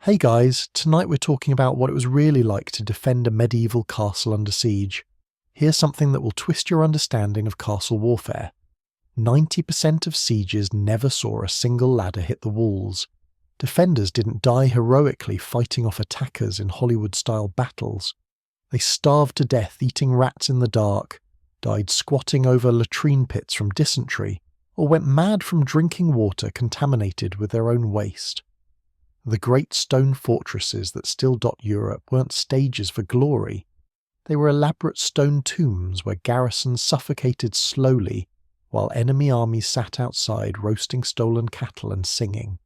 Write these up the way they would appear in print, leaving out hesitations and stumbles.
Hey guys, tonight we're talking about what it was really like to defend a medieval castle under siege. Here's something that will twist your understanding of castle warfare. 90% of sieges never saw a single ladder hit the walls. Defenders didn't die heroically fighting off attackers in Hollywood-style battles. They starved to death eating rats in the dark, died squatting over latrine pits from dysentery, or went mad from drinking water contaminated with their own waste. The great stone fortresses that still dot Europe weren't stages for glory. They were elaborate stone tombs where garrisons suffocated slowly while enemy armies sat outside roasting stolen cattle and singing.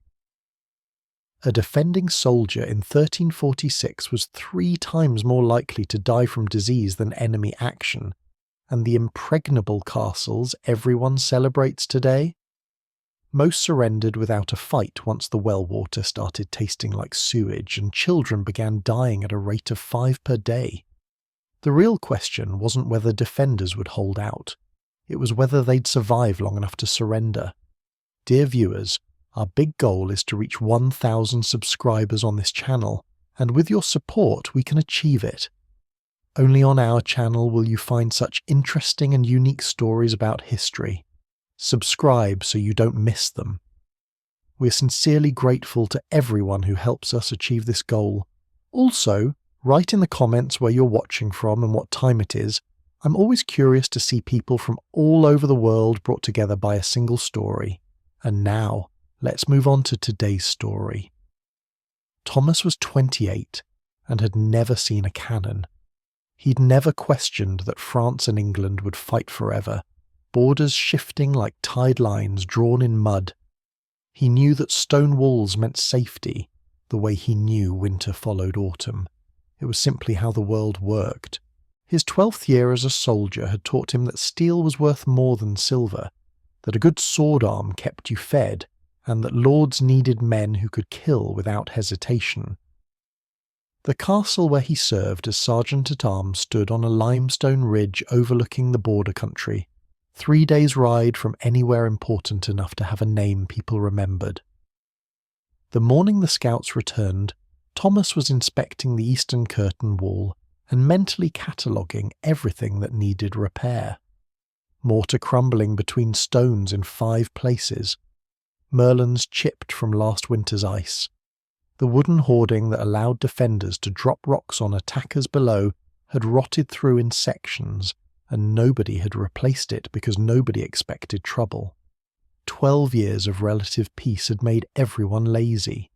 A defending soldier in 1346 was 3 times more likely to die from disease than enemy action, and the impregnable castles everyone celebrates today? Most surrendered without a fight once the well water started tasting like sewage and children began dying at a rate of 5 per day. The real question wasn't whether defenders would hold out. It was whether they'd survive long enough to surrender. Dear viewers, our big goal is to reach 1,000 subscribers on this channel, and with your support we can achieve it. Only on our channel will you find such interesting and unique stories about history. Subscribe so you don't miss them. We're sincerely grateful to everyone who helps us achieve this goal. Also, write in the comments where you're watching from and what time it is. I'm always curious to see people from all over the world brought together by a single story. And now, let's move on to today's story. Thomas was 28 and had never seen a cannon. He'd never questioned that France and England would fight forever, borders shifting like tide lines drawn in mud. He knew that stone walls meant safety, the way he knew winter followed autumn. It was simply how the world worked. His 12th year as a soldier had taught him that steel was worth more than silver, that a good sword arm kept you fed, and that lords needed men who could kill without hesitation. The castle where he served as sergeant-at-arms stood on a limestone ridge overlooking the border country, 3 days' ride from anywhere important enough to have a name people remembered. The morning the scouts returned, Thomas was inspecting the eastern curtain wall and mentally cataloguing everything that needed repair. Mortar crumbling between stones in 5 places, merlons chipped from last winter's ice. The wooden hoarding that allowed defenders to drop rocks on attackers below had rotted through in sections, and nobody had replaced it because nobody expected trouble. 12 years of relative peace had made everyone lazy.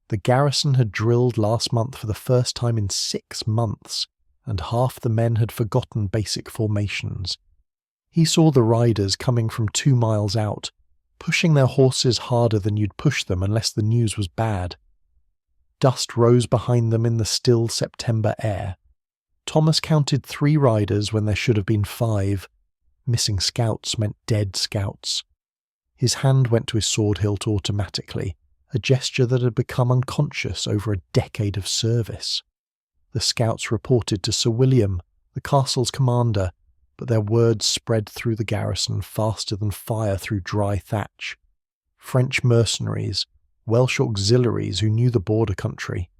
The garrison had drilled last month for the first time in 6 months, and half the men had forgotten basic formations. He saw the riders coming from 2 miles out, pushing their horses harder than you'd push them unless the news was bad. Dust rose behind them in the still September air. Thomas counted 3 riders when there should have been 5. Missing scouts meant dead scouts. His hand went to his sword hilt automatically, a gesture that had become unconscious over a decade of service. The scouts reported to Sir William, the castle's commander, but their words spread through the garrison faster than fire through dry thatch. French mercenaries, Welsh auxiliaries who knew the border country,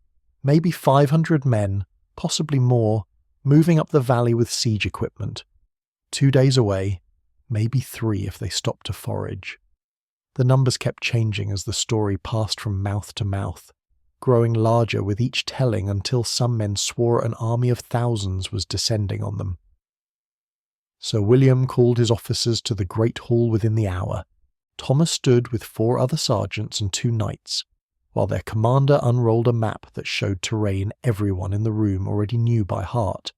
maybe 500 men, possibly more, moving up the valley with siege equipment. 2 days away, maybe 3 if they stopped to forage. The numbers kept changing as the story passed from mouth to mouth, growing larger with each telling until some men swore an army of thousands was descending on them. Sir William called his officers to the great hall within the hour. Thomas stood with 4 other sergeants and 2 knights, while their commander unrolled a map that showed terrain everyone in the room already knew by heart.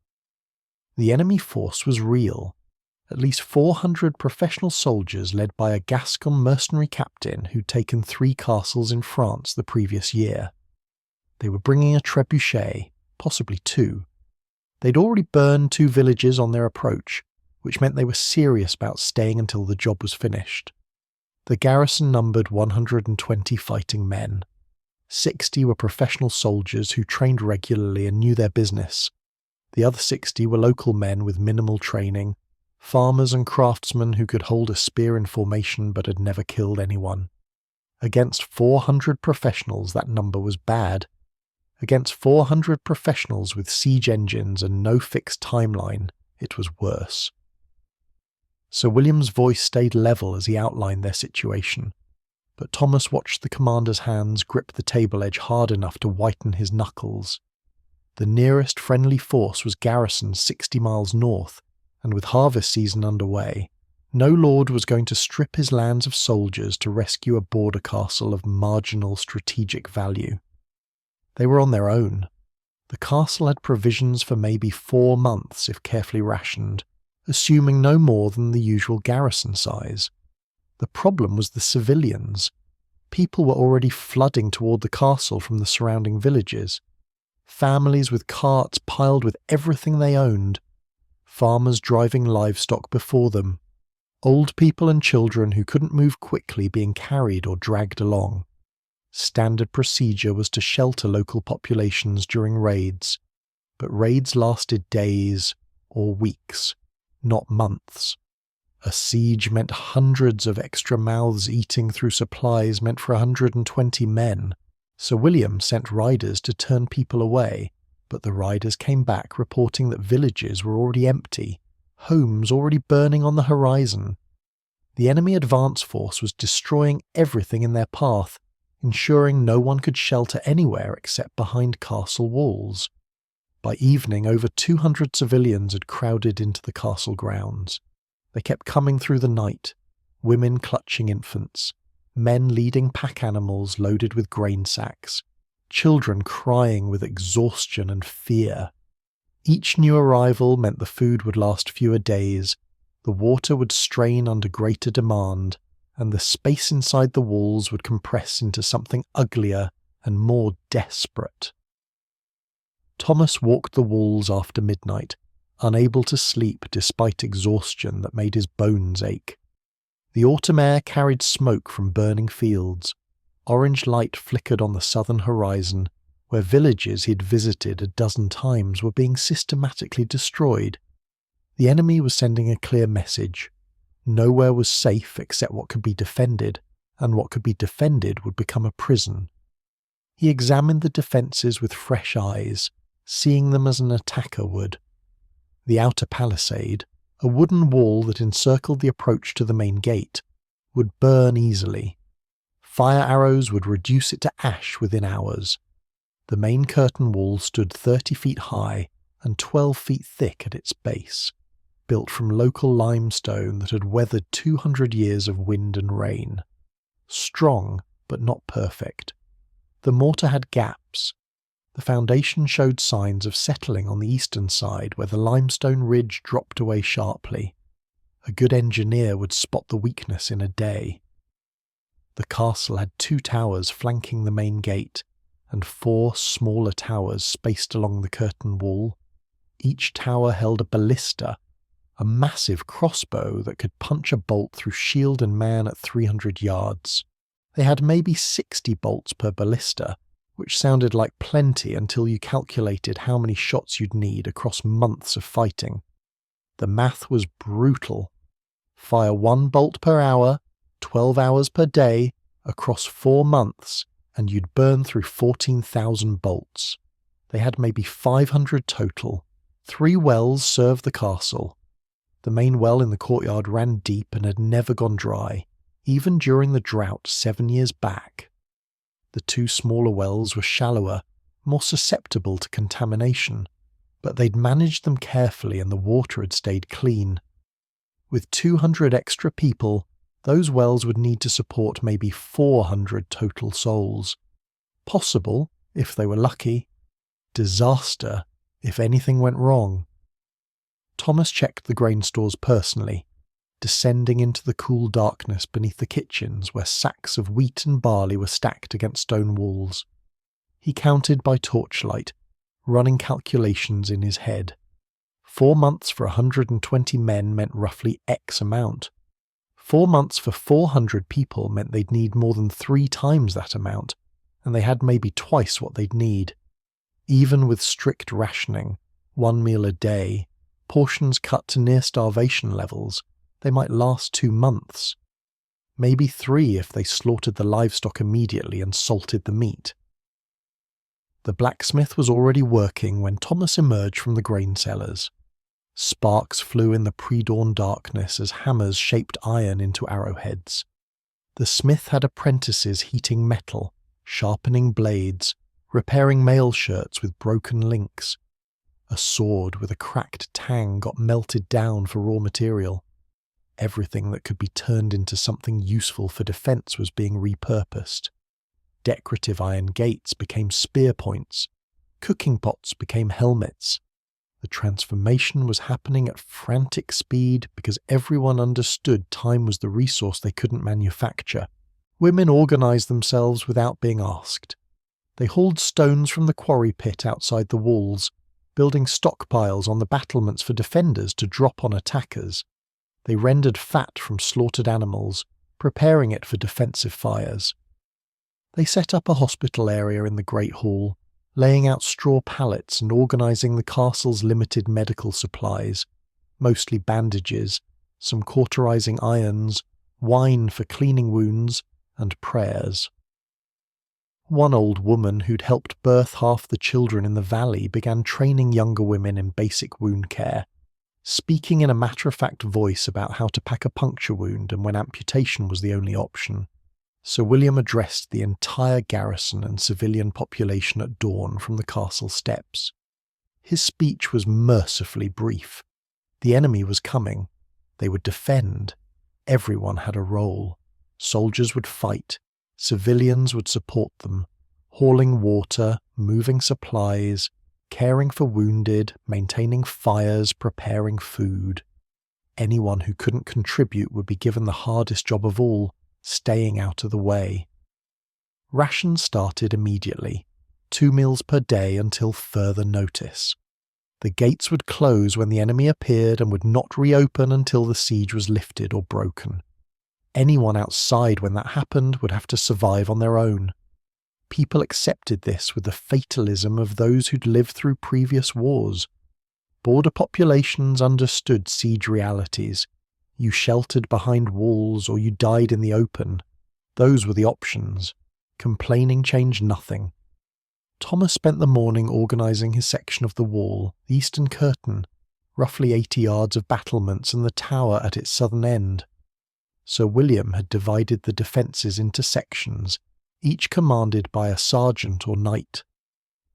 The enemy force was real. At least 400 professional soldiers led by a Gascon mercenary captain who'd taken 3 castles in France the previous year. They were bringing a trebuchet, possibly 2. They'd already burned 2 villages on their approach, which meant they were serious about staying until the job was finished. The garrison numbered 120 fighting men. 60 were professional soldiers who trained regularly and knew their business. The other 60 were local men with minimal training, farmers and craftsmen who could hold a spear in formation but had never killed anyone. Against 400 professionals, that number was bad, Against 400 professionals with siege engines and no fixed timeline, it was worse. Sir William's voice stayed level as he outlined their situation, but Thomas watched the commander's hands grip the table edge hard enough to whiten his knuckles. The nearest friendly force was garrisoned 60 miles north, and with harvest season underway, no lord was going to strip his lands of soldiers to rescue a border castle of marginal strategic value. They were on their own. The castle had provisions for maybe 4 months if carefully rationed, assuming no more than the usual garrison size. The problem was the civilians. People were already flooding toward the castle from the surrounding villages. Families with carts piled with everything they owned. Farmers driving livestock before them. Old people and children who couldn't move quickly being carried or dragged along. Standard procedure was to shelter local populations during raids, but raids lasted days or weeks, not months. A siege meant hundreds of extra mouths eating through supplies meant for 120 men. Sir William sent riders to turn people away, but the riders came back reporting that villages were already empty, homes already burning on the horizon. The enemy advance force was destroying everything in their path, ensuring no one could shelter anywhere except behind castle walls. By evening, over 200 civilians had crowded into the castle grounds. They kept coming through the night, women clutching infants, men leading pack animals loaded with grain sacks, children crying with exhaustion and fear. Each new arrival meant the food would last fewer days, the water would strain under greater demand, and the space inside the walls would compress into something uglier and more desperate. Thomas walked the walls after midnight, unable to sleep despite exhaustion that made his bones ache. The autumn air carried smoke from burning fields. Orange light flickered on the southern horizon, where villages he'd visited a dozen times were being systematically destroyed. The enemy was sending a clear message. Nowhere was safe except what could be defended, and what could be defended would become a prison. He examined the defences with fresh eyes, seeing them as an attacker would. The outer palisade, a wooden wall that encircled the approach to the main gate, would burn easily. Fire arrows would reduce it to ash within hours. The main curtain wall stood 30 feet high and 12 feet thick at its base, built from local limestone that had weathered 200 years of wind and rain. Strong, but not perfect. The mortar had gaps. The foundation showed signs of settling on the eastern side where the limestone ridge dropped away sharply. A good engineer would spot the weakness in a day. The castle had 2 towers flanking the main gate, and 4 smaller towers spaced along the curtain wall. Each tower held a ballista, a massive crossbow that could punch a bolt through shield and man at 300 yards. They had maybe 60 bolts per ballista, which sounded like plenty until you calculated how many shots you'd need across months of fighting. The math was brutal. Fire 1 bolt per hour, 12 hours per day, across 4 months, and you'd burn through 14,000 bolts. They had maybe 500 total. 3 wells served the castle. The main well in the courtyard ran deep and had never gone dry, even during the drought 7 years back. The 2 smaller wells were shallower, more susceptible to contamination, but they'd managed them carefully and the water had stayed clean. With 200 extra people, those wells would need to support maybe 400 total souls. Possible, if they were lucky. Disaster, if anything went wrong. Thomas checked the grain stores personally, descending into the cool darkness beneath the kitchens where sacks of wheat and barley were stacked against stone walls. He counted by torchlight, running calculations in his head. 4 months for 120 men meant roughly X amount. 4 months for 400 people meant they'd need more than 3 times that amount, and they had maybe twice what they'd need. Even with strict rationing, 1 meal a day, portions cut to near starvation levels, they might last 2 months. Maybe 3 if they slaughtered the livestock immediately and salted the meat. The blacksmith was already working when Thomas emerged from the grain cellars. Sparks flew in the pre-dawn darkness as hammers shaped iron into arrowheads. The smith had apprentices heating metal, sharpening blades, repairing mail shirts with broken links. A sword with a cracked tang got melted down for raw material. Everything that could be turned into something useful for defence was being repurposed. Decorative iron gates became spear points. Cooking pots became helmets. The transformation was happening at frantic speed because everyone understood time was the resource they couldn't manufacture. Women organised themselves without being asked. They hauled stones from the quarry pit outside the walls, building stockpiles on the battlements for defenders to drop on attackers. They rendered fat from slaughtered animals, preparing it for defensive fires. They set up a hospital area in the Great Hall, laying out straw pallets and organising the castle's limited medical supplies, mostly bandages, some cauterising irons, wine for cleaning wounds, and prayers. One old woman who'd helped birth half the children in the valley began training younger women in basic wound care, speaking in a matter-of-fact voice about how to pack a puncture wound and when amputation was the only option. Sir William addressed the entire garrison and civilian population at dawn from the castle steps. His speech was mercifully brief. The enemy was coming. They would defend. Everyone had a role. Soldiers would fight. Civilians would support them, hauling water, moving supplies, caring for wounded, maintaining fires, preparing food. Anyone who couldn't contribute would be given the hardest job of all, staying out of the way. Rations started immediately, 2 meals per day until further notice. The gates would close when the enemy appeared and would not reopen until the siege was lifted or broken. Anyone outside when that happened would have to survive on their own. People accepted this with the fatalism of those who'd lived through previous wars. Border populations understood siege realities. You sheltered behind walls or you died in the open. Those were the options. Complaining changed nothing. Thomas spent the morning organising his section of the wall, the eastern curtain, roughly 80 yards of battlements and the tower at its southern end. Sir William had divided the defences into sections, each commanded by a sergeant or knight.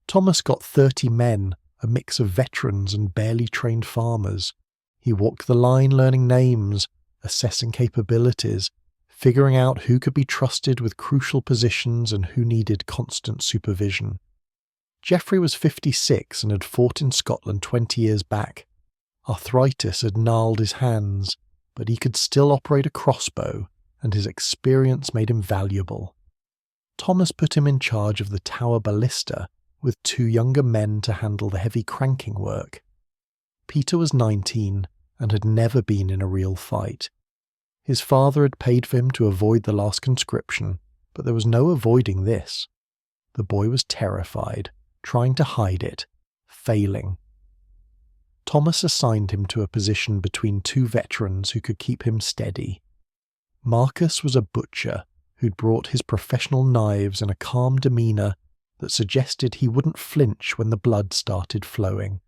Thomas got 30 men, a mix of veterans and barely trained farmers. He walked the line learning names, assessing capabilities, figuring out who could be trusted with crucial positions and who needed constant supervision. Geoffrey was 56 and had fought in Scotland 20 years back. Arthritis had gnarled his hands, but he could still operate a crossbow, and his experience made him valuable. Thomas put him in charge of the tower ballista, with 2 younger men to handle the heavy cranking work. Peter was 19 and had never been in a real fight. His father had paid for him to avoid the last conscription, but there was no avoiding this. The boy was terrified, trying to hide it, failing. Thomas assigned him to a position between 2 veterans who could keep him steady. Marcus was a butcher who'd brought his professional knives and a calm demeanour that suggested he wouldn't flinch when the blood started flowing.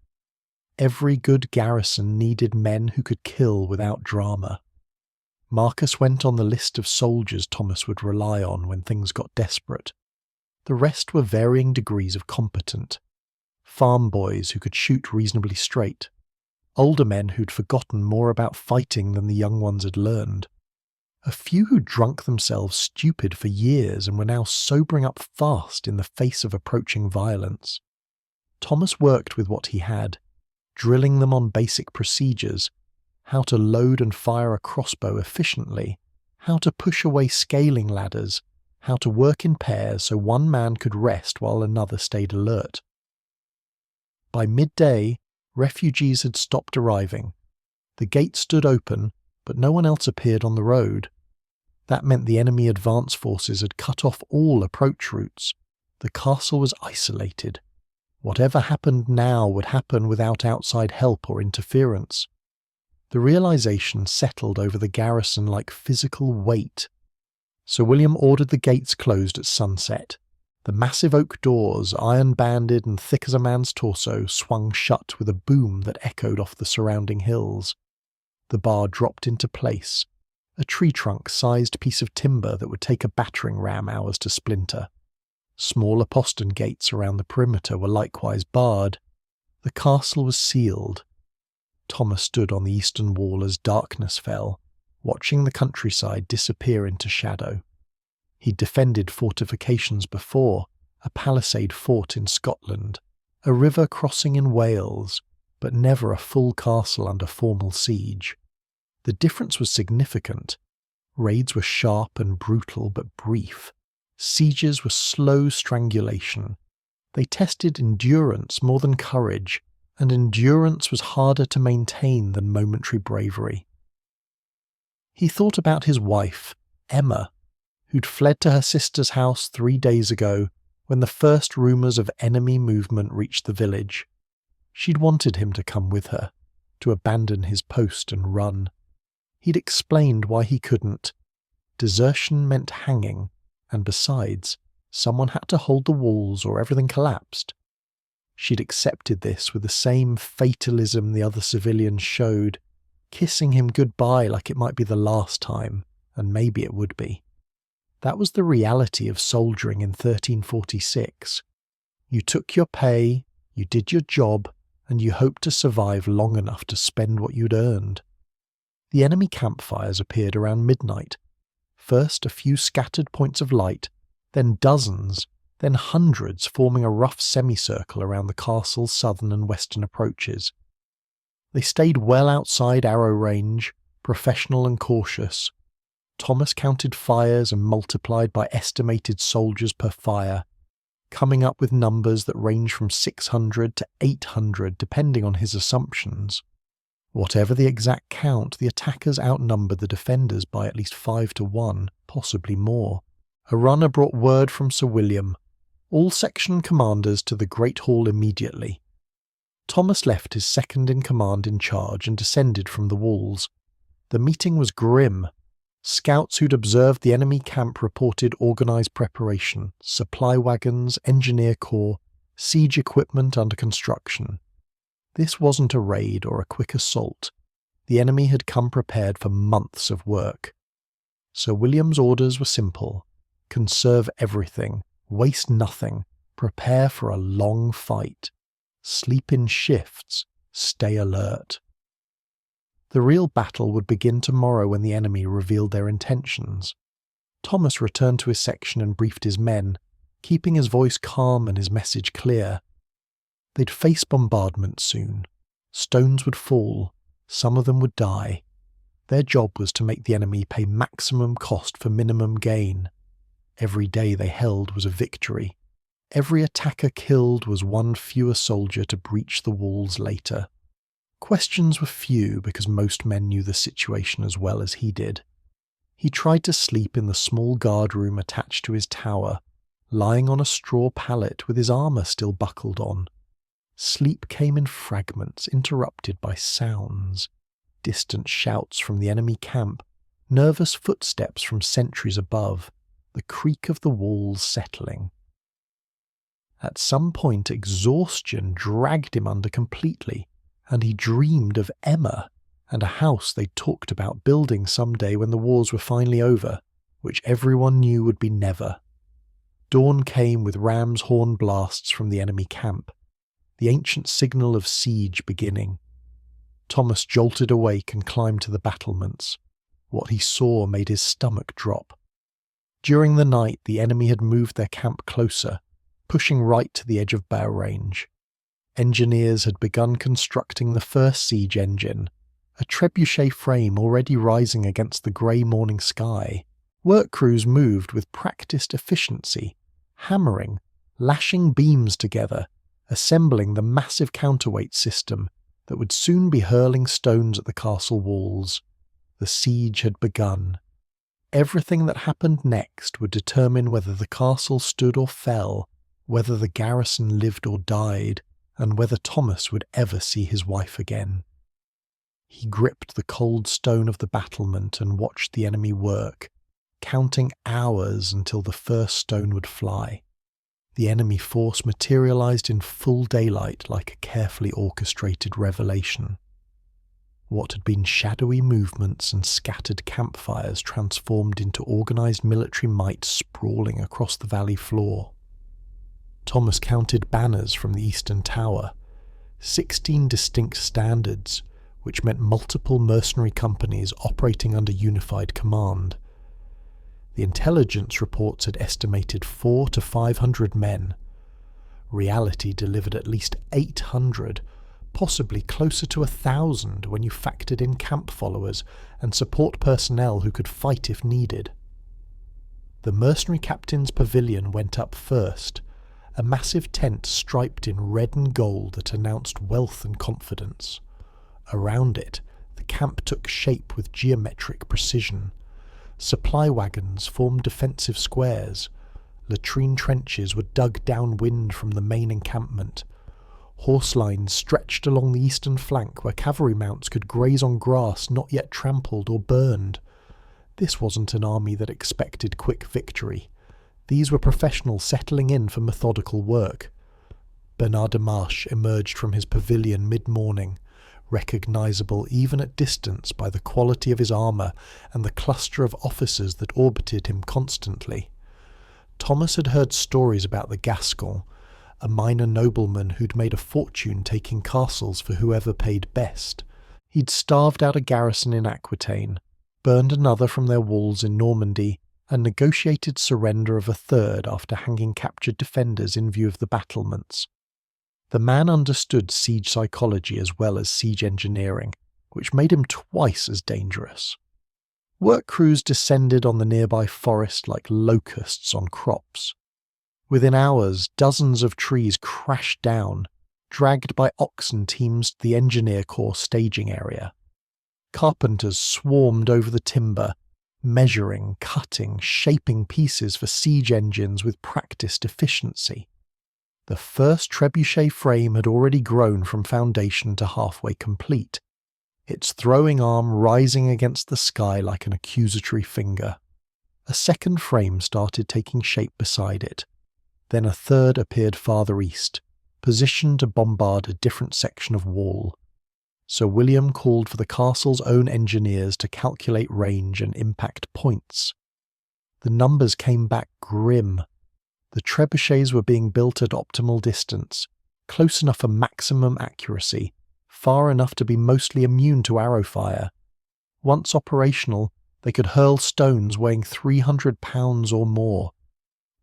Every good garrison needed men who could kill without drama. Marcus went on the list of soldiers Thomas would rely on when things got desperate. The rest were varying degrees of competent. Farm boys who could shoot reasonably straight. Older men who'd forgotten more about fighting than the young ones had learned. A few who'd drunk themselves stupid for years and were now sobering up fast in the face of approaching violence. Thomas worked with what he had, drilling them on basic procedures, how to load and fire a crossbow efficiently, how to push away scaling ladders, how to work in pairs so one man could rest while another stayed alert. By midday, refugees had stopped arriving. The gates stood open, but no one else appeared on the road. That meant the enemy advance forces had cut off all approach routes. The castle was isolated. Whatever happened now would happen without outside help or interference. The realization settled over the garrison like physical weight. Sir William ordered the gates closed at sunset. The massive oak doors, iron-banded and thick as a man's torso, swung shut with a boom that echoed off the surrounding hills. The bar dropped into place, a tree trunk-sized piece of timber that would take a battering ram hours to splinter. Smaller postern gates around the perimeter were likewise barred. The castle was sealed. Thomas stood on the eastern wall as darkness fell, watching the countryside disappear into shadow. He'd defended fortifications before, a palisade fort in Scotland, a river crossing in Wales, but never a full castle under formal siege. The difference was significant. Raids were sharp and brutal but brief. Sieges were slow strangulation. They tested endurance more than courage, and endurance was harder to maintain than momentary bravery. He thought about his wife, Emma, who'd fled to her sister's house 3 days ago when the first rumours of enemy movement reached the village. She'd wanted him to come with her, to abandon his post and run. He'd explained why he couldn't. Desertion meant hanging, and besides, someone had to hold the walls or everything collapsed. She'd accepted this with the same fatalism the other civilians showed, kissing him goodbye like it might be the last time, and maybe it would be. That was the reality of soldiering in 1346. You took your pay, you did your job, and you hoped to survive long enough to spend what you'd earned. The enemy campfires appeared around midnight. First a few scattered points of light, then dozens, then hundreds forming a rough semicircle around the castle's southern and western approaches. They stayed well outside arrow range, professional and cautious. Thomas counted fires and multiplied by estimated soldiers per fire, coming up with numbers that range from 600 to 800 depending on his assumptions. Whatever the exact count, the attackers outnumbered the defenders by at least 5 to 1, possibly more. A runner brought word from Sir William. All section commanders to the Great Hall immediately. Thomas left his second-in-command in charge and descended from the walls. The meeting was grim. Scouts who'd observed the enemy camp reported organised preparation, supply wagons, engineer corps, siege equipment under construction. This wasn't a raid or a quick assault. The enemy had come prepared for months of work. Sir William's orders were simple. Conserve everything, waste nothing, prepare for a long fight. Sleep in shifts, stay alert. The real battle would begin tomorrow when the enemy revealed their intentions. Thomas returned to his section and briefed his men, keeping his voice calm and his message clear. They'd face bombardment soon. Stones would fall. Some of them would die. Their job was to make the enemy pay maximum cost for minimum gain. Every day they held was a victory. Every attacker killed was one fewer soldier to breach the walls later. Questions were few because most men knew the situation as well as he did. He tried to sleep in the small guard room attached to his tower, lying on a straw pallet with his armour still buckled on. Sleep came in fragments, interrupted by sounds. Distant shouts from the enemy camp, nervous footsteps from sentries above, the creak of the walls settling. At some point exhaustion dragged him under completely, and he dreamed of Emma and a house they'd talked about building someday when the wars were finally over, which everyone knew would be never. Dawn came with ram's horn blasts from the enemy camp, the ancient signal of siege beginning. Thomas jolted awake and climbed to the battlements. What he saw made his stomach drop. During the night, the enemy had moved their camp closer, pushing right to the edge of bow range. Engineers had begun constructing the first siege engine, a trebuchet frame already rising against the grey morning sky. Work crews moved with practised efficiency, hammering, lashing beams together, assembling the massive counterweight system that would soon be hurling stones at the castle walls. The siege had begun. Everything that happened next would determine whether the castle stood or fell, whether the garrison lived or died, and whether Thomas would ever see his wife again. He gripped the cold stone of the battlement and watched the enemy work, counting hours until the first stone would fly. The enemy force materialized in full daylight like a carefully orchestrated revelation. What had been shadowy movements and scattered campfires transformed into organized military might sprawling across the valley floor. Thomas counted banners from the eastern tower, 16 distinct standards, which meant multiple mercenary companies operating under unified command. The intelligence reports had estimated 400 to 500 men. Reality delivered at least 800, possibly closer to 1,000 when you factored in camp followers and support personnel who could fight if needed. The mercenary captain's pavilion went up first, a massive tent striped in red and gold that announced wealth and confidence. Around it, the camp took shape with geometric precision. Supply wagons formed defensive squares. Latrine trenches were dug downwind from the main encampment. Horse lines stretched along the eastern flank where cavalry mounts could graze on grass not yet trampled or burned. This wasn't an army that expected quick victory. These were professionals settling in for methodical work. Bernard de Marche emerged from his pavilion mid-morning, recognizable even at distance by the quality of his armour and the cluster of officers that orbited him constantly. Thomas had heard stories about the Gascon, a minor nobleman who'd made a fortune taking castles for whoever paid best. He'd starved out a garrison in Aquitaine, burned another from their walls in Normandy, and negotiated surrender of a third after hanging captured defenders in view of the battlements. The man understood siege psychology as well as siege engineering, which made him twice as dangerous. Work crews descended on the nearby forest like locusts on crops. Within hours, dozens of trees crashed down, dragged by oxen teams to the engineer corps staging area. Carpenters swarmed over the timber, measuring, cutting, shaping pieces for siege engines with practiced efficiency. The first trebuchet frame had already grown from foundation to halfway complete, its throwing arm rising against the sky like an accusatory finger. A second frame started taking shape beside it. Then a third appeared farther east, positioned to bombard a different section of wall. Sir William called for the castle's own engineers to calculate range and impact points. The numbers came back grim. The trebuchets were being built at optimal distance, close enough for maximum accuracy, far enough to be mostly immune to arrow fire. Once operational, they could hurl stones weighing 300 pounds or more.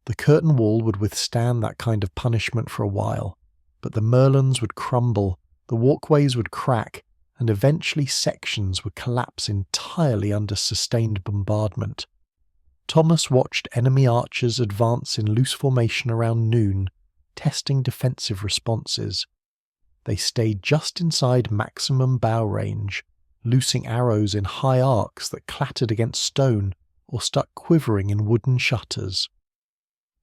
The curtain wall would withstand that kind of punishment for a while, but the merlons would crumble, the walkways would crack, and eventually sections would collapse entirely under sustained bombardment. Thomas watched enemy archers advance in loose formation around noon, testing defensive responses. They stayed just inside maximum bow range, loosing arrows in high arcs that clattered against stone or stuck quivering in wooden shutters.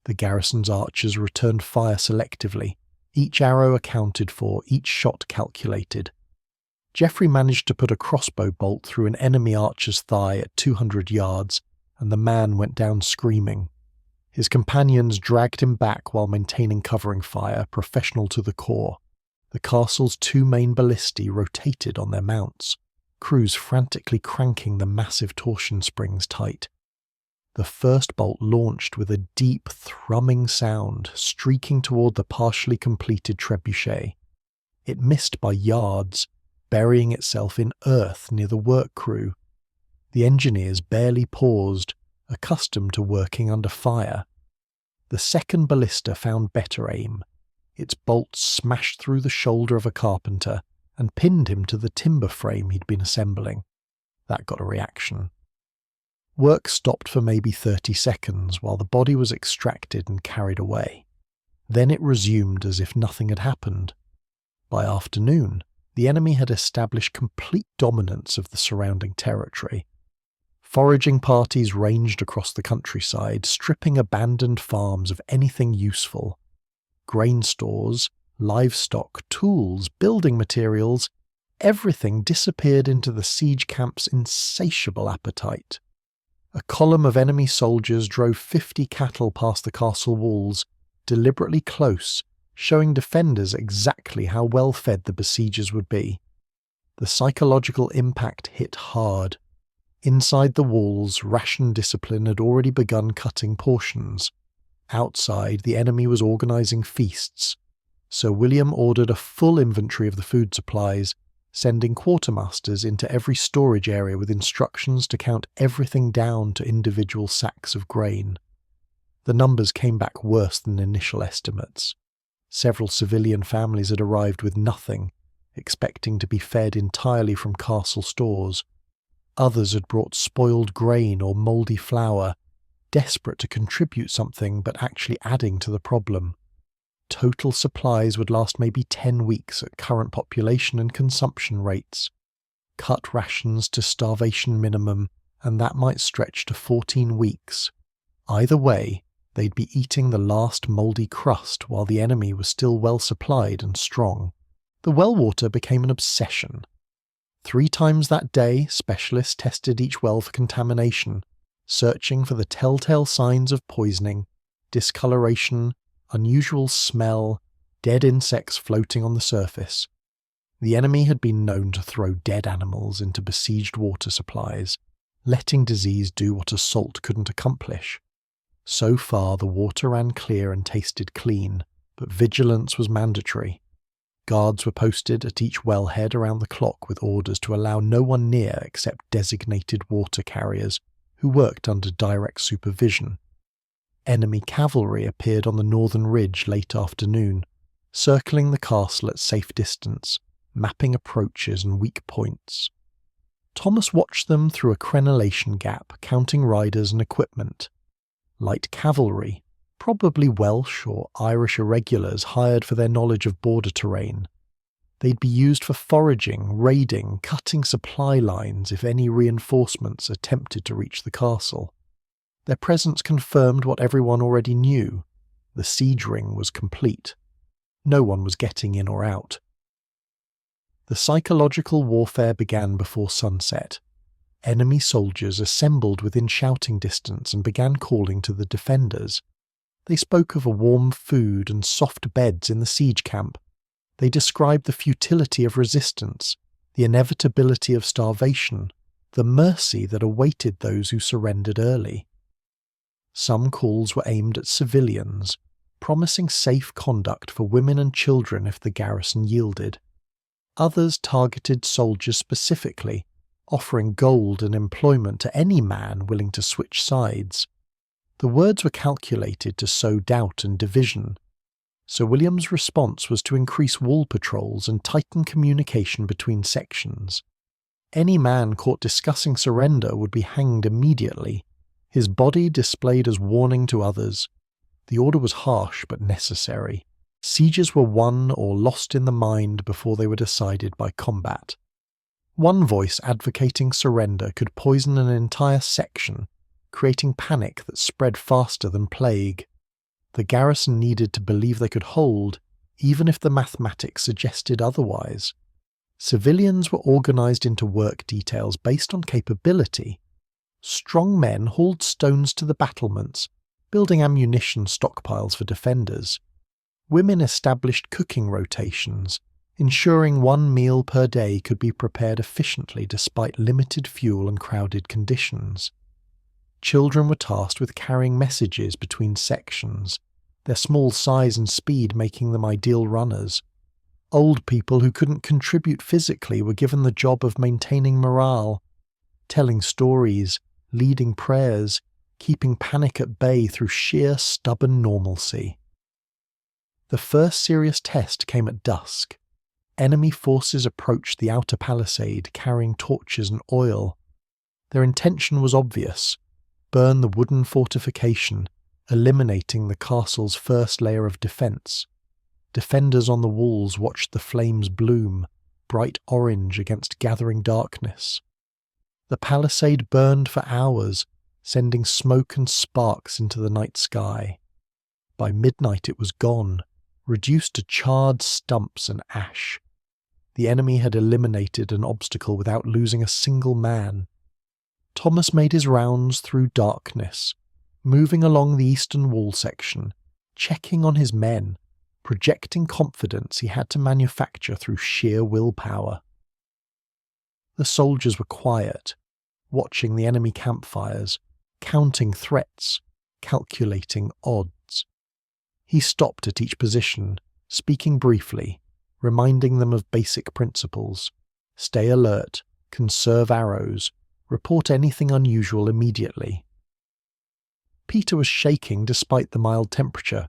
The garrison's archers returned fire selectively, each arrow accounted for, each shot calculated. Geoffrey managed to put a crossbow bolt through an enemy archer's thigh at 200 yards, and the man went down screaming. His companions dragged him back while maintaining covering fire, professional to the core. The castle's two main ballistae rotated on their mounts, crews frantically cranking the massive torsion springs tight. The first bolt launched with a deep, thrumming sound, streaking toward the partially completed trebuchet. It missed by yards, burying itself in earth near the work crew. The engineers barely paused, accustomed to working under fire. The second ballista found better aim. Its bolt smashed through the shoulder of a carpenter and pinned him to the timber frame he'd been assembling. That got a reaction. Work stopped for maybe 30 seconds while the body was extracted and carried away. Then it resumed as if nothing had happened. By afternoon, the enemy had established complete dominance of the surrounding territory. Foraging parties ranged across the countryside, stripping abandoned farms of anything useful. Grain stores, livestock, tools, building materials, everything disappeared into the siege camp's insatiable appetite. A column of enemy soldiers drove 50 cattle past the castle walls, deliberately close, showing defenders exactly how well fed the besiegers would be. The psychological impact hit hard. Inside the walls, ration discipline had already begun cutting portions. Outside, the enemy was organising feasts. Sir William ordered a full inventory of the food supplies, sending quartermasters into every storage area with instructions to count everything down to individual sacks of grain. The numbers came back worse than initial estimates. Several civilian families had arrived with nothing, expecting to be fed entirely from castle stores. Others had brought spoiled grain or mouldy flour, desperate to contribute something but actually adding to the problem. Total supplies would last maybe 10 weeks at current population and consumption rates. Cut rations to starvation minimum, and that might stretch to 14 weeks. Either way, they'd be eating the last mouldy crust while the enemy was still well supplied and strong. The well water became an obsession. 3 times that day, specialists tested each well for contamination, searching for the telltale signs of poisoning, discoloration, unusual smell, dead insects floating on the surface. The enemy had been known to throw dead animals into besieged water supplies, letting disease do what assault couldn't accomplish. So far, the water ran clear and tasted clean, but vigilance was mandatory. Guards were posted at each wellhead around the clock with orders to allow no one near except designated water carriers who worked under direct supervision. Enemy cavalry appeared on the northern ridge late afternoon, circling the castle at safe distance, mapping approaches and weak points. Thomas watched them through a crenellation gap, counting riders and equipment. Light cavalry, probably Welsh or Irish irregulars hired for their knowledge of border terrain. They'd be used for foraging, raiding, cutting supply lines if any reinforcements attempted to reach the castle. Their presence confirmed what everyone already knew. The siege ring was complete. No one was getting in or out. The psychological warfare began before sunset. Enemy soldiers assembled within shouting distance and began calling to the defenders. They spoke of a warm food and soft beds in the siege camp. They described the futility of resistance, the inevitability of starvation, the mercy that awaited those who surrendered early. Some calls were aimed at civilians, promising safe conduct for women and children if the garrison yielded. Others targeted soldiers specifically, offering gold and employment to any man willing to switch sides. The words were calculated to sow doubt and division. Sir William's response was to increase wall patrols and tighten communication between sections. Any man caught discussing surrender would be hanged immediately, his body displayed as warning to others. The order was harsh but necessary. Sieges were won or lost in the mind before they were decided by combat. One voice advocating surrender could poison an entire section, creating panic that spread faster than plague. The garrison needed to believe they could hold, even if the mathematics suggested otherwise. Civilians were organised into work details based on capability. Strong men hauled stones to the battlements, building ammunition stockpiles for defenders. Women established cooking rotations, ensuring one meal per day could be prepared efficiently despite limited fuel and crowded conditions. Children were tasked with carrying messages between sections, their small size and speed making them ideal runners. Old people who couldn't contribute physically were given the job of maintaining morale, telling stories, leading prayers, keeping panic at bay through sheer stubborn normalcy. The first serious test came at dusk. Enemy forces approached the outer palisade carrying torches and oil. Their intention was obvious: burn the wooden fortification, eliminating the castle's first layer of defence. Defenders on the walls watched the flames bloom, bright orange against gathering darkness. The palisade burned for hours, sending smoke and sparks into the night sky. By midnight it was gone, reduced to charred stumps and ash. The enemy had eliminated an obstacle without losing a single man. Thomas made his rounds through darkness, moving along the eastern wall section, checking on his men, projecting confidence he had to manufacture through sheer willpower. The soldiers were quiet, watching the enemy campfires, counting threats, calculating odds. He stopped at each position, speaking briefly, reminding them of basic principles. Stay alert, conserve arrows, report anything unusual immediately. Peter was shaking despite the mild temperature,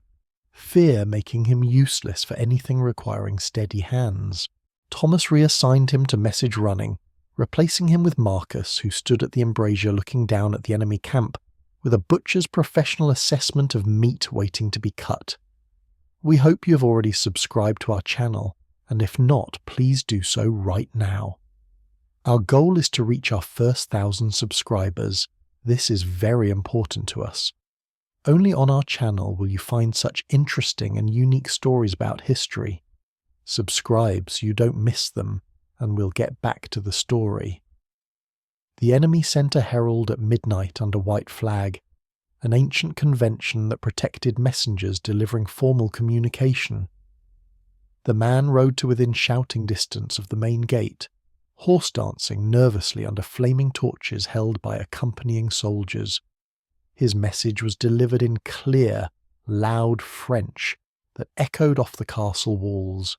fear making him useless for anything requiring steady hands. Thomas reassigned him to message running, replacing him with Marcus, who stood at the embrasure looking down at the enemy camp, with a butcher's professional assessment of meat waiting to be cut. We hope you have already subscribed to our channel, and if not, please do so right now. Our goal is to reach our first 1,000 subscribers. This is very important to us. Only on our channel will you find such interesting and unique stories about history. Subscribe so you don't miss them, and we'll get back to the story. The enemy sent a herald at midnight under white flag, an ancient convention that protected messengers delivering formal communication. The man rode to within shouting distance of the main gate, horse dancing nervously under flaming torches held by accompanying soldiers. His message was delivered in clear, loud French that echoed off the castle walls.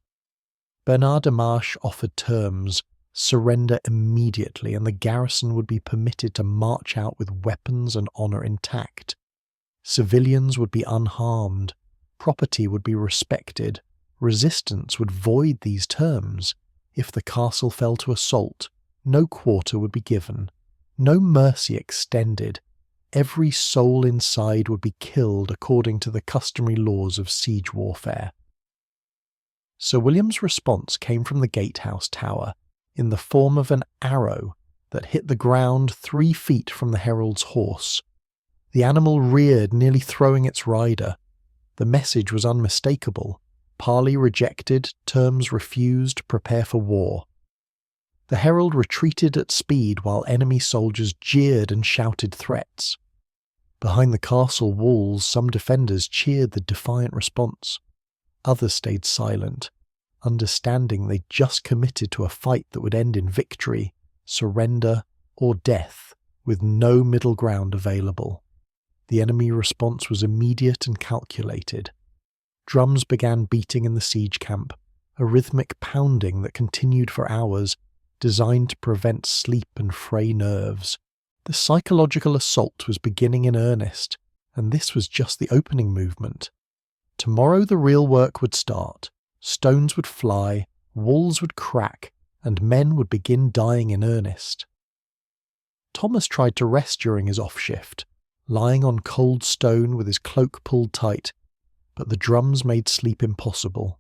Bernard de Marche offered terms: surrender immediately and the garrison would be permitted to march out with weapons and honour intact. Civilians would be unharmed, property would be respected, resistance would void these terms. If the castle fell to assault, no quarter would be given, no mercy extended. Every soul inside would be killed according to the customary laws of siege warfare. Sir William's response came from the gatehouse tower in the form of an arrow that hit the ground 3 feet from the herald's horse. The animal reared, nearly throwing its rider. The message was unmistakable: parley rejected, terms refused, prepare for war. The herald retreated at speed while enemy soldiers jeered and shouted threats. Behind the castle walls, some defenders cheered the defiant response. Others stayed silent, understanding they'd just committed to a fight that would end in victory, surrender, or death, with no middle ground available. The enemy response was immediate and calculated. Drums began beating in the siege camp, a rhythmic pounding that continued for hours, designed to prevent sleep and fray nerves. The psychological assault was beginning in earnest, and this was just the opening movement. Tomorrow the real work would start. Stones would fly, walls would crack, and men would begin dying in earnest. Thomas tried to rest during his off-shift, lying on cold stone with his cloak pulled tight, but the drums made sleep impossible.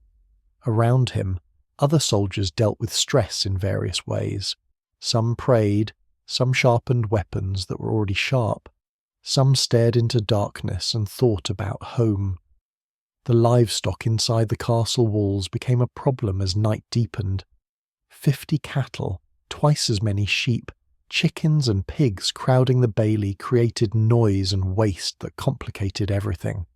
Around him, other soldiers dealt with stress in various ways. Some prayed, some sharpened weapons that were already sharp, some stared into darkness and thought about home. The livestock inside the castle walls became a problem as night deepened. 50 cattle, twice as many sheep, chickens and pigs crowding the bailey created noise and waste that complicated everything.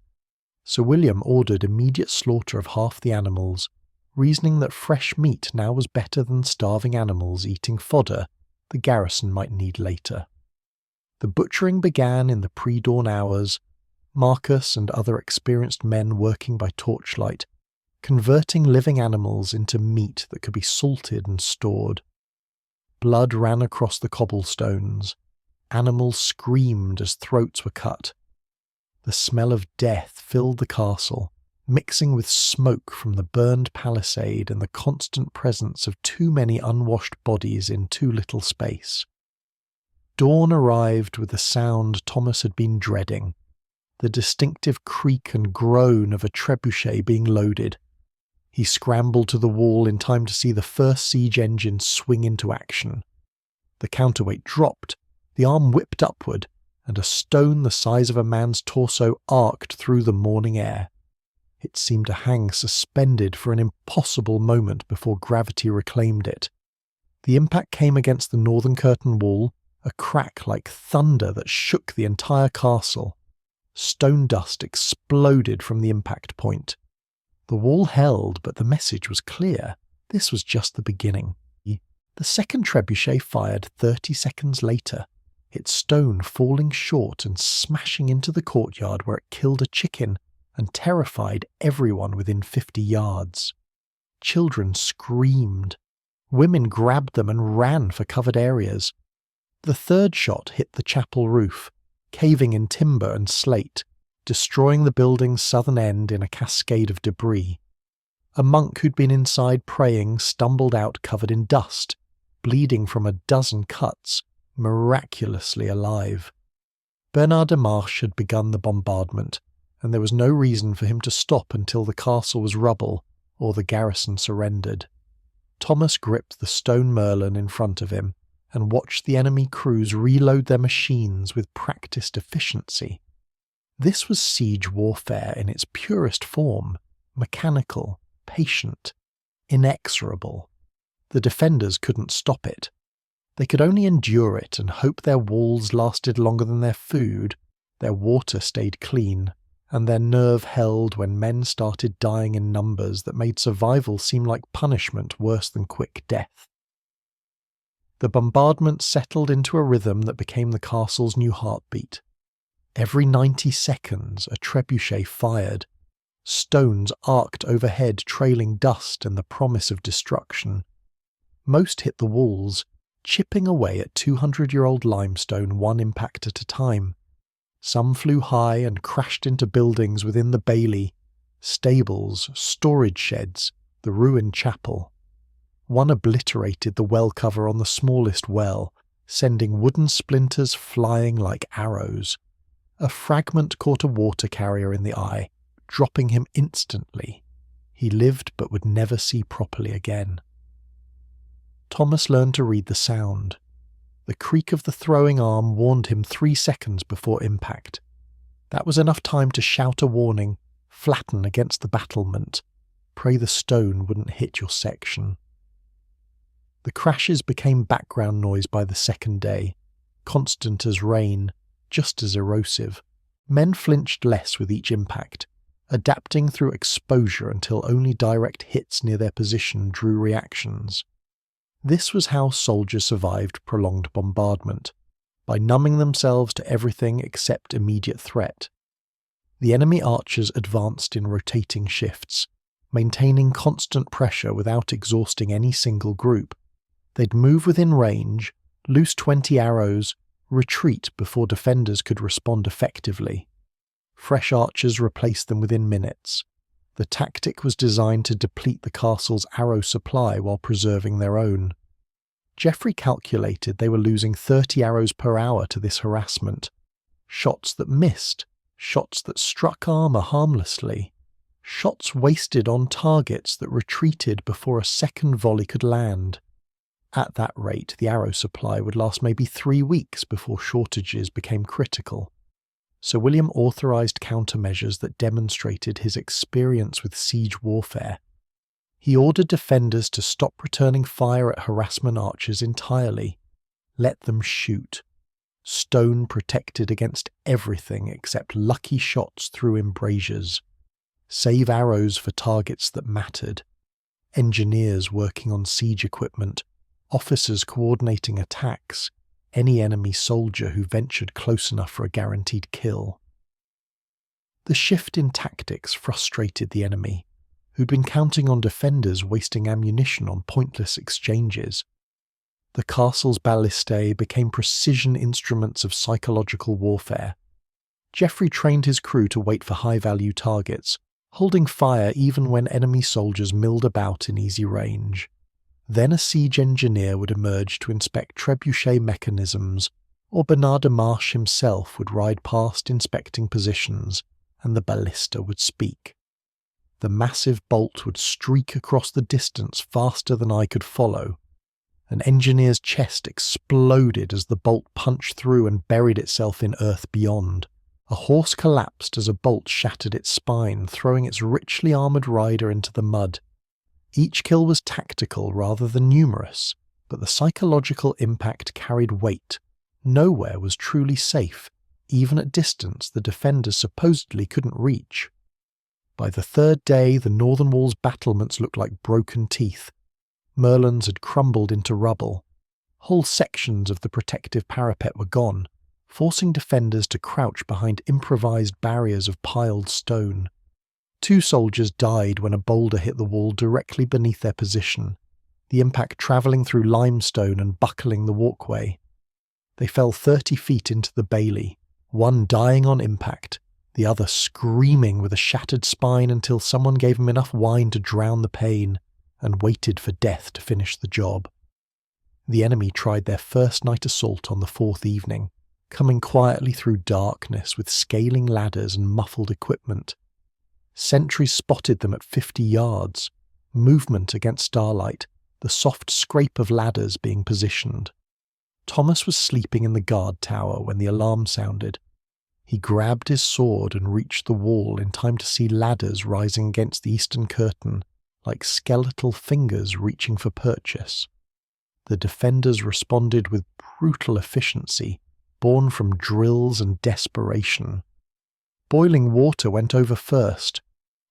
Sir William ordered immediate slaughter of half the animals, reasoning that fresh meat now was better than starving animals eating fodder the garrison might need later. The butchering began in the pre-dawn hours, Marcus and other experienced men working by torchlight, converting living animals into meat that could be salted and stored. Blood ran across the cobblestones. Animals screamed as throats were cut. The smell of death filled the castle, mixing with smoke from the burned palisade and the constant presence of too many unwashed bodies in too little space. Dawn arrived with the sound Thomas had been dreading, the distinctive creak and groan of a trebuchet being loaded. He scrambled to the wall in time to see the first siege engine swing into action. The counterweight dropped, the arm whipped upward, and a stone the size of a man's torso arced through the morning air. It seemed to hang suspended for an impossible moment before gravity reclaimed it. The impact came against the northern curtain wall, a crack like thunder that shook the entire castle. Stone dust exploded from the impact point. The wall held, but the message was clear. This was just the beginning. The second trebuchet fired 30 seconds later, its stone falling short and smashing into the courtyard where it killed a chicken and terrified everyone within 50 yards. Children screamed. Women grabbed them and ran for covered areas. The third shot hit the chapel roof, caving in timber and slate, destroying the building's southern end in a cascade of debris. A monk who'd been inside praying stumbled out covered in dust, bleeding from a dozen cuts, miraculously alive. Bernard de Marche had begun the bombardment, and there was no reason for him to stop until the castle was rubble or the garrison surrendered. Thomas gripped the stone merlon in front of him and watched the enemy crews reload their machines with practiced efficiency. This was siege warfare in its purest form, mechanical, patient, inexorable. The defenders couldn't stop it. They could only endure it and hope their walls lasted longer than their food, their water stayed clean, and their nerve held when men started dying in numbers that made survival seem like punishment worse than quick death. The bombardment settled into a rhythm that became the castle's new heartbeat. Every 90 seconds a trebuchet fired. Stones arced overhead, trailing dust and the promise of destruction. Most hit the walls, chipping away at 200-year-old limestone one impact at a time. Some flew high and crashed into buildings within the bailey, stables, storage sheds, the ruined chapel. One obliterated the well cover on the smallest well, sending wooden splinters flying like arrows. A fragment caught a water carrier in the eye, dropping him instantly. He lived but would never see properly again. Thomas learned to read the sound. The creak of the throwing arm warned him 3 seconds before impact. That was enough time to shout a warning, flatten against the battlement. Pray the stone wouldn't hit your section. The crashes became background noise by the second day, constant as rain, just as erosive. Men flinched less with each impact, adapting through exposure until only direct hits near their position drew reactions. This was how soldiers survived prolonged bombardment, by numbing themselves to everything except immediate threat. The enemy archers advanced in rotating shifts, maintaining constant pressure without exhausting any single group. They'd move within range, loose 20 arrows, retreat before defenders could respond effectively. Fresh archers replaced them within minutes. The tactic was designed to deplete the castle's arrow supply while preserving their own. Geoffrey calculated they were losing 30 arrows per hour to this harassment. Shots that missed, shots that struck armour harmlessly, shots wasted on targets that retreated before a second volley could land. At that rate, the arrow supply would last maybe 3 weeks before shortages became critical. Sir William authorised countermeasures that demonstrated his experience with siege warfare. He ordered defenders to stop returning fire at harassment archers entirely. Let them shoot. Stone protected against everything except lucky shots through embrasures. Save arrows for targets that mattered. Engineers working on siege equipment, officers coordinating attacks, any enemy soldier who ventured close enough for a guaranteed kill. The shift in tactics frustrated the enemy, who'd been counting on defenders wasting ammunition on pointless exchanges. The castle's ballistae became precision instruments of psychological warfare. Geoffrey trained his crew to wait for high-value targets, holding fire even when enemy soldiers milled about in easy range. Then a siege engineer would emerge to inspect trebuchet mechanisms, or Bernard de Marche himself would ride past inspecting positions, and the ballista would speak. The massive bolt would streak across the distance faster than I could follow. An engineer's chest exploded as the bolt punched through and buried itself in earth beyond. A horse collapsed as a bolt shattered its spine, throwing its richly armoured rider into the mud. Each kill was tactical rather than numerous, but the psychological impact carried weight. Nowhere was truly safe, even at distance the defenders supposedly couldn't reach. By the third day, the northern wall's battlements looked like broken teeth. Merlons had crumbled into rubble. Whole sections of the protective parapet were gone, forcing defenders to crouch behind improvised barriers of piled stone. 2 soldiers died when a boulder hit the wall directly beneath their position, the impact travelling through limestone and buckling the walkway. They fell 30 feet into the bailey, one dying on impact, the other screaming with a shattered spine until someone gave him enough wine to drown the pain, and waited for death to finish the job. The enemy tried their first night assault on the 4th evening, coming quietly through darkness with scaling ladders and muffled equipment. Sentries spotted them at 50 yards, movement against starlight, the soft scrape of ladders being positioned. Thomas was sleeping in the guard tower when the alarm sounded. He grabbed his sword and reached the wall in time to see ladders rising against the eastern curtain, like skeletal fingers reaching for purchase. The defenders responded with brutal efficiency, born from drills and desperation. Boiling water went over first,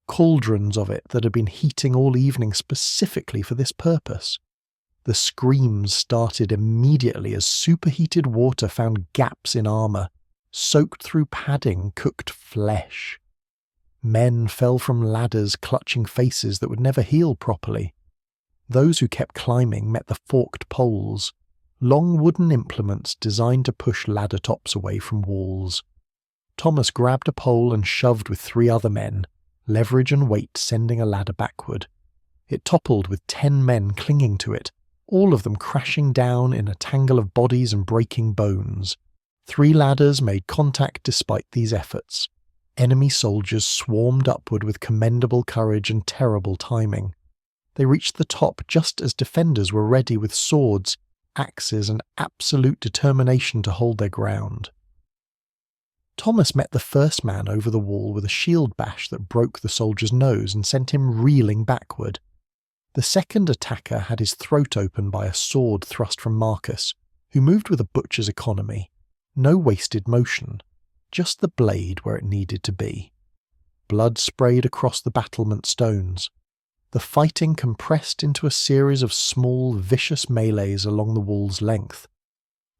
cauldrons of it that had been heating all evening specifically for this purpose. The screams started immediately as superheated water found gaps in armour, soaked through padding cooked flesh. Men fell from ladders clutching faces that would never heal properly. Those who kept climbing met the forked poles, long wooden implements designed to push ladder tops away from walls. Thomas grabbed a pole and shoved with 3 other men, leverage and weight sending a ladder backward. It toppled with 10 men clinging to it, all of them crashing down in a tangle of bodies and breaking bones. 3 ladders made contact despite these efforts. Enemy soldiers swarmed upward with commendable courage and terrible timing. They reached the top just as defenders were ready with swords, axes, and absolute determination to hold their ground. Thomas met the first man over the wall with a shield bash that broke the soldier's nose and sent him reeling backward. The second attacker had his throat open by a sword thrust from Marcus, who moved with a butcher's economy. No wasted motion, just the blade where it needed to be. Blood sprayed across the battlement stones. The fighting compressed into a series of small, vicious melees along the wall's length.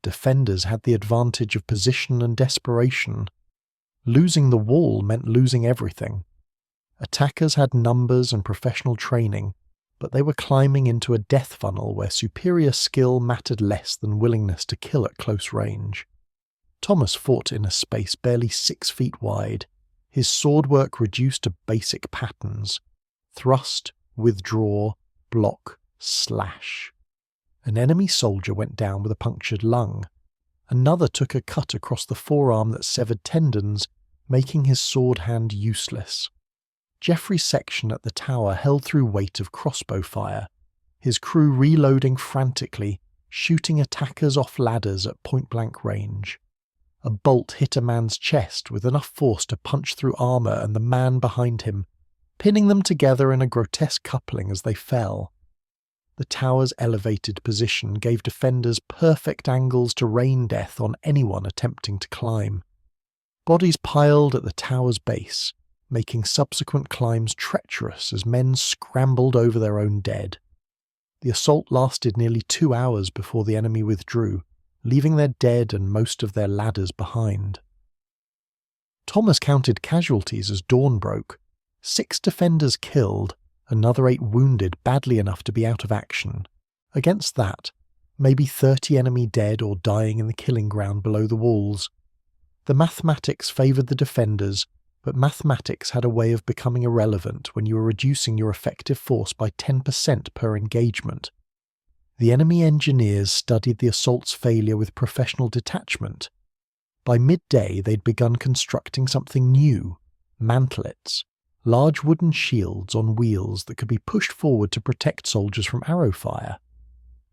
Defenders had the advantage of position and desperation. Losing the wall meant losing everything. Attackers had numbers and professional training, but they were climbing into a death funnel where superior skill mattered less than willingness to kill at close range. Thomas fought in a space barely 6 feet wide, his swordwork reduced to basic patterns: thrust, withdraw, block, slash. An enemy soldier went down with a punctured lung. Another took a cut across the forearm that severed tendons, making his sword hand useless. Geoffrey's section at the tower held through weight of crossbow fire, his crew reloading frantically, shooting attackers off ladders at point-blank range. A bolt hit a man's chest with enough force to punch through armour and the man behind him, pinning them together in a grotesque coupling as they fell. The tower's elevated position gave defenders perfect angles to rain death on anyone attempting to climb. Bodies piled at the tower's base, making subsequent climbs treacherous as men scrambled over their own dead. The assault lasted nearly 2 hours before the enemy withdrew, leaving their dead and most of their ladders behind. Thomas counted casualties as dawn broke. 6 defenders killed, another 8 wounded badly enough to be out of action. Against that, maybe 30 enemy dead or dying in the killing ground below the walls. The mathematics favoured the defenders, but mathematics had a way of becoming irrelevant when you were reducing your effective force by 10% per engagement. The enemy engineers studied the assault's failure with professional detachment. By midday they'd begun constructing something new: mantlets, large wooden shields on wheels that could be pushed forward to protect soldiers from arrow fire.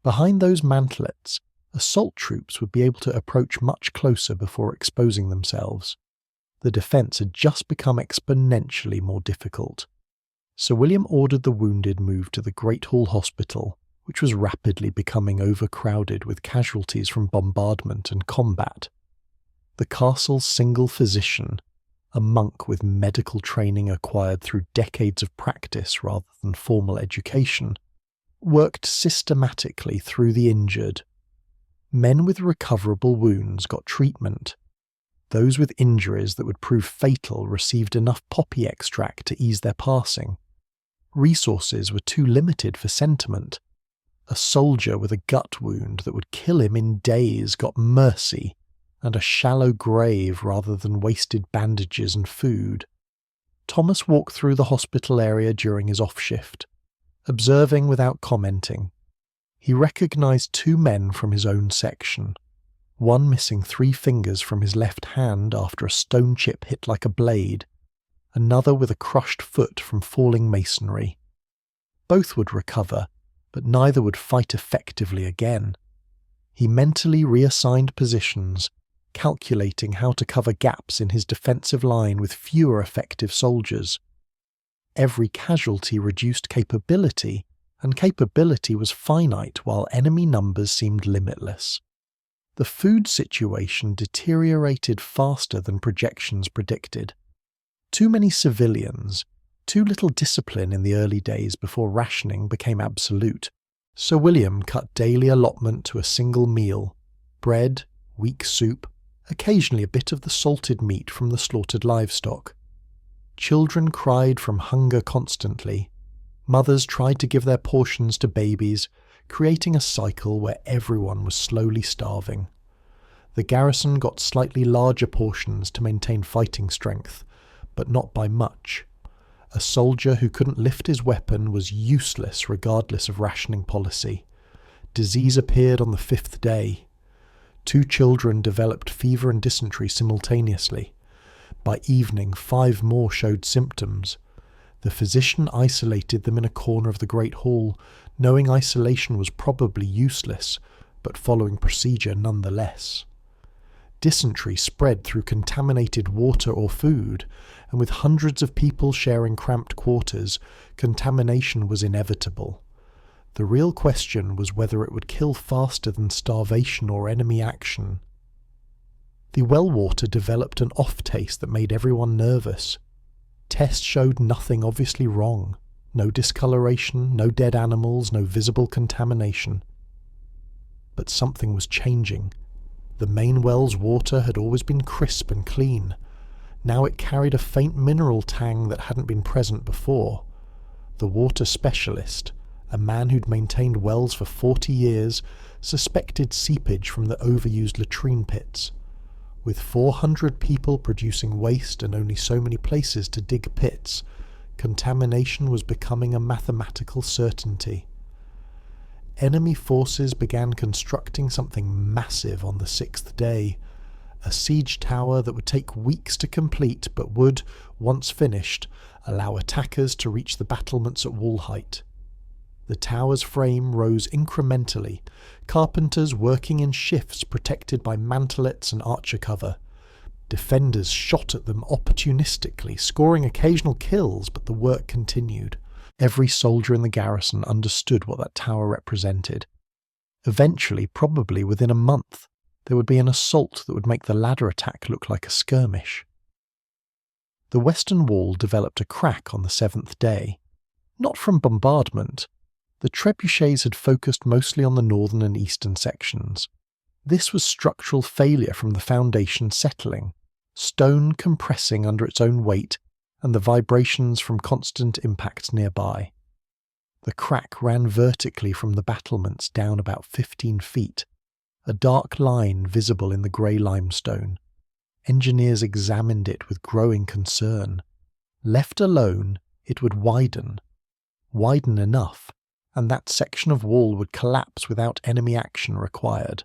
Behind those mantlets, assault troops would be able to approach much closer before exposing themselves. The defence had just become exponentially more difficult. Sir William ordered the wounded moved to the Great Hall Hospital, which was rapidly becoming overcrowded with casualties from bombardment and combat. The castle's single physician, a monk with medical training acquired through decades of practice rather than formal education, worked systematically through the injured. Men with recoverable wounds got treatment. Those with injuries that would prove fatal received enough poppy extract to ease their passing. Resources were too limited for sentiment. A soldier with a gut wound that would kill him in days got mercy and a shallow grave rather than wasted bandages and food. Thomas walked through the hospital area during his off-shift, observing without commenting. He recognised 2 men from his own section, one missing 3 fingers from his left hand after a stone chip hit like a blade, another with a crushed foot from falling masonry. Both would recover, but neither would fight effectively again. He mentally reassigned positions, calculating how to cover gaps in his defensive line with fewer effective soldiers. Every casualty reduced capability, and capability was finite while enemy numbers seemed limitless. The food situation deteriorated faster than projections predicted. Too many civilians, too little discipline in the early days before rationing became absolute. Sir William cut daily allotment to a single meal: bread, weak soup, occasionally a bit of the salted meat from the slaughtered livestock. Children cried from hunger constantly. Mothers tried to give their portions to babies, creating a cycle where everyone was slowly starving. The garrison got slightly larger portions to maintain fighting strength, but not by much. A soldier who couldn't lift his weapon was useless regardless of rationing policy. Disease appeared on the 5th day. 2 children developed fever and dysentery simultaneously. By evening, 5 more showed symptoms. The physician isolated them in a corner of the great hall, knowing isolation was probably useless, but following procedure nonetheless. Dysentery spread through contaminated water or food, and with hundreds of people sharing cramped quarters, contamination was inevitable. The real question was whether it would kill faster than starvation or enemy action. The well water developed an off-taste that made everyone nervous. Tests showed nothing obviously wrong. No discoloration, no dead animals, no visible contamination. But something was changing. The main well's water had always been crisp and clean. Now it carried a faint mineral tang that hadn't been present before. The water specialist, a man who'd maintained wells for 40 years, suspected seepage from the overused latrine pits. With 400 people producing waste and only so many places to dig pits, contamination was becoming a mathematical certainty. Enemy forces began constructing something massive on the 6th day, a siege tower that would take weeks to complete but would, once finished, allow attackers to reach the battlements at wall height. The tower's frame rose incrementally, carpenters working in shifts protected by mantelets and archer cover. Defenders shot at them opportunistically, scoring occasional kills, but the work continued. Every soldier in the garrison understood what that tower represented. Eventually, probably within a month, there would be an assault that would make the ladder attack look like a skirmish. The western wall developed a crack on the 7th day. Not from bombardment. The trebuchets had focused mostly on the northern and eastern sections. This was structural failure from the foundation settling, stone compressing under its own weight, and the vibrations from constant impacts nearby. The crack ran vertically from the battlements down about 15 feet, a dark line visible in the grey limestone. Engineers examined it with growing concern. Left alone, it would widen enough, and that section of wall would collapse without enemy action required.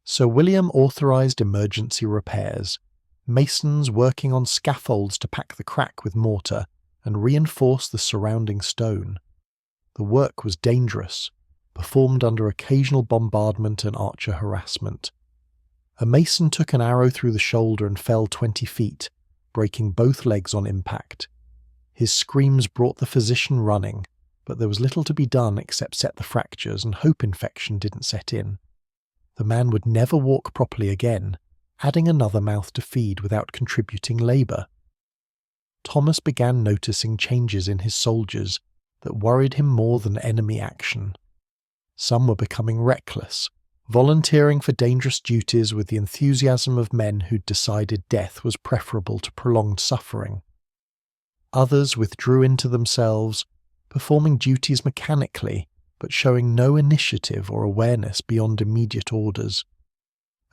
Sir William authorised emergency repairs, masons working on scaffolds to pack the crack with mortar and reinforce the surrounding stone. The work was dangerous, performed under occasional bombardment and archer harassment. A mason took an arrow through the shoulder and fell 20 feet, breaking both legs on impact. His screams brought the physician running, but there was little to be done except set the fractures, and hope infection didn't set in. The man would never walk properly again, adding another mouth to feed without contributing labour. Thomas began noticing changes in his soldiers that worried him more than enemy action. Some were becoming reckless, volunteering for dangerous duties with the enthusiasm of men who'd decided death was preferable to prolonged suffering. Others withdrew into themselves, performing duties mechanically, but showing no initiative or awareness beyond immediate orders.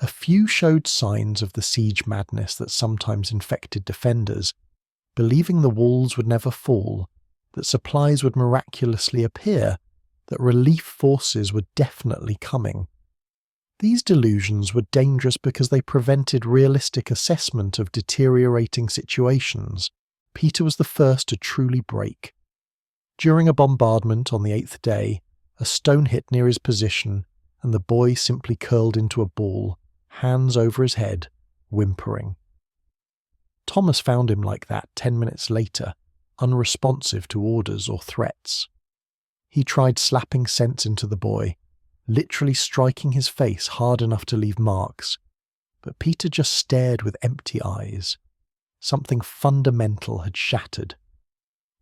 A few showed signs of the siege madness that sometimes infected defenders, believing the walls would never fall, that supplies would miraculously appear, that relief forces were definitely coming. These delusions were dangerous because they prevented realistic assessment of deteriorating situations. Peter was the first to truly break. During a bombardment on the 8th day, a stone hit near his position, and the boy simply curled into a ball, hands over his head, whimpering. Thomas found him like that 10 minutes later, unresponsive to orders or threats. He tried slapping sense into the boy, literally striking his face hard enough to leave marks, but Peter just stared with empty eyes. Something fundamental had shattered.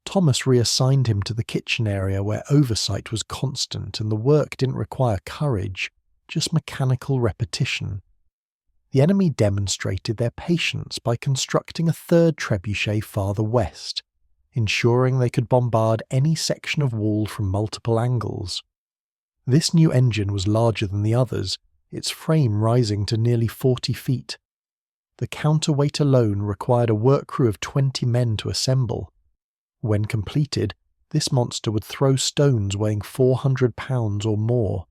Thomas reassigned him to the kitchen area where oversight was constant and the work didn't require courage, just mechanical repetition. The enemy demonstrated their patience by constructing a third trebuchet farther west, ensuring they could bombard any section of wall from multiple angles. This new engine was larger than the others, its frame rising to nearly 40 feet. The counterweight alone required a work crew of 20 men to assemble. When completed, this monster would throw stones weighing 400 pounds or more.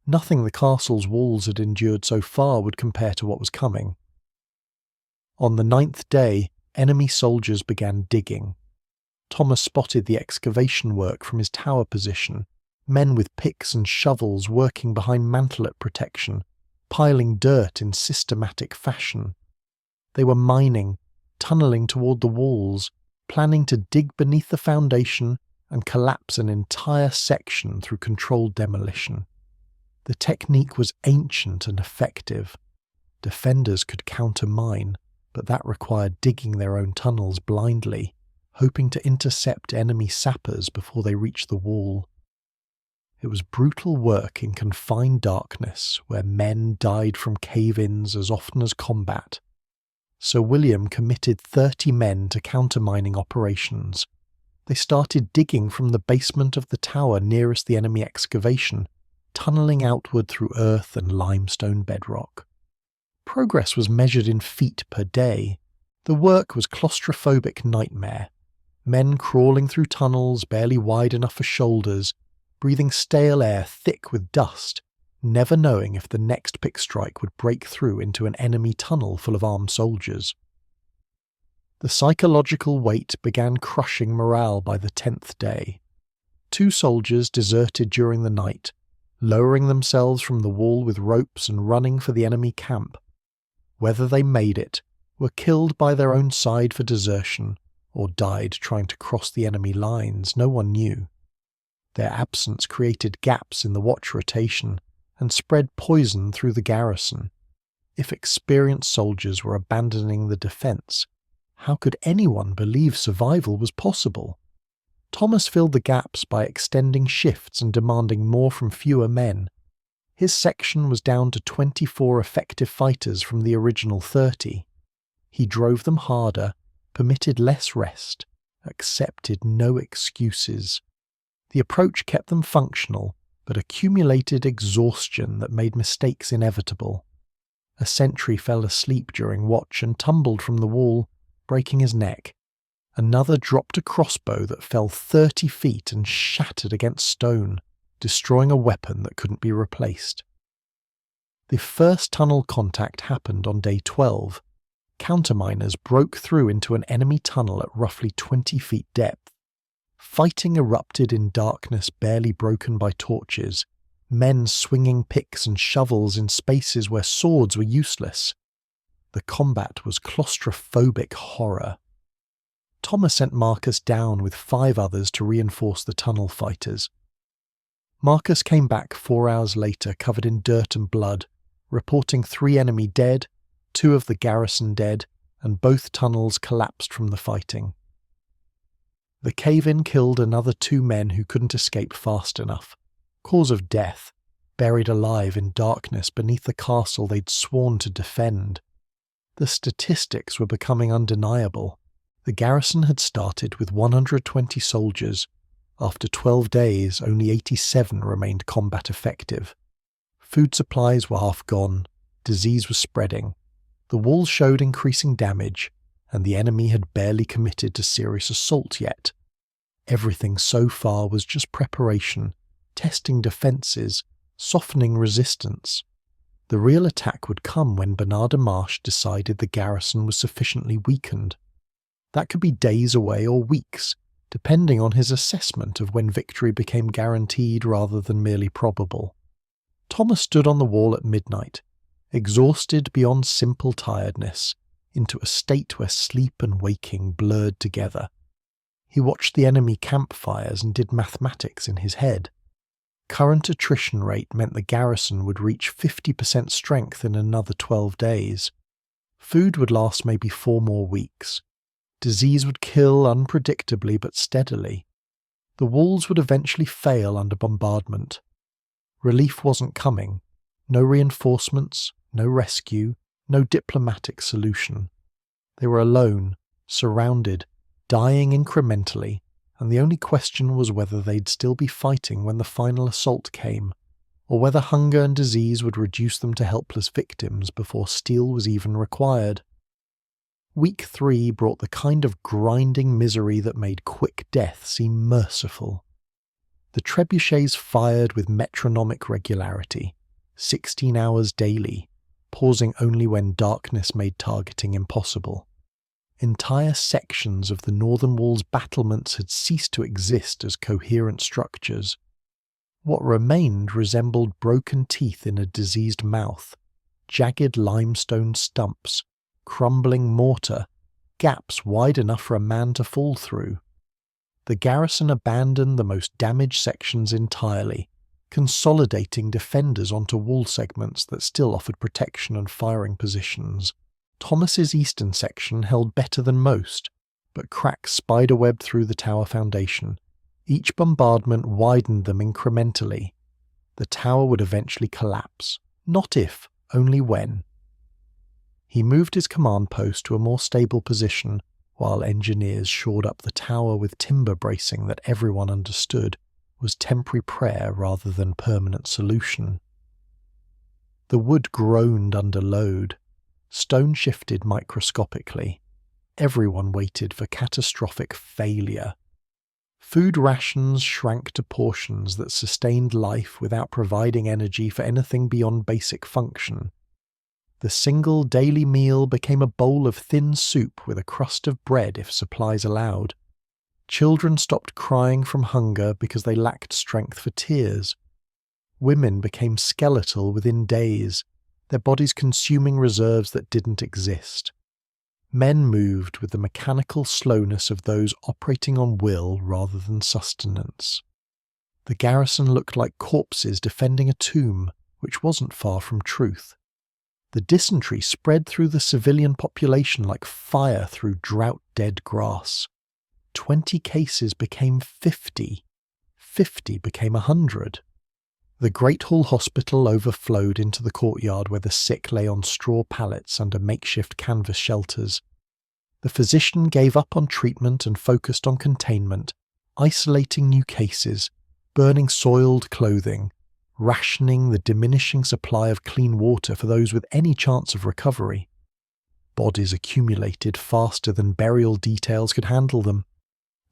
Nothing the castle's walls had endured so far would compare to what was coming. On the 9th day, enemy soldiers began digging. Thomas spotted the excavation work from his tower position, men with picks and shovels working behind mantelet protection, piling dirt in systematic fashion. They were mining, tunnelling toward the walls, planning to dig beneath the foundation and collapse an entire section through controlled demolition. The technique was ancient and effective. Defenders could countermine, but that required digging their own tunnels blindly, hoping to intercept enemy sappers before they reached the wall. It was brutal work in confined darkness, where men died from cave-ins as often as combat. Sir William committed 30 men to countermining operations. They started digging from the basement of the tower nearest the enemy excavation, tunnelling outward through earth and limestone bedrock. Progress was measured in feet per day. The work was claustrophobic nightmare. Men crawling through tunnels barely wide enough for shoulders, breathing stale air thick with dust, never knowing if the next pick strike would break through into an enemy tunnel full of armed soldiers. The psychological weight began crushing morale by the 10th day. 2 soldiers deserted during the night, lowering themselves from the wall with ropes and running for the enemy camp. Whether they made it, were killed by their own side for desertion, or died trying to cross the enemy lines, no one knew. Their absence created gaps in the watch rotation and spread poison through the garrison. If experienced soldiers were abandoning the defence, how could anyone believe survival was possible? Thomas filled the gaps by extending shifts and demanding more from fewer men. His section was down to 24 effective fighters from the original 30. He drove them harder, permitted less rest, accepted no excuses. The approach kept them functional, but accumulated exhaustion that made mistakes inevitable. A sentry fell asleep during watch and tumbled from the wall, breaking his neck. Another dropped a crossbow that fell 30 feet and shattered against stone, destroying a weapon that couldn't be replaced. The first tunnel contact happened on day 12. Counterminers broke through into an enemy tunnel at roughly 20 feet depth. Fighting erupted in darkness barely broken by torches, men swinging picks and shovels in spaces where swords were useless. The combat was claustrophobic horror. Thomas sent Marcus down with 5 others to reinforce the tunnel fighters. Marcus came back 4 hours later covered in dirt and blood, reporting 3 enemy dead, 2 of the garrison dead, and both tunnels collapsed from the fighting. The cave-in killed another 2 men who couldn't escape fast enough. Cause of death: buried alive in darkness beneath the castle they'd sworn to defend. The statistics were becoming undeniable. The garrison had started with 120 soldiers. After 12 days, only 87 remained combat effective. Food supplies were half gone, disease was spreading, the walls showed increasing damage, and the enemy had barely committed to serious assault yet. Everything so far was just preparation, testing defences, softening resistance. The real attack would come when Bernard Marsh decided the garrison was sufficiently weakened. That could be days away or weeks, depending on his assessment of when victory became guaranteed rather than merely probable. Thomas stood on the wall at midnight, exhausted beyond simple tiredness, into a state where sleep and waking blurred together. He watched the enemy campfires and did mathematics in his head. Current attrition rate meant the garrison would reach 50% strength in another 12 days. Food would last maybe 4 more weeks. Disease would kill unpredictably but steadily. The walls would eventually fail under bombardment. Relief wasn't coming. No reinforcements, no rescue, no diplomatic solution. They were alone, surrounded, dying incrementally, and the only question was whether they'd still be fighting when the final assault came, or whether hunger and disease would reduce them to helpless victims before steel was even required. Week 3 brought the kind of grinding misery that made quick death seem merciful. The trebuchets fired with metronomic regularity, 16 hours daily, pausing only when darkness made targeting impossible. Entire sections of the northern wall's battlements had ceased to exist as coherent structures. What remained resembled broken teeth in a diseased mouth, jagged limestone stumps, crumbling mortar, gaps wide enough for a man to fall through. The garrison abandoned the most damaged sections entirely, consolidating defenders onto wall segments that still offered protection and firing positions. Thomas's eastern section held better than most, but cracks spiderwebbed through the tower foundation. Each bombardment widened them incrementally. The tower would eventually collapse. Not if, only when. He moved his command post to a more stable position, while engineers shored up the tower with timber bracing that everyone understood was temporary prayer rather than permanent solution. The wood groaned under load. Stone shifted microscopically. Everyone waited for catastrophic failure. Food rations shrank to portions that sustained life without providing energy for anything beyond basic function. The single daily meal became a bowl of thin soup with a crust of bread if supplies allowed. Children stopped crying from hunger because they lacked strength for tears. Women became skeletal within days, their bodies consuming reserves that didn't exist. Men moved with the mechanical slowness of those operating on will rather than sustenance. The garrison looked like corpses defending a tomb, which wasn't far from truth. The dysentery spread through the civilian population like fire through drought-dead grass. 20 cases became 50. 50 became 100. The Great Hall Hospital overflowed into the courtyard where the sick lay on straw pallets under makeshift canvas shelters. The physician gave up on treatment and focused on containment, isolating new cases, burning soiled clothing, rationing the diminishing supply of clean water for those with any chance of recovery. Bodies accumulated faster than burial details could handle them.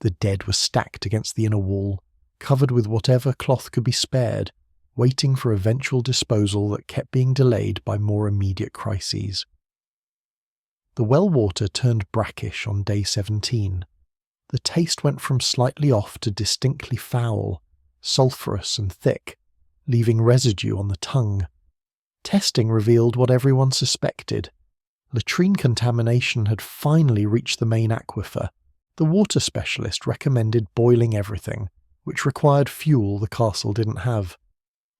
The dead were stacked against the inner wall, covered with whatever cloth could be spared, waiting for eventual disposal that kept being delayed by more immediate crises. The well water turned brackish on day 17. The taste went from slightly off to distinctly foul, sulphurous and thick, leaving residue on the tongue. Testing revealed what everyone suspected. Latrine contamination had finally reached the main aquifer. The water specialist recommended boiling everything, which required fuel the castle didn't have.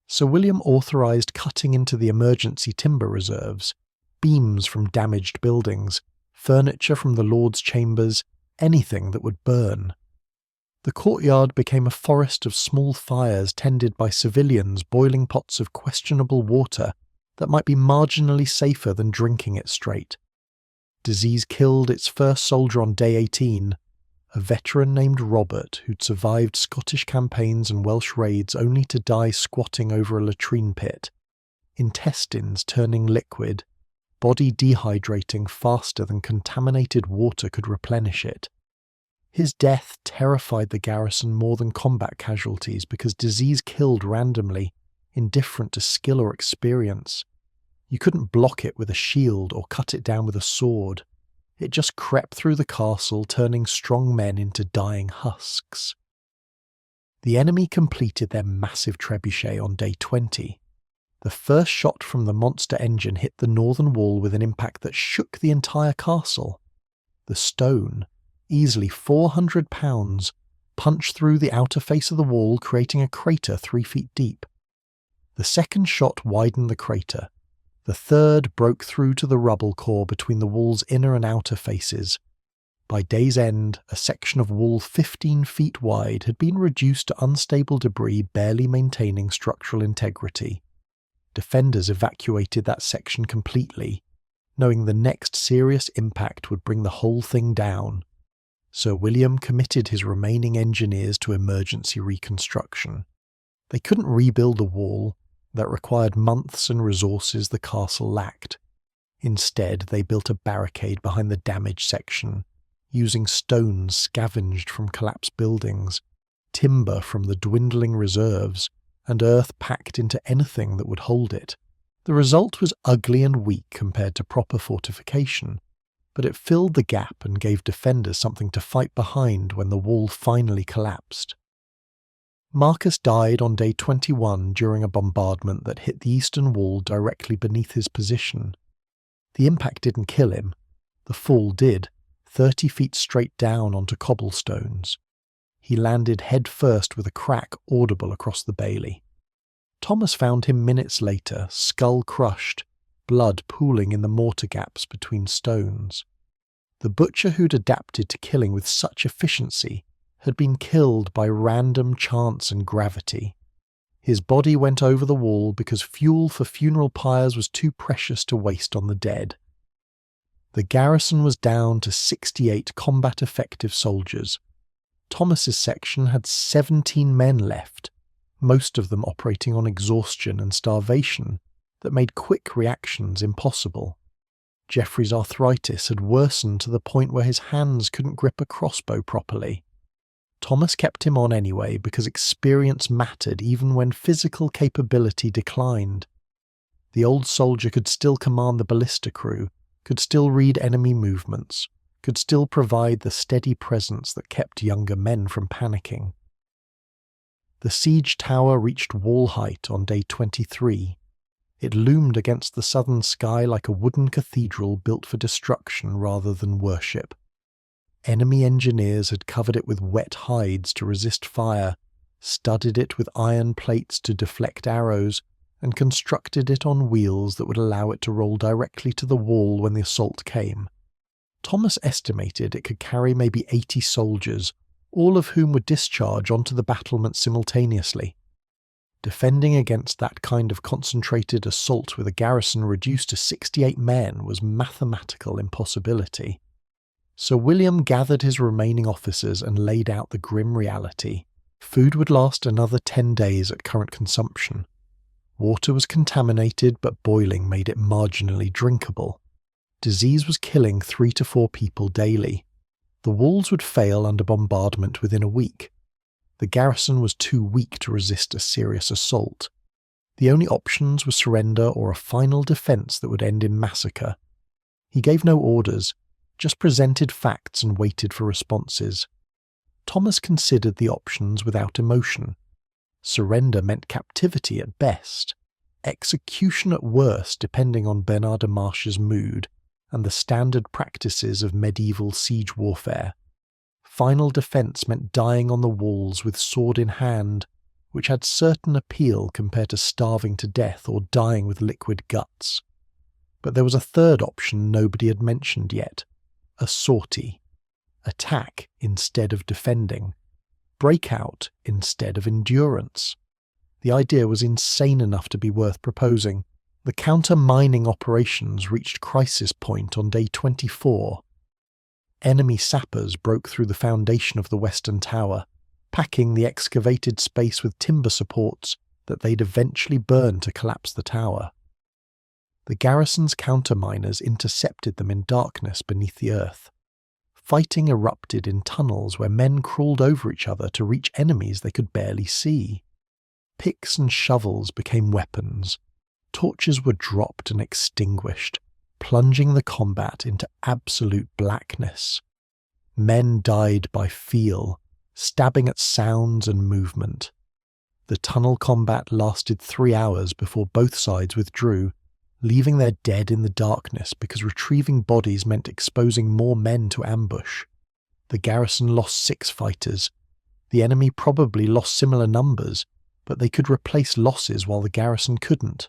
Sir William authorised cutting into the emergency timber reserves, beams from damaged buildings, furniture from the Lord's chambers, anything that would burn. The courtyard became a forest of small fires tended by civilians boiling pots of questionable water that might be marginally safer than drinking it straight. Disease killed its first soldier on day 18, a veteran named Robert who'd survived Scottish campaigns and Welsh raids only to die squatting over a latrine pit, intestines turning liquid, body dehydrating faster than contaminated water could replenish it. His death terrified the garrison more than combat casualties because disease killed randomly, indifferent to skill or experience. You couldn't block it with a shield or cut it down with a sword. It just crept through the castle, turning strong men into dying husks. The enemy completed their massive trebuchet on day 20. The first shot from the monster engine hit the northern wall with an impact that shook the entire castle. The stone, easily 400 pounds, punched through the outer face of the wall, creating a crater 3 feet deep. The second shot widened the crater. The third broke through to the rubble core between the wall's inner and outer faces. By day's end, a section of wall 15 feet wide had been reduced to unstable debris barely maintaining structural integrity. Defenders evacuated that section completely, knowing the next serious impact would bring the whole thing down. Sir William committed his remaining engineers to emergency reconstruction. They couldn't rebuild the wall. That required months and resources the castle lacked. Instead, they built a barricade behind the damaged section, using stones scavenged from collapsed buildings, timber from the dwindling reserves, and earth packed into anything that would hold it. The result was ugly and weak compared to proper fortification, but it filled the gap and gave defenders something to fight behind when the wall finally collapsed. Marcus died on day 21 during a bombardment that hit the eastern wall directly beneath his position. The impact didn't kill him. The fall did, 30 feet straight down onto cobblestones. He landed head first with a crack audible across the bailey. Thomas found him minutes later, skull crushed, blood pooling in the mortar gaps between stones. The butcher who'd adapted to killing with such efficiency had been killed by random chance and gravity. His body went over the wall because fuel for funeral pyres was too precious to waste on the dead. The garrison was down to 68 combat-effective soldiers. Thomas's section had 17 men left, most of them operating on exhaustion and starvation that made quick reactions impossible. Geoffrey's arthritis had worsened to the point where his hands couldn't grip a crossbow properly. Thomas kept him on anyway because experience mattered even when physical capability declined. The old soldier could still command the ballista crew, could still read enemy movements, could still provide the steady presence that kept younger men from panicking. The siege tower reached wall height on day 23. It loomed against the southern sky like a wooden cathedral built for destruction rather than worship. Enemy engineers had covered it with wet hides to resist fire, studded it with iron plates to deflect arrows, and constructed it on wheels that would allow it to roll directly to the wall when the assault came. Thomas estimated it could carry maybe 80 soldiers, all of whom would discharge onto the battlement simultaneously. Defending against that kind of concentrated assault with a garrison reduced to 68 men was mathematical impossibility. Sir William gathered his remaining officers and laid out the grim reality. Food would last another 10 days at current consumption. Water was contaminated, but boiling made it marginally drinkable. Disease was killing 3 to 4 people daily. The walls would fail under bombardment within a week. The garrison was too weak to resist a serious assault. The only options were surrender or a final defense that would end in massacre. He gave no orders, just presented facts and waited for responses. Thomas considered the options without emotion. Surrender meant captivity at best, execution at worst depending on Bernard de Marche's mood and the standard practices of medieval siege warfare. Final defense meant dying on the walls with sword in hand, which had certain appeal compared to starving to death or dying with liquid guts. But there was a third option nobody had mentioned yet: a sortie. Attack instead of defending. Breakout instead of endurance. The idea was insane enough to be worth proposing. The counter-mining operations reached crisis point on day 24. Enemy sappers broke through the foundation of the western tower, packing the excavated space with timber supports that they'd eventually burn to collapse the tower. The garrison's counterminers intercepted them in darkness beneath the earth. Fighting erupted in tunnels where men crawled over each other to reach enemies they could barely see. Picks and shovels became weapons. Torches were dropped and extinguished, plunging the combat into absolute blackness. Men died by feel, stabbing at sounds and movement. The tunnel combat lasted 3 hours before both sides withdrew, leaving their dead in the darkness because retrieving bodies meant exposing more men to ambush. The garrison lost 6 fighters. The enemy probably lost similar numbers, but they could replace losses while the garrison couldn't.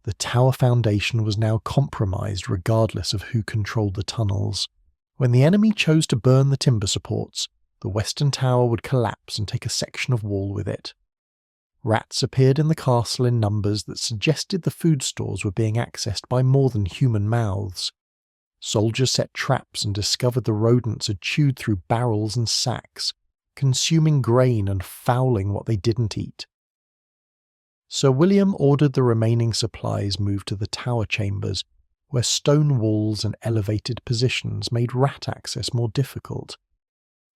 The tower foundation was now compromised regardless of who controlled the tunnels. When the enemy chose to burn the timber supports, the western tower would collapse and take a section of wall with it. Rats appeared in the castle in numbers that suggested the food stores were being accessed by more than human mouths. Soldiers set traps and discovered the rodents had chewed through barrels and sacks, consuming grain and fouling what they didn't eat. Sir William ordered the remaining supplies moved to the tower chambers, where stone walls and elevated positions made rat access more difficult.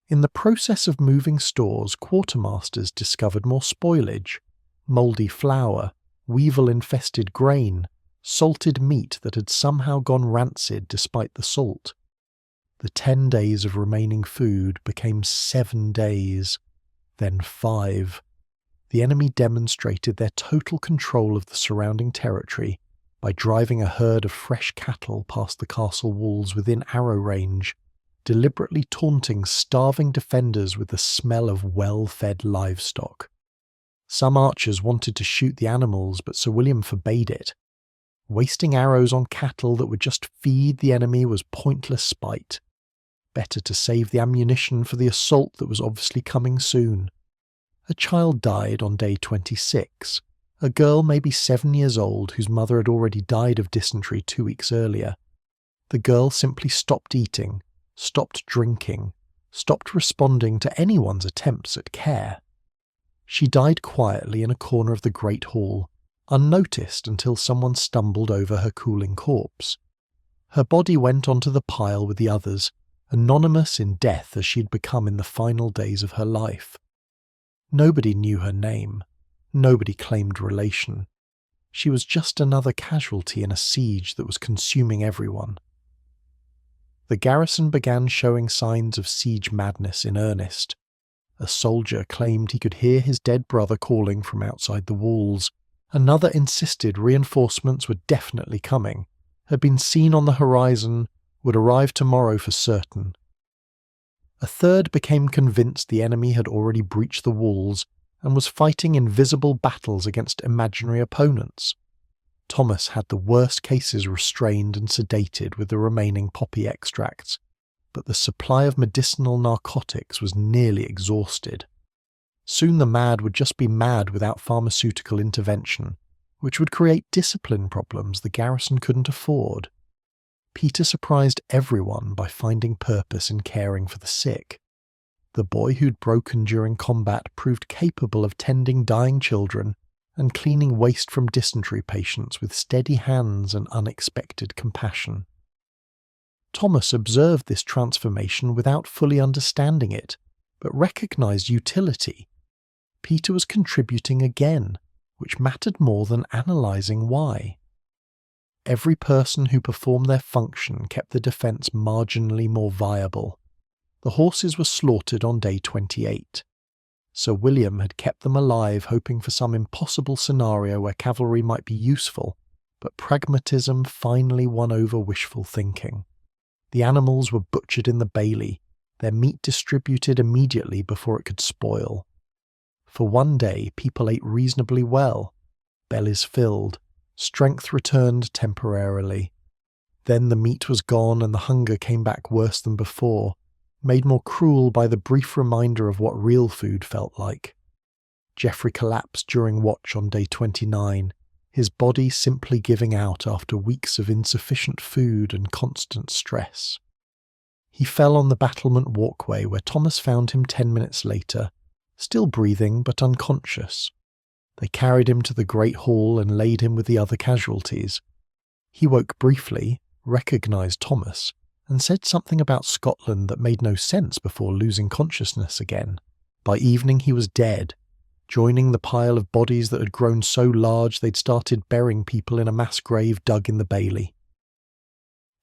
In the process of moving stores, quartermasters discovered more spoilage: mouldy flour, weevil-infested grain, salted meat that had somehow gone rancid despite the salt. The 10 days of remaining food became 7 days, then 5. The enemy demonstrated their total control of the surrounding territory by driving a herd of fresh cattle past the castle walls within arrow range, deliberately taunting starving defenders with the smell of well-fed livestock. Some archers wanted to shoot the animals, but Sir William forbade it. Wasting arrows on cattle that would just feed the enemy was pointless spite. Better to save the ammunition for the assault that was obviously coming soon. A child died on day 26, a girl maybe 7 years old whose mother had already died of dysentery 2 weeks earlier. The girl simply stopped eating, stopped drinking, stopped responding to anyone's attempts at care. She died quietly in a corner of the Great Hall, unnoticed until someone stumbled over her cooling corpse. Her body went onto the pile with the others, anonymous in death as she'd become in the final days of her life. Nobody knew her name. Nobody claimed relation. She was just another casualty in a siege that was consuming everyone. The garrison began showing signs of siege madness in earnest. A soldier claimed he could hear his dead brother calling from outside the walls. Another insisted reinforcements were definitely coming, had been seen on the horizon, would arrive tomorrow for certain. A third became convinced the enemy had already breached the walls and was fighting invisible battles against imaginary opponents. Thomas had the worst cases restrained and sedated with the remaining poppy extracts, but the supply of medicinal narcotics was nearly exhausted. Soon the mad would just be mad without pharmaceutical intervention, which would create discipline problems the garrison couldn't afford. Peter surprised everyone by finding purpose in caring for the sick. The boy who'd broken during combat proved capable of tending dying children and cleaning waste from dysentery patients with steady hands and unexpected compassion. Thomas observed this transformation without fully understanding it, but recognized utility. Peter was contributing again, which mattered more than analyzing why. Every person who performed their function kept the defence marginally more viable. The horses were slaughtered on day 28. Sir William had kept them alive, hoping for some impossible scenario where cavalry might be useful, but pragmatism finally won over wishful thinking. The animals were butchered in the bailey, their meat distributed immediately before it could spoil. For one day people ate reasonably well, bellies filled, Strength returned temporarily. Then the meat was gone and the hunger came back worse than before, made more cruel by the brief reminder of what real food felt like. Jeffrey collapsed during watch on day 29, his body simply giving out after weeks of insufficient food and constant stress. He fell on the battlement walkway where Thomas found him 10 minutes later, still breathing but unconscious. They carried him to the Great Hall and laid him with the other casualties. He woke briefly, recognised Thomas, and said something about Scotland that made no sense before losing consciousness again. By evening he was dead, joining the pile of bodies that had grown so large they'd started burying people in a mass grave dug in the Bailey.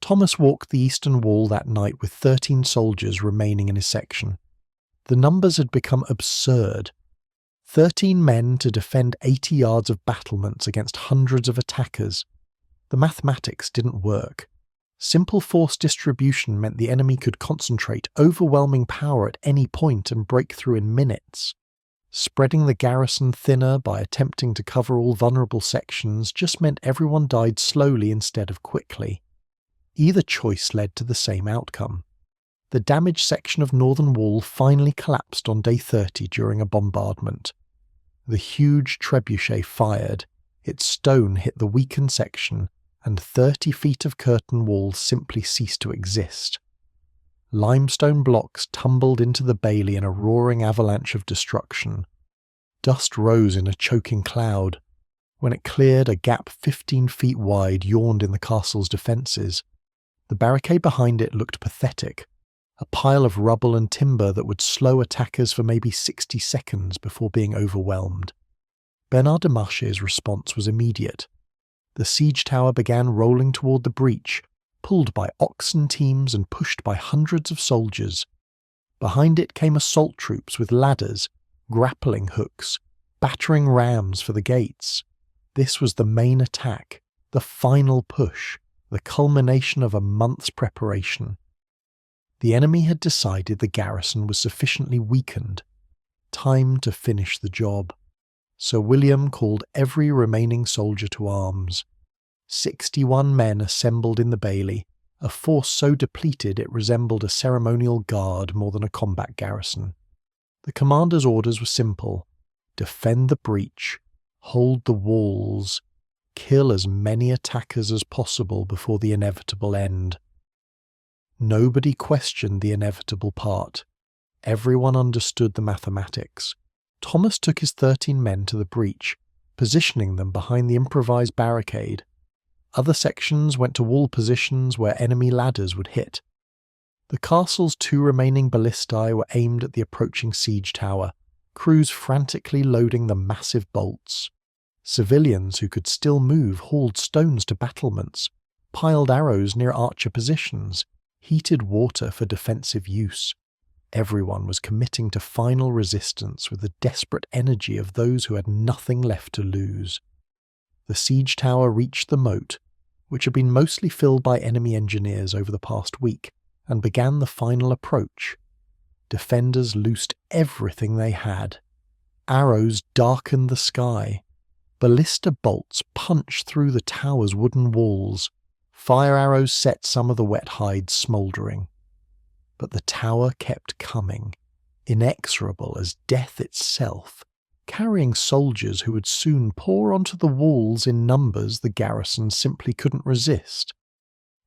Thomas walked the eastern wall that night with 13 soldiers remaining in his section. The numbers had become absurd. 13 men to defend 80 yards of battlements against hundreds of attackers. The mathematics didn't work. Simple force distribution meant the enemy could concentrate overwhelming power at any point and break through in minutes. Spreading the garrison thinner by attempting to cover all vulnerable sections just meant everyone died slowly instead of quickly. Either choice led to the same outcome. The damaged section of Northern Wall finally collapsed on day 30 during a bombardment. The huge trebuchet fired, its stone hit the weakened section, and 30 feet of curtain wall simply ceased to exist. Limestone blocks tumbled into the Bailey in a roaring avalanche of destruction. Dust rose in a choking cloud. When it cleared, a gap 15 feet wide yawned in the castle's defences. The barricade behind it looked pathetic, a pile of rubble and timber that would slow attackers for maybe 60 seconds before being overwhelmed. Bernard de Marche's response was immediate. The siege tower began rolling toward the breach, pulled by oxen teams and pushed by hundreds of soldiers. Behind it came assault troops with ladders, grappling hooks, battering rams for the gates. This was the main attack, the final push, the culmination of a month's preparation. The enemy had decided the garrison was sufficiently weakened. Time to finish the job. Sir William called every remaining soldier to arms. 61 men assembled in the Bailey, a force so depleted it resembled a ceremonial guard more than a combat garrison. The commander's orders were simple: defend the breach, hold the walls, kill as many attackers as possible before the inevitable end. Nobody questioned the inevitable part. Everyone understood the mathematics. Thomas took his 13 men to the breach, positioning them behind the improvised barricade. Other sections went to wall positions where enemy ladders would hit. The castle's 2 remaining ballistae were aimed at the approaching siege tower, crews frantically loading the massive bolts. Civilians who could still move hauled stones to battlements, piled arrows near archer positions, heated water for defensive use. Everyone was committing to final resistance with the desperate energy of those who had nothing left to lose. The siege tower reached the moat, which had been mostly filled by enemy engineers over the past week, and began the final approach. Defenders loosed everything they had. Arrows darkened the sky. Ballista bolts punched through the tower's wooden walls. Fire arrows set some of the wet hides smouldering. But the tower kept coming, inexorable as death itself, carrying soldiers who would soon pour onto the walls in numbers the garrison simply couldn't resist.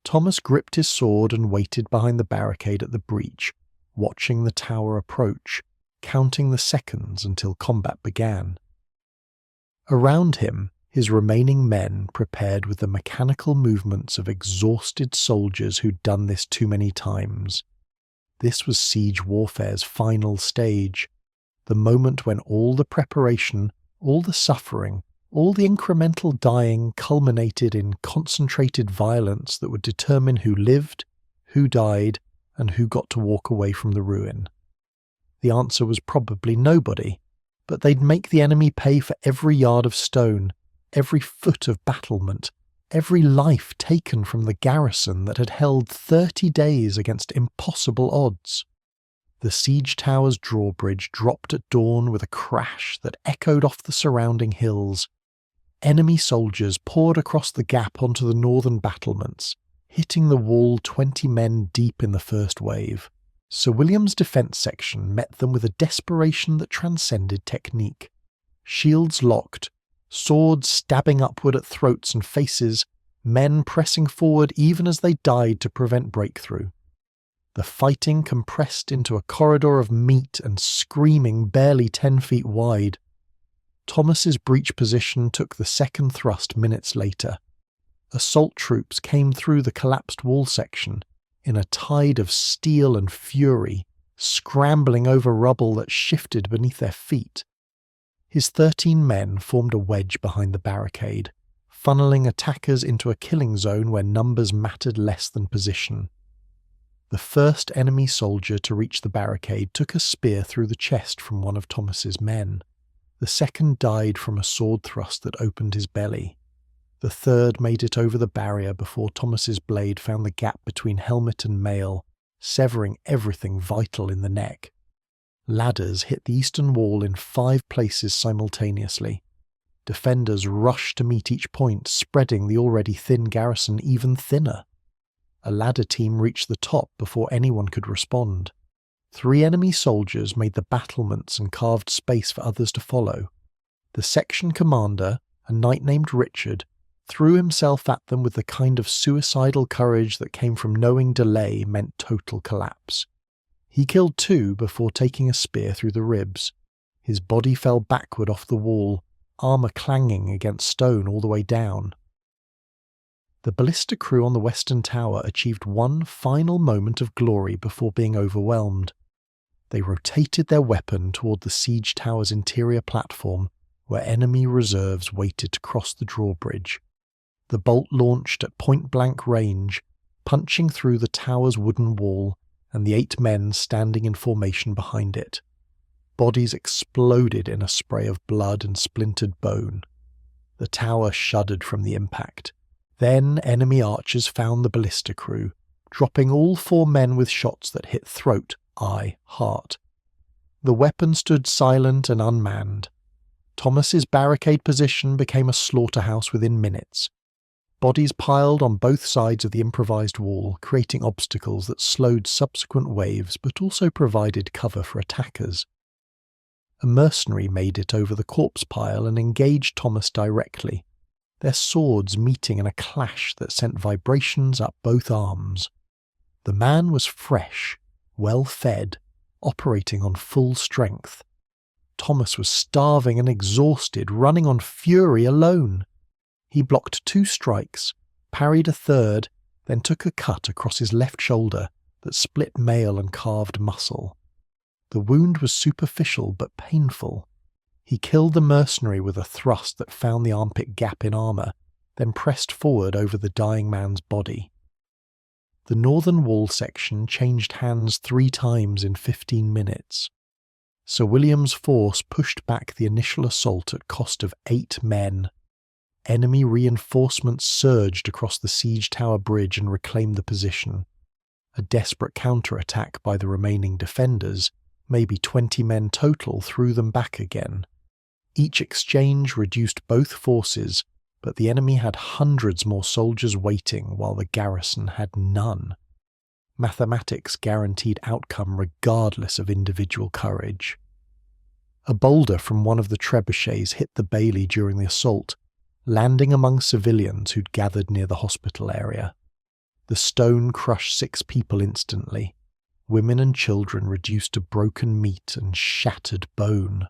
Thomas gripped his sword and waited behind the barricade at the breach, watching the tower approach, counting the seconds until combat began. Around him, his remaining men prepared with the mechanical movements of exhausted soldiers who'd done this too many times. This was siege warfare's final stage, the moment when all the preparation, all the suffering, all the incremental dying culminated in concentrated violence that would determine who lived, who died, and who got to walk away from the ruin. The answer was probably nobody, but they'd make the enemy pay for every yard of stone, every foot of battlement, every life taken from the garrison that had held 30 days against impossible odds. The siege tower's drawbridge dropped at dawn with a crash that echoed off the surrounding hills. Enemy soldiers poured across the gap onto the northern battlements, hitting the wall 20 men deep in the first wave. Sir William's defence section met them with a desperation that transcended technique. Shields locked, swords stabbing upward at throats and faces, men pressing forward even as they died to prevent breakthrough. The fighting compressed into a corridor of meat and screaming barely 10 feet wide. Thomas's breach position took the second thrust minutes later. Assault troops came through the collapsed wall section in a tide of steel and fury, scrambling over rubble that shifted beneath their feet. His 13 men formed a wedge behind the barricade, funneling attackers into a killing zone where numbers mattered less than position. The first enemy soldier to reach the barricade took a spear through the chest from one of Thomas's men. The second died from a sword thrust that opened his belly. The third made it over the barrier before Thomas's blade found the gap between helmet and mail, severing everything vital in the neck. Ladders hit the eastern wall in 5 places simultaneously. Defenders rushed to meet each point, spreading the already thin garrison even thinner. A ladder team reached the top before anyone could respond. 3 enemy soldiers made the battlements and carved space for others to follow. The section commander, a knight named Richard, threw himself at them with the kind of suicidal courage that came from knowing delay meant total collapse. He killed 2 before taking a spear through the ribs. His body fell backward off the wall, armour clanging against stone all the way down. The ballista crew on the western tower achieved one final moment of glory before being overwhelmed. They rotated their weapon toward the siege tower's interior platform, where enemy reserves waited to cross the drawbridge. The bolt launched at point-blank range, punching through the tower's wooden wall and the 8 men standing in formation behind it. Bodies exploded in a spray of blood and splintered bone. The tower shuddered from the impact. Then enemy archers found the ballista crew, dropping all 4 men with shots that hit throat, eye, heart. The weapon stood silent and unmanned. Thomas's barricade position became a slaughterhouse within minutes. Bodies piled on both sides of the improvised wall, creating obstacles that slowed subsequent waves but also provided cover for attackers. A mercenary made it over the corpse pile and engaged Thomas directly, their swords meeting in a clash that sent vibrations up both arms. The man was fresh, well-fed, operating on full strength. Thomas was starving and exhausted, running on fury alone. He blocked 2 strikes, parried a third, then took a cut across his left shoulder that split mail and carved muscle. The wound was superficial but painful. He killed the mercenary with a thrust that found the armpit gap in armour, then pressed forward over the dying man's body. The northern wall section changed hands 3 times in 15 minutes. Sir William's force pushed back the initial assault at cost of 8 men. Enemy reinforcements surged across the siege tower bridge and reclaimed the position. A desperate counterattack by the remaining defenders, maybe 20 men total, threw them back again. Each exchange reduced both forces, but the enemy had hundreds more soldiers waiting while the garrison had none. Mathematics guaranteed outcome regardless of individual courage. A boulder from one of the trebuchets hit the bailey during the assault, landing among civilians who'd gathered near the hospital area. The stone crushed 6 people instantly, women and children reduced to broken meat and shattered bone.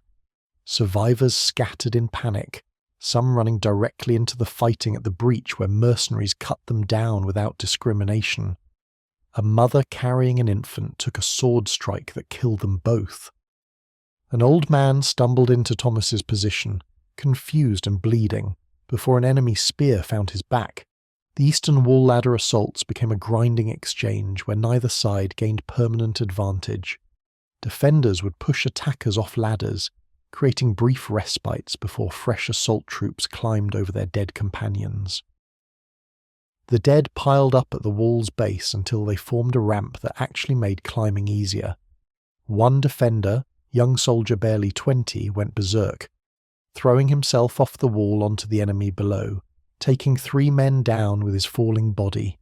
Survivors scattered in panic, some running directly into the fighting at the breach where mercenaries cut them down without discrimination. A mother carrying an infant took a sword strike that killed them both. An old man stumbled into Thomas's position, confused and bleeding, before an enemy spear found his back. The eastern wall ladder assaults became a grinding exchange where neither side gained permanent advantage. Defenders would push attackers off ladders, creating brief respites before fresh assault troops climbed over their dead companions. The dead piled up at the wall's base until they formed a ramp that actually made climbing easier. One defender, young soldier barely 20, went berserk. throwing himself off the wall onto the enemy below, taking 3 men down with his falling body.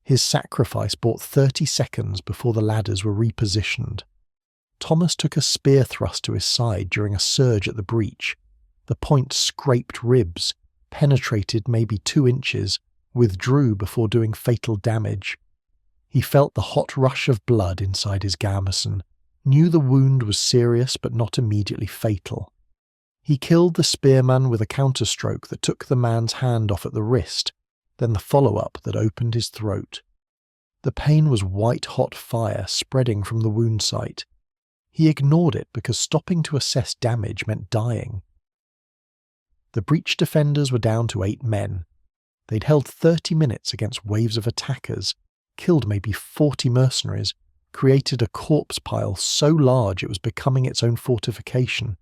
His sacrifice bought 30 seconds before the ladders were repositioned. Thomas took a spear thrust to his side during a surge at the breach. The point scraped ribs, penetrated maybe 2 inches, withdrew before doing fatal damage. He felt the hot rush of blood inside his garrison, knew the wound was serious but not immediately fatal. He killed the spearman with a counterstroke that took the man's hand off at the wrist, then the follow-up that opened his throat. The pain was white-hot fire spreading from the wound site. He ignored it because stopping to assess damage meant dying. The breach defenders were down to 8 men. They'd held 30 minutes against waves of attackers, killed maybe 40 mercenaries, created a corpse pile so large it was becoming its own fortification.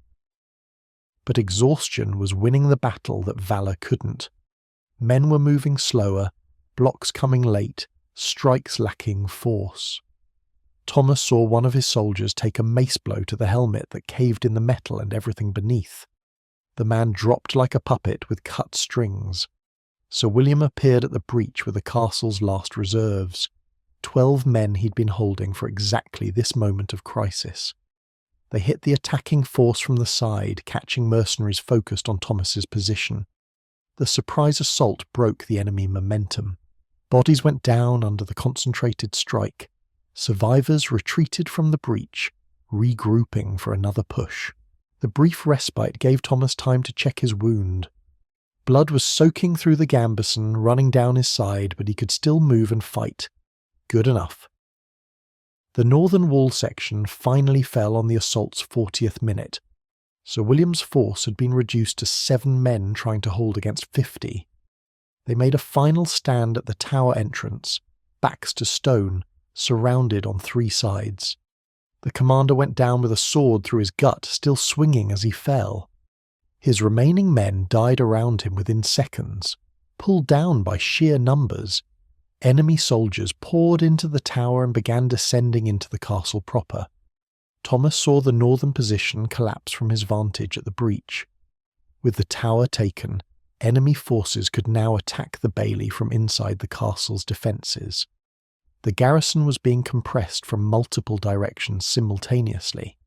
But exhaustion was winning the battle that valor couldn't. Men were moving slower, blocks coming late, strikes lacking force. Thomas saw one of his soldiers take a mace blow to the helmet that caved in the metal and everything beneath. The man dropped like a puppet with cut strings. Sir William appeared at the breach with the castle's last reserves. 12 men he'd been holding for exactly this moment of crisis. They hit the attacking force from the side, catching mercenaries focused on Thomas's position. The surprise assault broke the enemy momentum. Bodies went down under the concentrated strike. Survivors retreated from the breach, regrouping for another push. The brief respite gave Thomas time to check his wound. Blood was soaking through the gambeson, running down his side, but he could still move and fight. Good enough. The northern wall section finally fell on the assault's 40th minute. Sir William's force had been reduced to 7 men trying to hold against 50. They made a final stand at the tower entrance, backs to stone, surrounded on 3 sides. The commander went down with a sword through his gut, still swinging as he fell. His remaining men died around him within seconds, pulled down by sheer numbers. Enemy soldiers poured into the tower and began descending into the castle proper. Thomas saw the northern position collapse from his vantage at the breach. With the tower taken, enemy forces could now attack the bailey from inside the castle's defences. The garrison was being compressed from multiple directions simultaneously.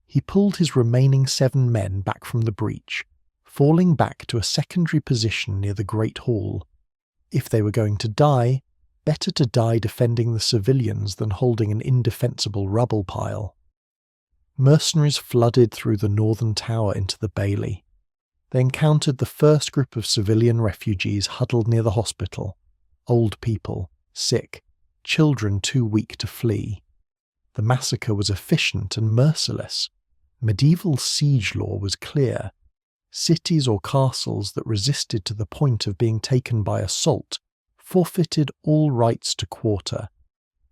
He pulled his remaining 7 men back from the breach, falling back to a secondary position near the Great Hall. If they were going to die, better to die defending the civilians than holding an indefensible rubble pile. Mercenaries flooded through the northern tower into the bailey. They encountered the first group of civilian refugees huddled near the hospital, old people, sick, children too weak to flee. The massacre was efficient and merciless. Medieval siege law was clear. Cities or castles that resisted to the point of being taken by assault forfeited all rights to quarter.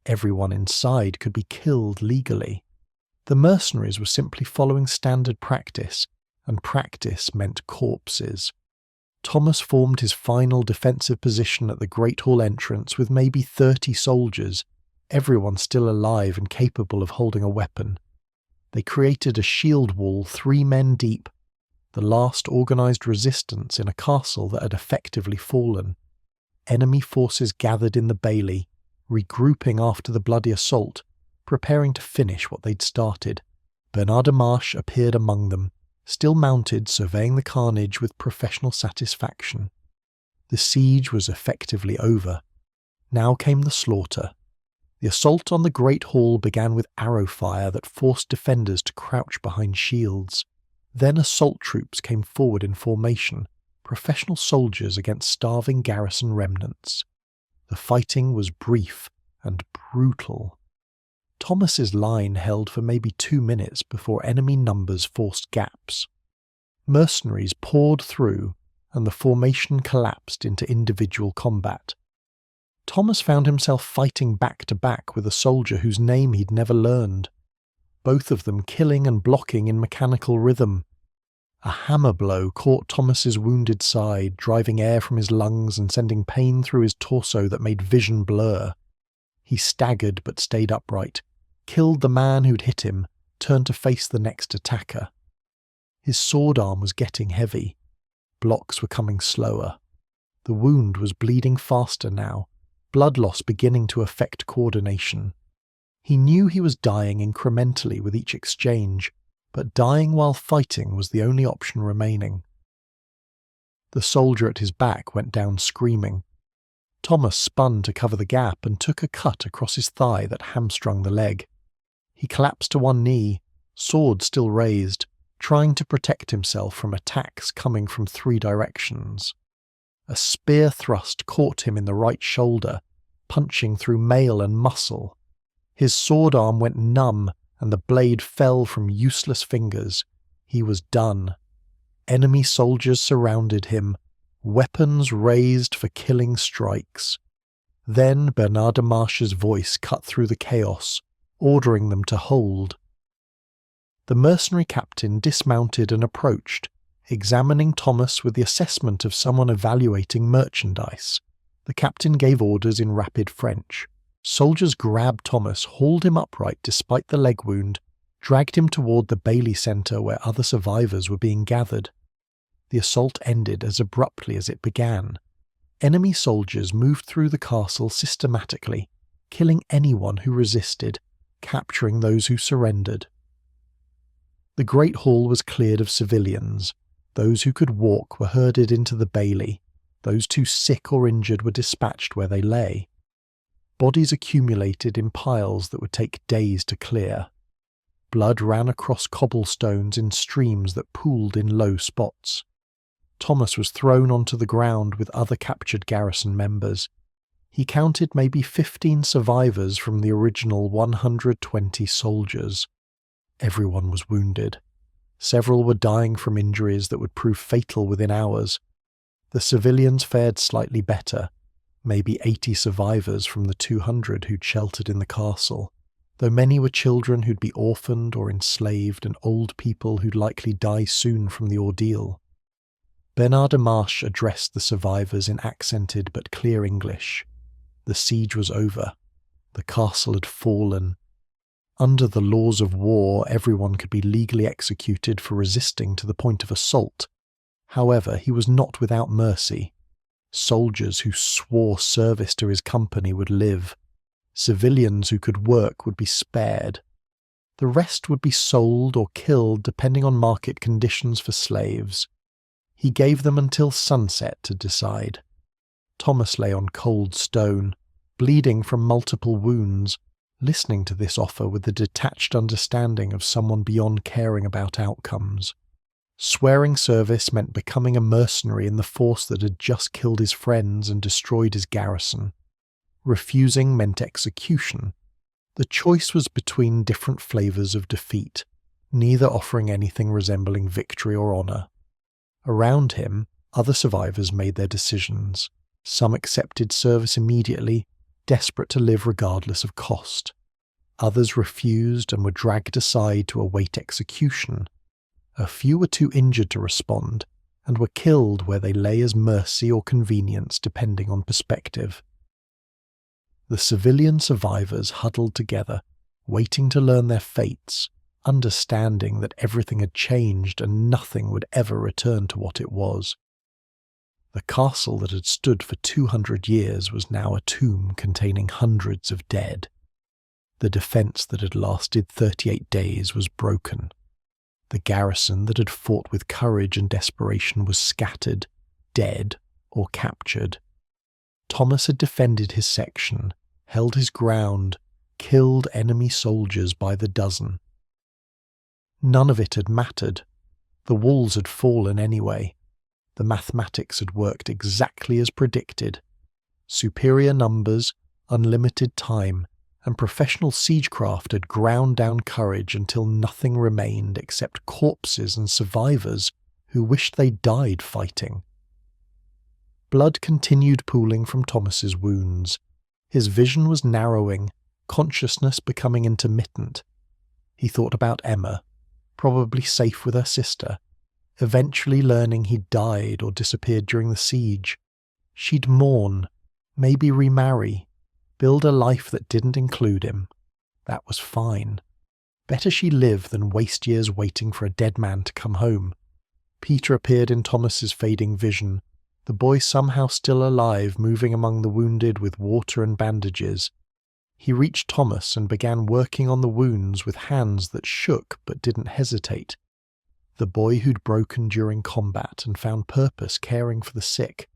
Everyone inside could be killed legally. The mercenaries were simply following standard practice, and practice meant corpses. Thomas formed his final defensive position at the Great Hall entrance with maybe 30 soldiers, everyone still alive and capable of holding a weapon. They created a shield wall 3 men deep, the last organised resistance in a castle that had effectively fallen. Enemy forces gathered in the bailey, regrouping after the bloody assault, preparing to finish what they'd started. Bernard de Marche appeared among them, still mounted, surveying the carnage with professional satisfaction. The siege was effectively over. Now came the slaughter. The assault on the Great Hall began with arrow fire that forced defenders to crouch behind shields. Then assault troops came forward in formation, professional soldiers against starving garrison remnants. The fighting was brief and brutal. Thomas's line held for maybe 2 minutes before enemy numbers forced gaps. Mercenaries poured through, and the formation collapsed into individual combat. Thomas found himself fighting back to back with a soldier whose name he'd never learned, both of them killing and blocking in mechanical rhythm. A hammer blow caught Thomas's wounded side, driving air from his lungs and sending pain through his torso that made vision blur. He staggered but stayed upright, killed the man who'd hit him, turned to face the next attacker. His sword arm was getting heavy. Blocks were coming slower. The wound was bleeding faster now, blood loss beginning to affect coordination. He knew he was dying incrementally with each exchange, but dying while fighting was the only option remaining. The soldier at his back went down screaming. Thomas spun to cover the gap and took a cut across his thigh that hamstrung the leg. He collapsed to one knee, sword still raised, trying to protect himself from attacks coming from 3 directions. A spear thrust caught him in the right shoulder, punching through mail and muscle. His sword arm went numb and the blade fell from useless fingers. He was done. Enemy soldiers surrounded him, weapons raised for killing strikes. Then Bernard de Marche's voice cut through the chaos, ordering them to hold. The mercenary captain dismounted and approached, examining Thomas with the assessment of someone evaluating merchandise. The captain gave orders in rapid French. Soldiers grabbed Thomas, hauled him upright despite the leg wound, dragged him toward the Bailey Centre where other survivors were being gathered. The assault ended as abruptly as it began. Enemy soldiers moved through the castle systematically, killing anyone who resisted, capturing those who surrendered. The Great Hall was cleared of civilians. Those who could walk were herded into the bailey. Those too sick or injured were dispatched where they lay. Bodies accumulated in piles that would take days to clear. Blood ran across cobblestones in streams that pooled in low spots. Thomas was thrown onto the ground with other captured garrison members. He counted maybe 15 survivors from the original 120 soldiers. Everyone was wounded. Several were dying from injuries that would prove fatal within hours. The civilians fared slightly better, maybe 80 survivors from the 200 who'd sheltered in the castle, though many were children who'd be orphaned or enslaved and old people who'd likely die soon from the ordeal. Bernard de Marche addressed the survivors in accented but clear English. The siege was over. The castle had fallen. Under the laws of war, everyone could be legally executed for resisting to the point of assault. However, he was not without mercy. Soldiers who swore service to his company would live. Civilians who could work would be spared. The rest would be sold or killed depending on market conditions for slaves. He gave them until sunset to decide. Thomas lay on cold stone, bleeding from multiple wounds, listening to this offer with the detached understanding of someone beyond caring about outcomes. Swearing service meant becoming a mercenary in the force that had just killed his friends and destroyed his garrison. Refusing meant execution. The choice was between different flavours of defeat, neither offering anything resembling victory or honour. Around him, other survivors made their decisions. Some accepted service immediately, desperate to live regardless of cost. Others refused and were dragged aside to await execution. A few were too injured to respond, and were killed where they lay as mercy or convenience depending on perspective. The civilian survivors huddled together, waiting to learn their fates, understanding that everything had changed and nothing would ever return to what it was. The castle that had stood for 200 years was now a tomb containing hundreds of dead. The defence that had lasted 38 days was broken. The garrison that had fought with courage and desperation was scattered, dead, or captured. Thomas had defended his section, held his ground, killed enemy soldiers by the dozen. None of it had mattered. The walls had fallen anyway. The mathematics had worked exactly as predicted. Superior numbers, unlimited time, and professional siegecraft had ground down courage until nothing remained except corpses and survivors who wished they died fighting. Blood continued pooling from Thomas's wounds. His vision was narrowing, consciousness becoming intermittent. He thought about Emma, probably safe with her sister, eventually learning he'd died or disappeared during the siege. She'd mourn, maybe remarry, build a life that didn't include him. That was fine. Better she live than waste years waiting for a dead man to come home. Peter appeared in Thomas's fading vision, the boy somehow still alive, moving among the wounded with water and bandages. He reached Thomas and began working on the wounds with hands that shook but didn't hesitate. The boy who'd broken during combat and found purpose caring for the sick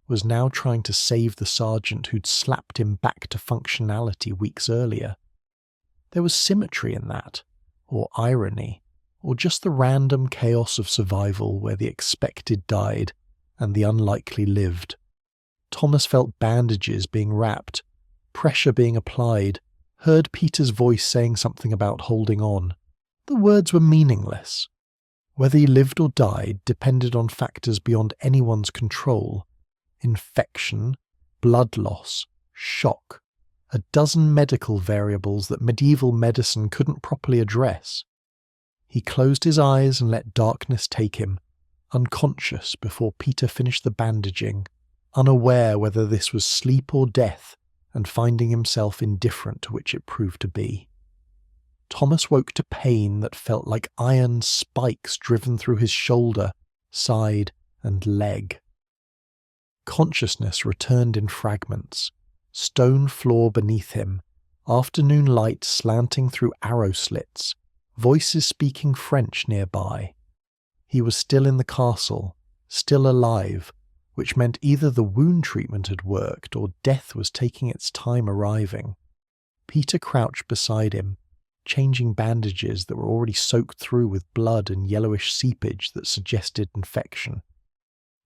was now trying to save the sergeant who'd slapped him back to functionality weeks earlier. There was symmetry in that, or irony, or just the random chaos of survival where the expected died and the unlikely lived. Thomas felt bandages being wrapped, pressure being applied, heard Peter's voice saying something about holding on. The words were meaningless. Whether he lived or died depended on factors beyond anyone's control. Infection, blood loss, shock, a dozen medical variables that medieval medicine couldn't properly address. He closed his eyes and let darkness take him, unconscious before Peter finished the bandaging, unaware whether this was sleep or death, and finding himself indifferent to which it proved to be. Thomas woke to pain that felt like iron spikes driven through his shoulder, side, and leg. Consciousness returned in fragments, stone floor beneath him, afternoon light slanting through arrow slits, voices speaking French nearby. He was still in the castle, still alive, which meant either the wound treatment had worked or death was taking its time arriving. Peter crouched beside him, changing bandages that were already soaked through with blood and yellowish seepage that suggested infection.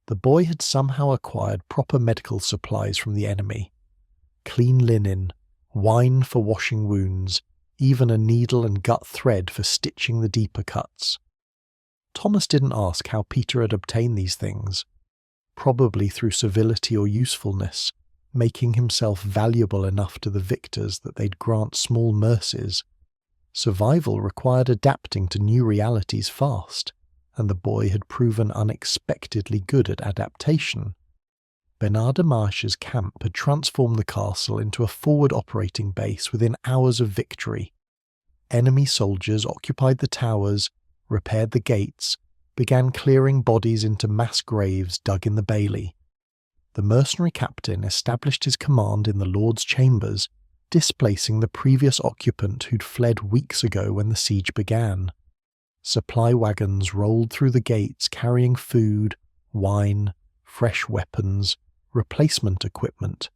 The boy had somehow acquired proper medical supplies from the enemy. Clean linen, wine for washing wounds, even a needle and gut thread for stitching the deeper cuts. Thomas didn't ask how Peter had obtained these things, probably through civility or usefulness, making himself valuable enough to the victors that they'd grant small mercies. Survival required adapting to new realities fast, and the boy had proven unexpectedly good at adaptation. Bernard de Marche's camp had transformed the castle into a forward operating base within hours of victory. Enemy soldiers occupied the towers, repaired the gates, began clearing bodies into mass graves dug in the bailey. The mercenary captain established his command in the Lord's chambers, displacing the previous occupant who'd fled weeks ago when the siege began. Supply wagons rolled through the gates carrying food, wine, fresh weapons, replacement equipment.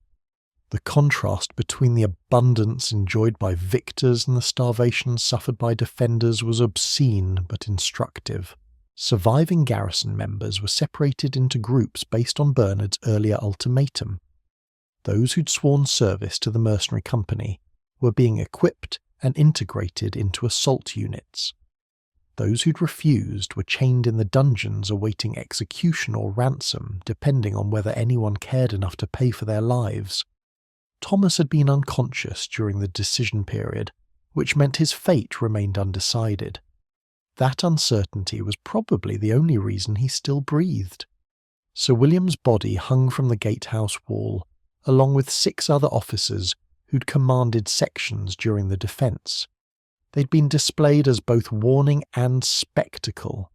The contrast between the abundance enjoyed by victors and the starvation suffered by defenders was obscene but instructive. Surviving garrison members were separated into groups based on Bernard's earlier ultimatum. Those who'd sworn service to the mercenary company were being equipped and integrated into assault units. Those who'd refused were chained in the dungeons awaiting execution or ransom, depending on whether anyone cared enough to pay for their lives. Thomas had been unconscious during the decision period, which meant his fate remained undecided. That uncertainty was probably the only reason he still breathed. Sir William's body hung from the gatehouse wall, along with 6 other officers who'd commanded sections during the defence. They'd been displayed as both warning and spectacle.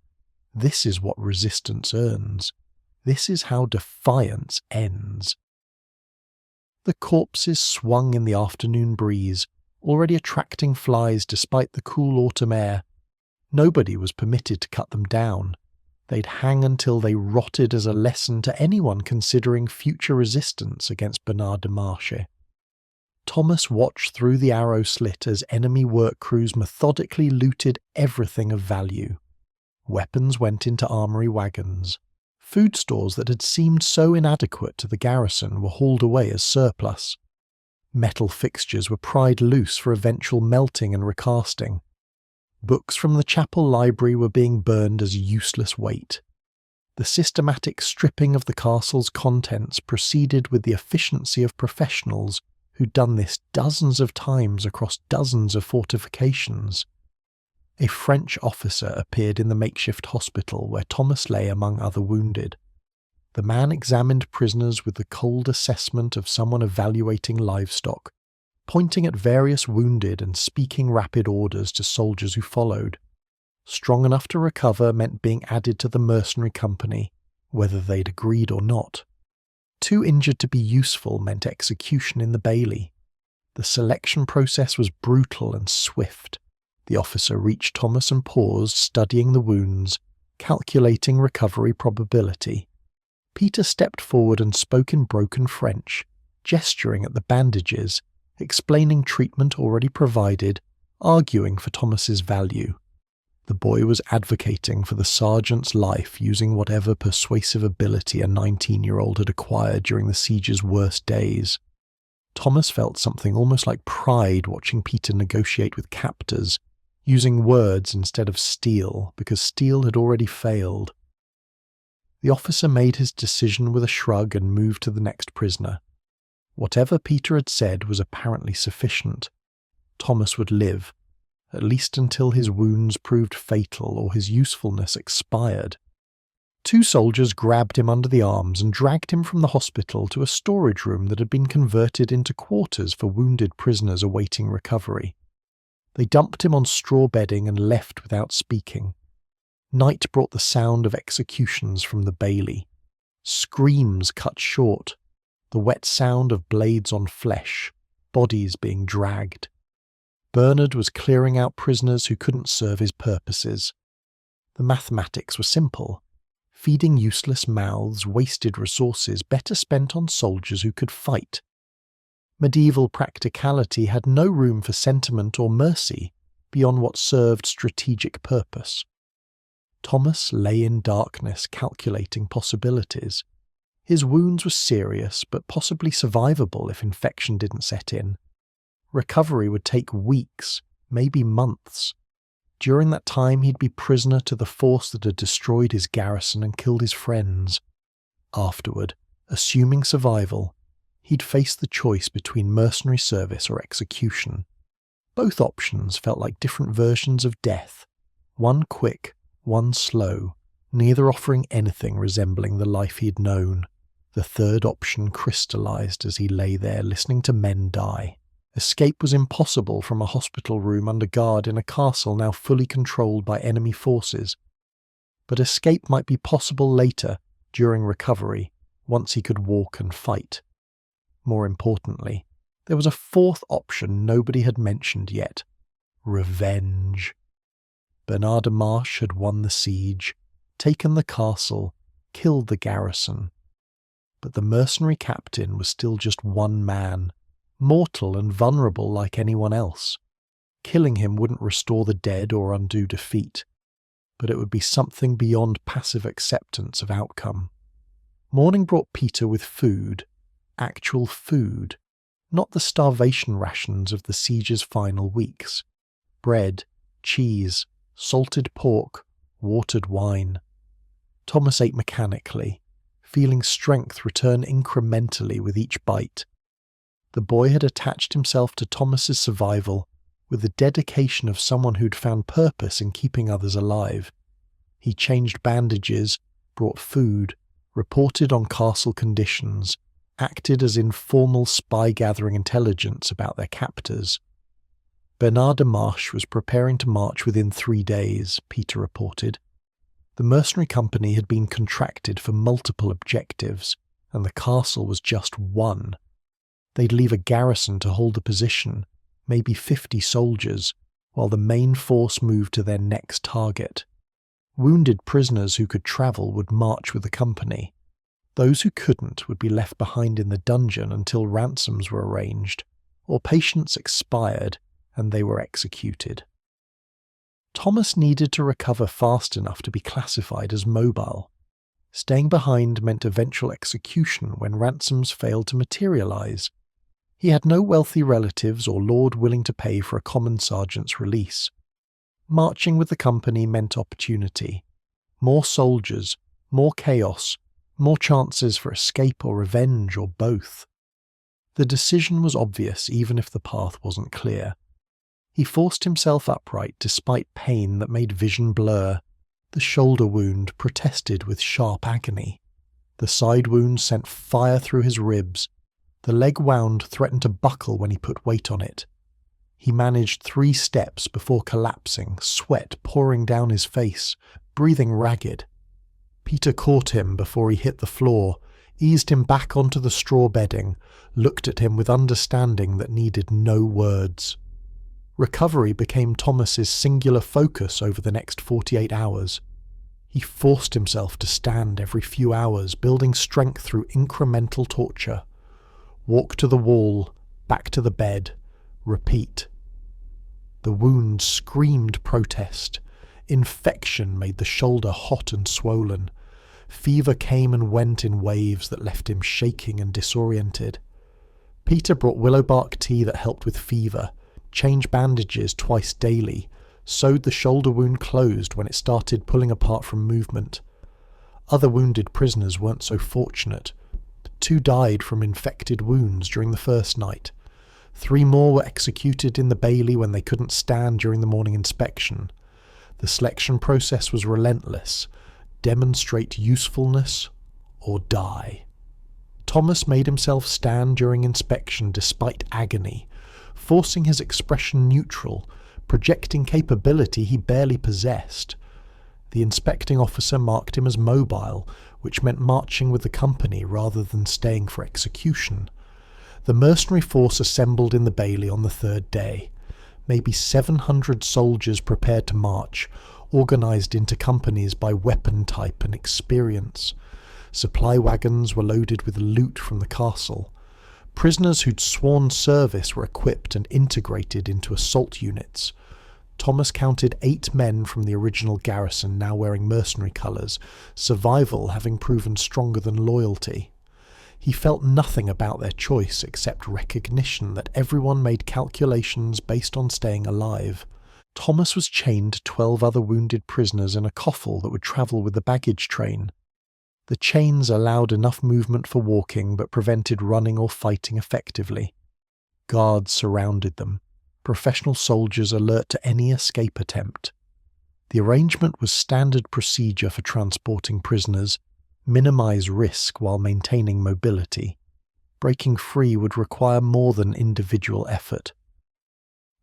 This is what resistance earns. This is how defiance ends. The corpses swung in the afternoon breeze, already attracting flies despite the cool autumn air. Nobody was permitted to cut them down. They'd hang until they rotted as a lesson to anyone considering future resistance against Bernard de Marche. Thomas watched through the arrow slit as enemy work crews methodically looted everything of value. Weapons went into armory wagons. Food stores that had seemed so inadequate to the garrison were hauled away as surplus. Metal fixtures were pried loose for eventual melting and recasting. Books from the chapel library were being burned as useless weight. The systematic stripping of the castle's contents proceeded with the efficiency of professionals who'd done this dozens of times across dozens of fortifications. A French officer appeared in the makeshift hospital where Thomas lay among other wounded. The man examined prisoners with the cold assessment of someone evaluating livestock, pointing at various wounded and speaking rapid orders to soldiers who followed. Strong enough to recover meant being added to the mercenary company, whether they'd agreed or not. Too injured to be useful meant execution in the bailey. The selection process was brutal and swift. The officer reached Thomas and paused, studying the wounds, calculating recovery probability. Peter stepped forward and spoke in broken French, gesturing at the bandages, explaining treatment already provided, arguing for Thomas's value. The boy was advocating for the sergeant's life using whatever persuasive ability a 19-year-old had acquired during the siege's worst days. Thomas felt something almost like pride watching Peter negotiate with captors, using words instead of steel, because steel had already failed. The officer made his decision with a shrug and moved to the next prisoner. Whatever Peter had said was apparently sufficient. Thomas would live, at least until his wounds proved fatal or his usefulness expired. 2 soldiers grabbed him under the arms and dragged him from the hospital to a storage room that had been converted into quarters for wounded prisoners awaiting recovery. They dumped him on straw bedding and left without speaking. Night brought the sound of executions from the bailey. Screams cut short, the wet sound of blades on flesh, bodies being dragged. Bernard was clearing out prisoners who couldn't serve his purposes. The mathematics were simple. Feeding useless mouths wasted resources better spent on soldiers who could fight. Medieval practicality had no room for sentiment or mercy beyond what served strategic purpose. Thomas lay in darkness, calculating possibilities. His wounds were serious, but possibly survivable if infection didn't set in. Recovery would take weeks, maybe months. During that time, he'd be prisoner to the force that had destroyed his garrison and killed his friends. Afterward, assuming survival, he'd face the choice between mercenary service or execution. Both options felt like different versions of death, one quick, one slow, neither offering anything resembling the life he'd known. The third option crystallized as he lay there listening to men die. Escape was impossible from a hospital room under guard in a castle now fully controlled by enemy forces. But escape might be possible later, during recovery, once he could walk and fight. More importantly, there was a fourth option nobody had mentioned yet: revenge. Bernard de Marche had won the siege, taken the castle, killed the garrison. But the mercenary captain was still just one man, mortal and vulnerable like anyone else. Killing him wouldn't restore the dead or undo defeat, but it would be something beyond passive acceptance of outcome. Morning brought Peter with food, actual food, not the starvation rations of the siege's final weeks. Bread, cheese, salted pork, watered wine. Thomas ate mechanically, feeling strength return incrementally with each bite. The boy had attached himself to Thomas's survival with the dedication of someone who'd found purpose in keeping others alive. He changed bandages, brought food, reported on castle conditions, acted as informal spy gathering intelligence about their captors. Bernard de Marche was preparing to march within 3 days, Peter reported. The mercenary company had been contracted for multiple objectives, and the castle was just one. They'd leave a garrison to hold the position, maybe 50 soldiers, while the main force moved to their next target. Wounded prisoners who could travel would march with the company. Those who couldn't would be left behind in the dungeon until ransoms were arranged, or patients expired and they were executed. Thomas needed to recover fast enough to be classified as mobile. Staying behind meant eventual execution when ransoms failed to materialize. He had no wealthy relatives or lord willing to pay for a common sergeant's release. Marching with the company meant opportunity. More soldiers, more chaos, more chances for escape or revenge or both. The decision was obvious even if the path wasn't clear. He forced himself upright despite pain that made vision blur. The shoulder wound protested with sharp agony. The side wound sent fire through his ribs. The leg wound threatened to buckle when he put weight on it. He managed 3 steps before collapsing, sweat pouring down his face, breathing ragged. Peter caught him before he hit the floor, eased him back onto the straw bedding, looked at him with understanding that needed no words. Recovery became Thomas's singular focus over the next 48 hours. He forced himself to stand every few hours, building strength through incremental torture. Walk to the wall, back to the bed, repeat. The wound screamed protest. Infection made the shoulder hot and swollen. Fever came and went in waves that left him shaking and disoriented. Peter brought willow bark tea that helped with fever, changed bandages twice daily, sewed the shoulder wound closed when it started pulling apart from movement. Other wounded prisoners weren't so fortunate. 2 died from infected wounds during the first night. 3 more were executed in the bailey when they couldn't stand during the morning inspection. The selection process was relentless. Demonstrate usefulness or die. Thomas made himself stand during inspection despite agony, forcing his expression neutral, projecting capability he barely possessed. The inspecting officer marked him as mobile, which meant marching with the company rather than staying for execution. The mercenary force assembled in the bailey on the 3rd day. Maybe 700 soldiers prepared to march, organised into companies by weapon type and experience. Supply wagons were loaded with loot from the castle. Prisoners who'd sworn service were equipped and integrated into assault units. Thomas counted 8 men from the original garrison now wearing mercenary colours, survival having proven stronger than loyalty. He felt nothing about their choice except recognition that everyone made calculations based on staying alive. Thomas was chained to 12 other wounded prisoners in a coffle that would travel with the baggage train. The chains allowed enough movement for walking but prevented running or fighting effectively. Guards surrounded them, professional soldiers alert to any escape attempt. The arrangement was standard procedure for transporting prisoners, minimize risk while maintaining mobility. Breaking free would require more than individual effort.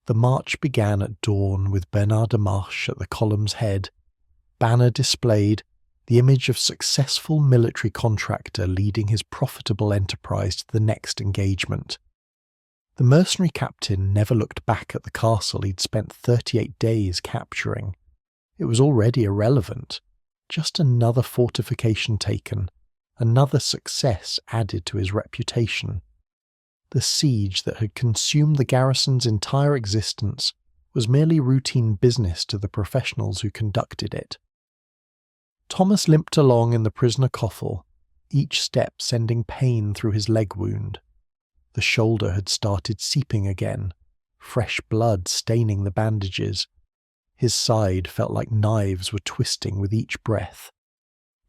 The march began at dawn with Bernard de Marche at the column's head, banner displayed, the image of successful military contractor leading his profitable enterprise to the next engagement. The mercenary captain never looked back at the castle he'd spent 38 days capturing. It was already irrelevant. Just another fortification taken, another success added to his reputation. The siege that had consumed the garrison's entire existence was merely routine business to the professionals who conducted it. Thomas limped along in the prisoner coffle, each step sending pain through his leg wound. The shoulder had started seeping again, fresh blood staining the bandages. His side felt like knives were twisting with each breath.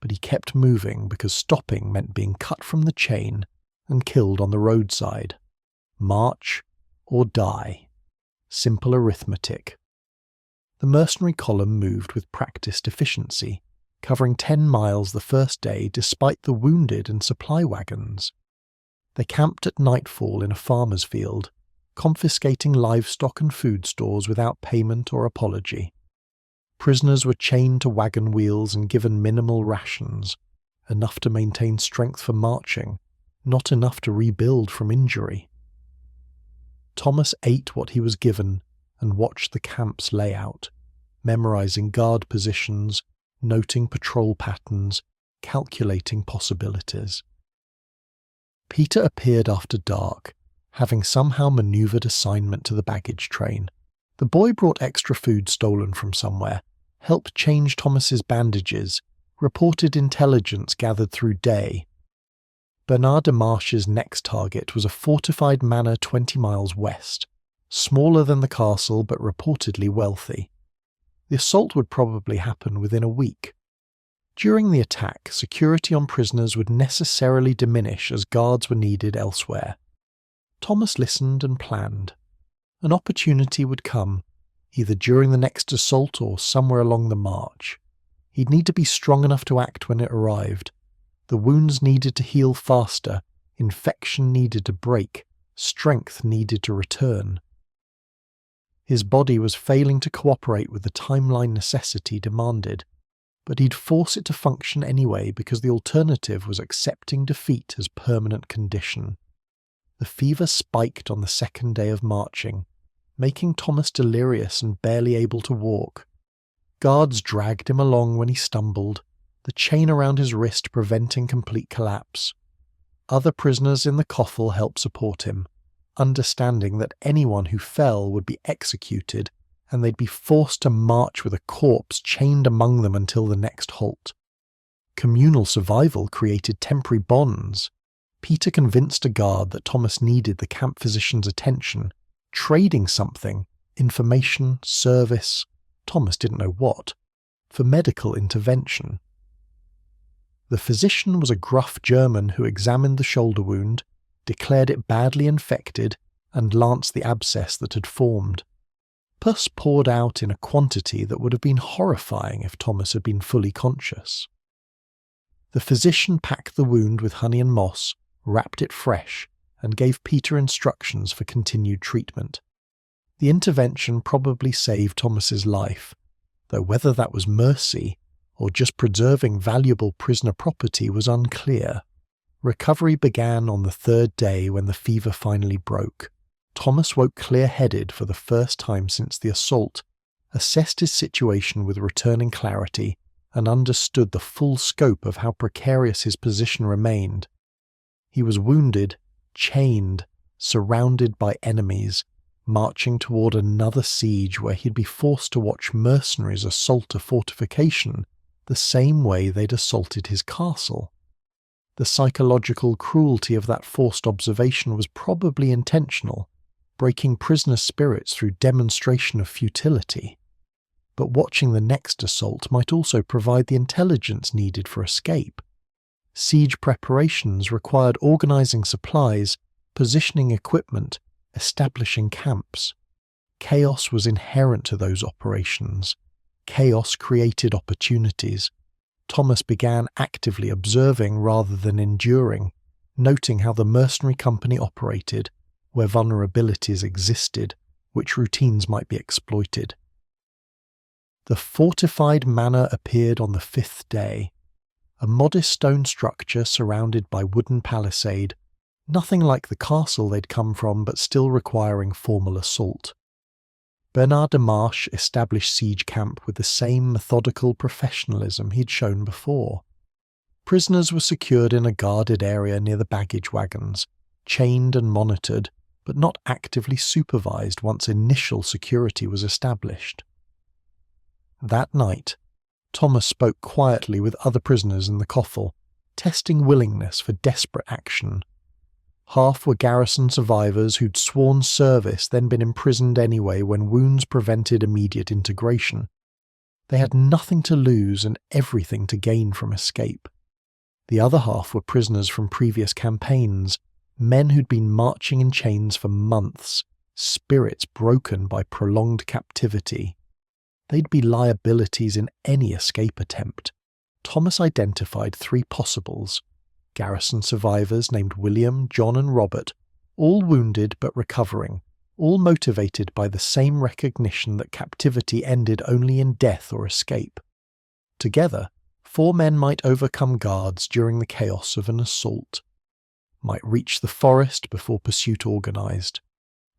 But he kept moving because stopping meant being cut from the chain and killed on the roadside. March or die. Simple arithmetic. The mercenary column moved with practiced efficiency, covering 10 miles the first day despite the wounded and supply wagons. They camped at nightfall in a farmer's field, confiscating livestock and food stores without payment or apology. Prisoners were chained to wagon wheels and given minimal rations, enough to maintain strength for marching, not enough to rebuild from injury. Thomas ate what he was given and watched the camp's layout, memorizing guard positions, noting patrol patterns, calculating possibilities. Peter appeared after dark, having somehow manoeuvred assignment to the baggage train. The boy brought extra food stolen from somewhere, helped change Thomas's bandages, reported intelligence gathered through day. Bernard de Marche's next target was a fortified manor 20 miles west, smaller than the castle but reportedly wealthy. The assault would probably happen within a week. During the attack, security on prisoners would necessarily diminish as guards were needed elsewhere. Thomas listened and planned. An opportunity would come, either during the next assault or somewhere along the march. He'd need to be strong enough to act when it arrived. The wounds needed to heal faster, infection needed to break, strength needed to return. His body was failing to cooperate with the timeline necessity demanded, but he'd force it to function anyway because the alternative was accepting defeat as permanent condition. The fever spiked on the second day of marching, making Thomas delirious and barely able to walk. Guards dragged him along when he stumbled, the chain around his wrist preventing complete collapse. Other prisoners in the coffle helped support him, understanding that anyone who fell would be executed and they'd be forced to march with a corpse chained among them until the next halt. Communal survival created temporary bonds. Peter convinced a guard that Thomas needed the camp physician's attention, trading something, information, service, Thomas didn't know what, for medical intervention. The physician was a gruff German who examined the shoulder wound, declared it badly infected, and lanced the abscess that had formed. Pus poured out in a quantity that would have been horrifying if Thomas had been fully conscious. The physician packed the wound with honey and moss, wrapped it fresh, and gave Peter instructions for continued treatment. The intervention probably saved Thomas's life, though whether that was mercy or just preserving valuable prisoner property was unclear. Recovery began on the third day when the fever finally broke. Thomas woke clear-headed for the first time since the assault, assessed his situation with returning clarity, and understood the full scope of how precarious his position remained. He was wounded, chained, surrounded by enemies, marching toward another siege where he'd be forced to watch mercenaries assault a fortification the same way they'd assaulted his castle. The psychological cruelty of that forced observation was probably intentional, breaking prisoner spirits through demonstration of futility. But watching the next assault might also provide the intelligence needed for escape. Siege preparations required organizing supplies, positioning equipment, establishing camps. Chaos was inherent to those operations. Chaos created opportunities. Thomas began actively observing rather than enduring, noting how the mercenary company operated, where vulnerabilities existed, which routines might be exploited. The fortified manor appeared on the fifth day, a modest stone structure surrounded by wooden palisade, nothing like the castle they'd come from but still requiring formal assault. Bernard de Marche established siege camp with the same methodical professionalism he'd shown before. Prisoners were secured in a guarded area near the baggage wagons, chained and monitored, but not actively supervised once initial security was established. That night, Thomas spoke quietly with other prisoners in the coffle, testing willingness for desperate action. Half were garrison survivors who'd sworn service then been imprisoned anyway when wounds prevented immediate integration. They had nothing to lose and everything to gain from escape. The other half were prisoners from previous campaigns, men who'd been marching in chains for months, spirits broken by prolonged captivity. They'd be liabilities in any escape attempt. Thomas identified 3 possibles: garrison survivors named William, John and Robert, all wounded but recovering, all motivated by the same recognition that captivity ended only in death or escape. Together, 4 men might overcome guards during the chaos of an assault, might reach the forest before pursuit organized,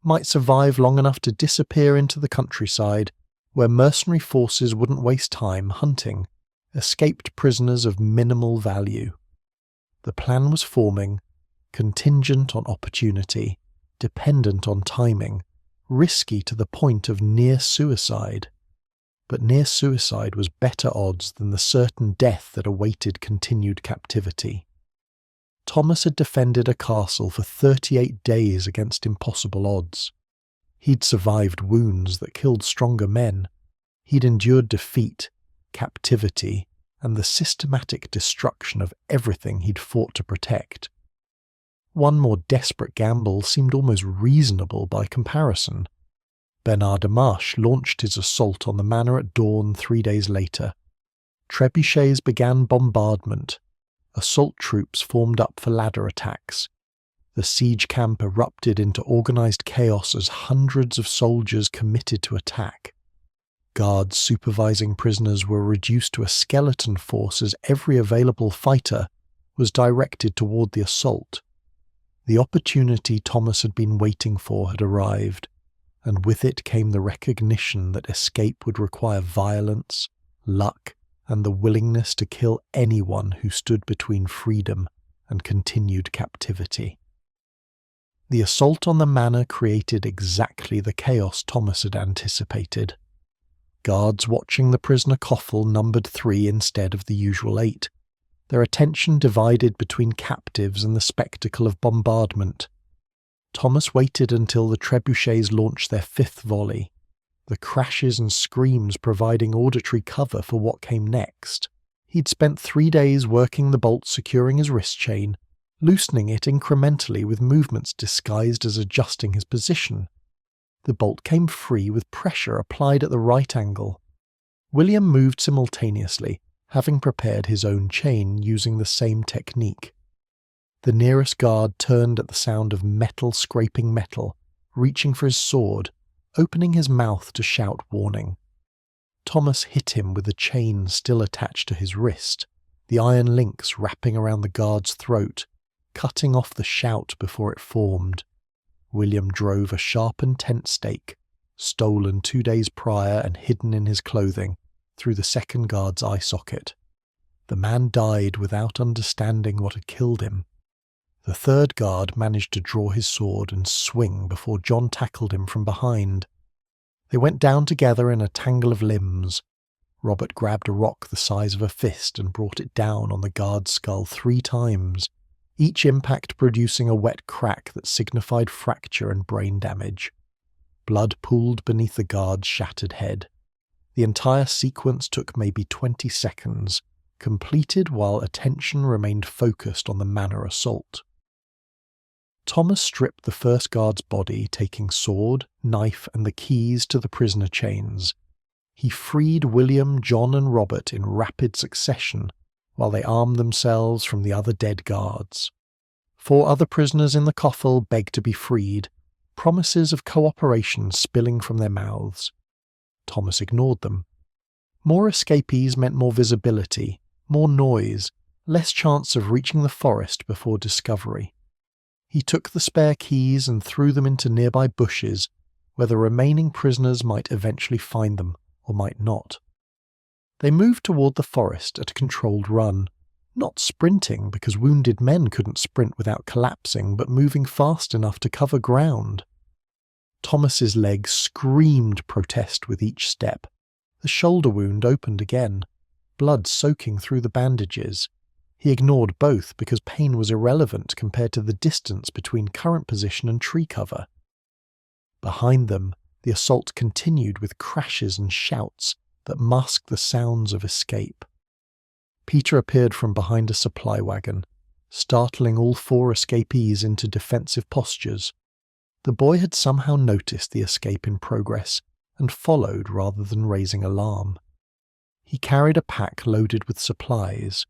might survive long enough to disappear into the countryside where mercenary forces wouldn't waste time hunting escaped prisoners of minimal value. The plan was forming, contingent on opportunity, dependent on timing, risky to the point of near suicide. But near suicide was better odds than the certain death that awaited continued captivity. Thomas had defended a castle for 38 days against impossible odds. He'd survived wounds that killed stronger men. He'd endured defeat, captivity, and the systematic destruction of everything he'd fought to protect. One more desperate gamble seemed almost reasonable by comparison. Bernard de Marche launched his assault on the manor at dawn 3 days later. Trebuchets began bombardment. Assault troops formed up for ladder attacks. The siege camp erupted into organized chaos as hundreds of soldiers committed to attack. Guards supervising prisoners were reduced to a skeleton force as every available fighter was directed toward the assault. The opportunity Thomas had been waiting for had arrived, and with it came the recognition that escape would require violence, luck, and the willingness to kill anyone who stood between freedom and continued captivity. The assault on the manor created exactly the chaos Thomas had anticipated. Guards watching the prisoner coffle numbered 3 instead of the usual 8, their attention divided between captives and the spectacle of bombardment. Thomas waited until the trebuchets launched their 5th volley, the crashes and screams providing auditory cover for what came next. He'd spent 3 days working the bolt securing his wrist chain, loosening it incrementally with movements disguised as adjusting his position. The bolt came free with pressure applied at the right angle. William moved simultaneously, having prepared his own chain using the same technique. The nearest guard turned at the sound of metal scraping metal, reaching for his sword, opening his mouth to shout warning. Thomas hit him with the chain still attached to his wrist, the iron links wrapping around the guard's throat, cutting off the shout before it formed. William drove a sharpened tent stake, stolen 2 days prior and hidden in his clothing, through the second guard's eye socket. The man died without understanding what had killed him. The third guard managed to draw his sword and swing before John tackled him from behind. They went down together in a tangle of limbs. Robert grabbed a rock the size of a fist and brought it down on the guard's skull 3 times, each impact producing a wet crack that signified fracture and brain damage. Blood pooled beneath the guard's shattered head. The entire sequence took maybe 20 seconds, completed while attention remained focused on the manor assault. Thomas stripped the first guard's body, taking sword, knife, and the keys to the prisoner chains. He freed William, John, and Robert in rapid succession, while they armed themselves from the other dead guards. 4 other prisoners in the coffle begged to be freed, promises of cooperation spilling from their mouths. Thomas ignored them. More escapees meant more visibility, more noise, less chance of reaching the forest before discovery. He took the spare keys and threw them into nearby bushes, where the remaining prisoners might eventually find them, or might not. They moved toward the forest at a controlled run, not sprinting because wounded men couldn't sprint without collapsing, but moving fast enough to cover ground. Thomas's legs screamed protest with each step. The shoulder wound opened again, blood soaking through the bandages. He ignored both because pain was irrelevant compared to the distance between current position and tree cover. Behind them, the assault continued with crashes and shouts that masked the sounds of escape. Peter appeared from behind a supply wagon, startling all 4 escapees into defensive postures. The boy had somehow noticed the escape in progress and followed rather than raising alarm. He carried a pack loaded with supplies: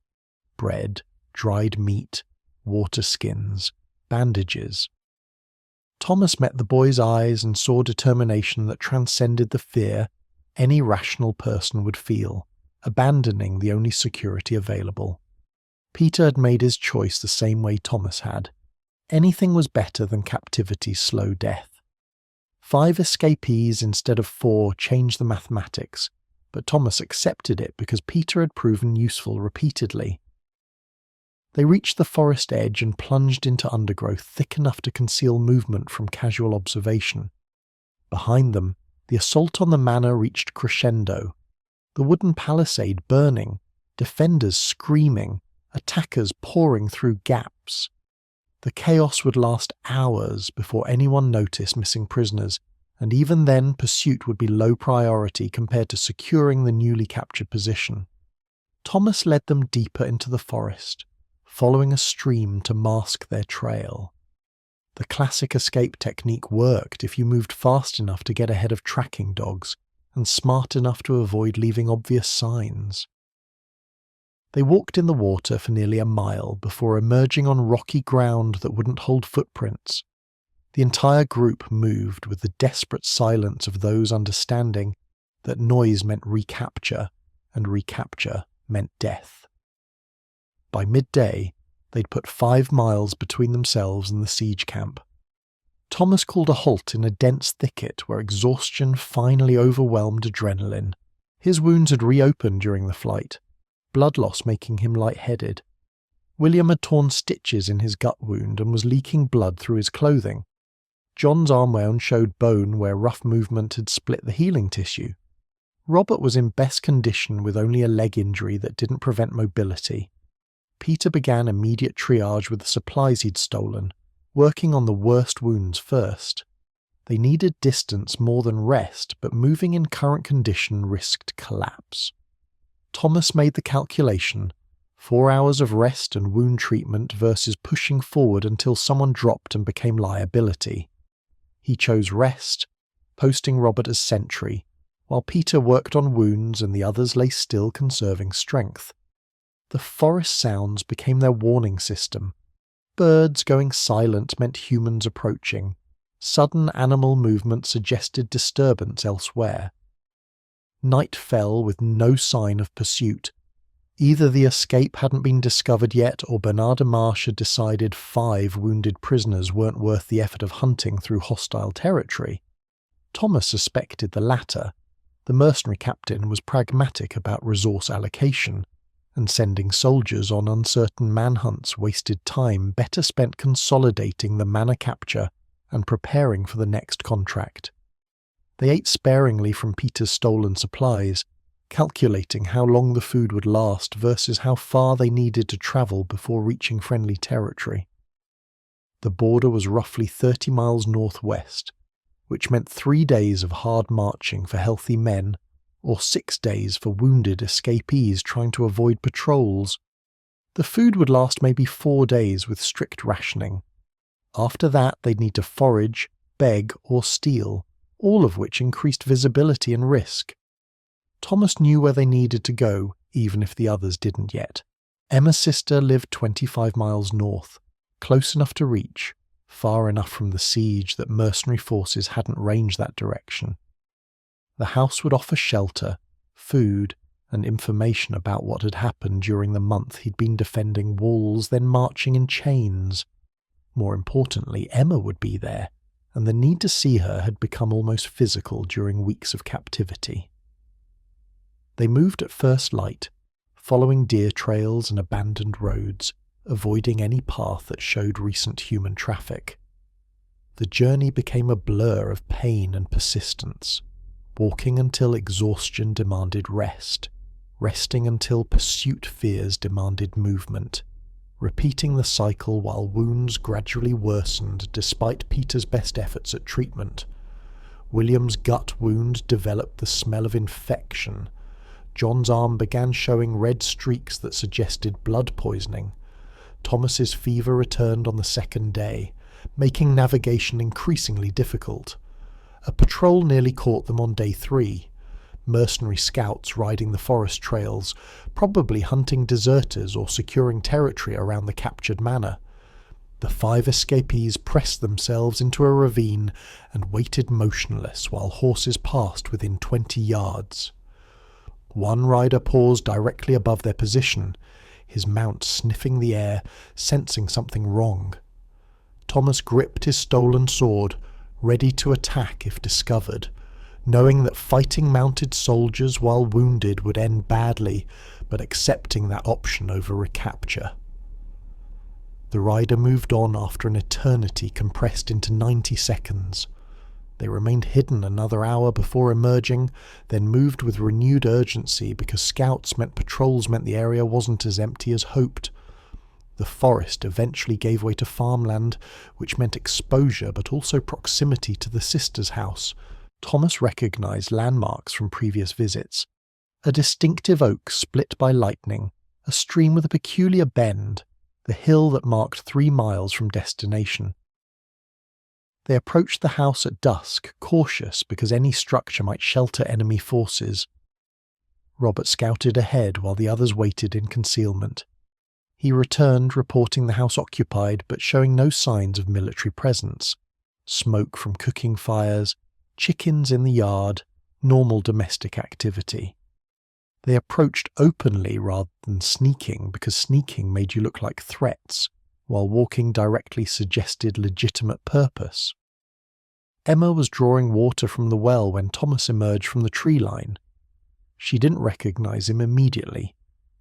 bread, dried meat, water skins, bandages. Thomas met the boy's eyes and saw determination that transcended the fear any rational person would feel, abandoning the only security available. Peter had made his choice the same way Thomas had. Anything was better than captivity's slow death. 5 escapees instead of 4 changed the mathematics, but Thomas accepted it because Peter had proven useful repeatedly. They reached the forest edge and plunged into undergrowth thick enough to conceal movement from casual observation. Behind them, the assault on the manor reached crescendo. The wooden palisade burning, defenders screaming, attackers pouring through gaps. The chaos would last hours before anyone noticed missing prisoners, and even then pursuit would be low priority compared to securing the newly captured position. Thomas led them deeper into the forest, following a stream to mask their trail. The classic escape technique worked if you moved fast enough to get ahead of tracking dogs, and smart enough to avoid leaving obvious signs. They walked in the water for nearly a mile before emerging on rocky ground that wouldn't hold footprints. The entire group moved with the desperate silence of those understanding that noise meant recapture, and recapture meant death. By midday, they'd put 5 miles between themselves and the siege camp. Thomas called a halt in a dense thicket where exhaustion finally overwhelmed adrenaline. His wounds had reopened during the flight, blood loss making him lightheaded. William had torn stitches in his gut wound and was leaking blood through his clothing. John's arm wound showed bone where rough movement had split the healing tissue. Robert was in best condition with only a leg injury that didn't prevent mobility. Peter began immediate triage with the supplies he'd stolen, working on the worst wounds first. They needed distance more than rest, but moving in current condition risked collapse. Thomas made the calculation: 4 hours of rest and wound treatment versus pushing forward until someone dropped and became liability. He chose rest, posting Robert as sentry, while Peter worked on wounds and the others lay still conserving strength. The forest sounds became their warning system. Birds going silent meant humans approaching. Sudden animal movement suggested disturbance elsewhere. Night fell with no sign of pursuit. Either the escape hadn't been discovered yet, or Bernard Marsh had decided 5 wounded prisoners weren't worth the effort of hunting through hostile territory. Thomas suspected the latter. The mercenary captain was pragmatic about resource allocation, and sending soldiers on uncertain manhunts wasted time better spent consolidating the manor capture and preparing for the next contract. They ate sparingly from Peter's stolen supplies, calculating how long the food would last versus how far they needed to travel before reaching friendly territory. The border was roughly 30 miles northwest, which meant 3 days of hard marching for healthy men, or 6 days for wounded escapees trying to avoid patrols. The food would last maybe 4 days with strict rationing. After that, they'd need to forage, beg, or steal, all of which increased visibility and risk. Thomas knew where they needed to go, even if the others didn't yet. Emma's sister lived 25 miles north, close enough to reach, far enough from the siege that mercenary forces hadn't ranged that direction. The house would offer shelter, food, and information about what had happened during the month he'd been defending walls, then marching in chains. More importantly, Emma would be there, and the need to see her had become almost physical during weeks of captivity. They moved at first light, following deer trails and abandoned roads, avoiding any path that showed recent human traffic. The journey became a blur of pain and persistence, walking until exhaustion demanded rest, resting until pursuit fears demanded movement, repeating the cycle while wounds gradually worsened despite Peter's best efforts at treatment. William's gut wound developed the smell of infection. John's arm began showing red streaks that suggested blood poisoning. Thomas's fever returned on the 2nd day, making navigation increasingly difficult. A patrol nearly caught them on day 3. Mercenary scouts riding the forest trails, probably hunting deserters or securing territory around the captured manor. The 5 escapees pressed themselves into a ravine and waited motionless while horses passed within 20 yards. One rider paused directly above their position, his mount sniffing the air, sensing something wrong. Thomas gripped his stolen sword, ready to attack if discovered, knowing that fighting mounted soldiers while wounded would end badly, but accepting that option over recapture. The rider moved on after an eternity compressed into 90 seconds. They remained hidden another hour before emerging, then moved with renewed urgency because scouts meant patrols meant the area wasn't as empty as hoped. The forest eventually gave way to farmland, which meant exposure but also proximity to the sister's house. Thomas recognized landmarks from previous visits. A distinctive oak split by lightning, a stream with a peculiar bend, the hill that marked 3 miles from destination. They approached the house at dusk, cautious because any structure might shelter enemy forces. Robert scouted ahead while the others waited in concealment. He returned, reporting the house occupied but showing no signs of military presence. Smoke from cooking fires, chickens in the yard, normal domestic activity. They approached openly rather than sneaking, because sneaking made you look like threats, while walking directly suggested legitimate purpose. Emma was drawing water from the well when Thomas emerged from the tree line. She didn't recognize him immediately.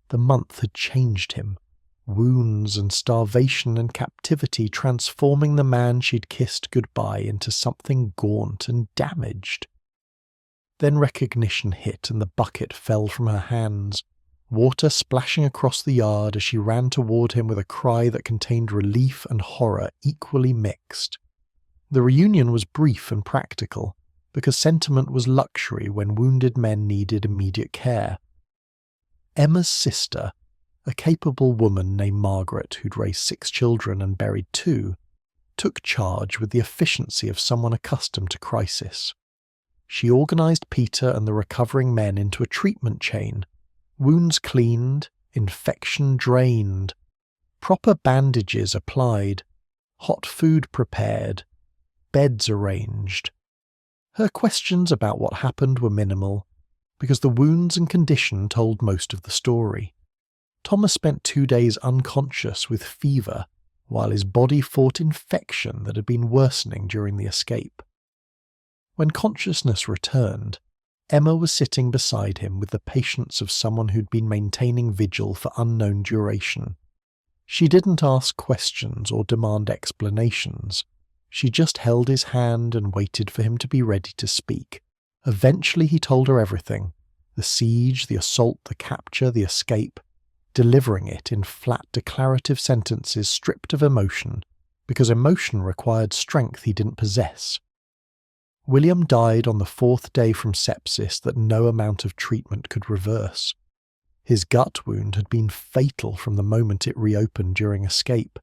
The month had changed him. Wounds and starvation and captivity transforming the man she'd kissed goodbye into something gaunt and damaged. Then recognition hit and the bucket fell from her hands, water splashing across the yard as she ran toward him with a cry that contained relief and horror equally mixed. The reunion was brief and practical, because sentiment was luxury when wounded men needed immediate care. Emma's sister, a capable woman named Margaret who'd raised 6 children and buried 2, took charge with the efficiency of someone accustomed to crisis. She organised Peter and the recovering men into a treatment chain, wounds cleaned, infection drained, proper bandages applied, hot food prepared, beds arranged. Her questions about what happened were minimal, because the wounds and condition told most of the story. Thomas spent 2 days unconscious with fever, while his body fought infection that had been worsening during the escape. When consciousness returned, Emma was sitting beside him with the patience of someone who'd been maintaining vigil for unknown duration. She didn't ask questions or demand explanations. She just held his hand and waited for him to be ready to speak. Eventually he told her everything: the siege, the assault, the capture, the escape, delivering it in flat declarative sentences stripped of emotion, because emotion required strength he didn't possess. William died on the 4th day from sepsis that no amount of treatment could reverse. His gut wound had been fatal from the moment it reopened during escape.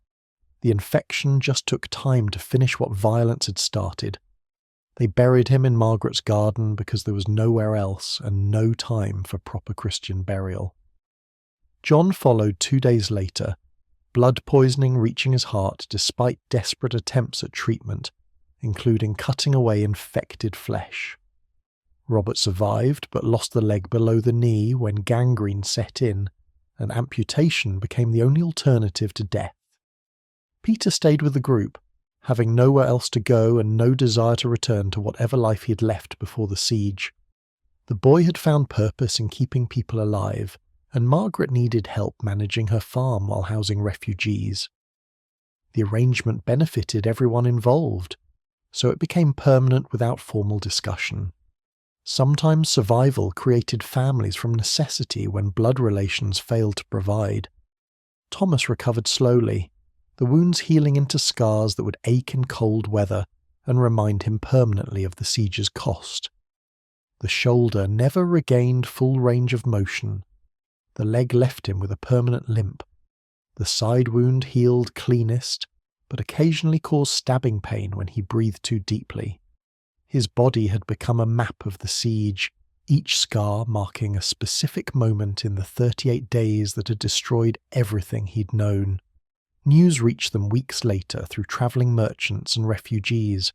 The infection just took time to finish what violence had started. They buried him in Margaret's garden because there was nowhere else and no time for proper Christian burial. John followed 2 days later, blood poisoning reaching his heart despite desperate attempts at treatment, including cutting away infected flesh. Robert survived but lost the leg below the knee when gangrene set in, and amputation became the only alternative to death. Peter stayed with the group, having nowhere else to go and no desire to return to whatever life he had left before the siege. The boy had found purpose in keeping people alive, and Margaret needed help managing her farm while housing refugees. The arrangement benefited everyone involved, so it became permanent without formal discussion. Sometimes survival created families from necessity when blood relations failed to provide. Thomas recovered slowly, the wounds healing into scars that would ache in cold weather and remind him permanently of the siege's cost. The shoulder never regained full range of motion. The leg left him with a permanent limp. The side wound healed cleanest, but occasionally caused stabbing pain when he breathed too deeply. His body had become a map of the siege, each scar marking a specific moment in the 38 days that had destroyed everything he'd known. News reached them weeks later through travelling merchants and refugees.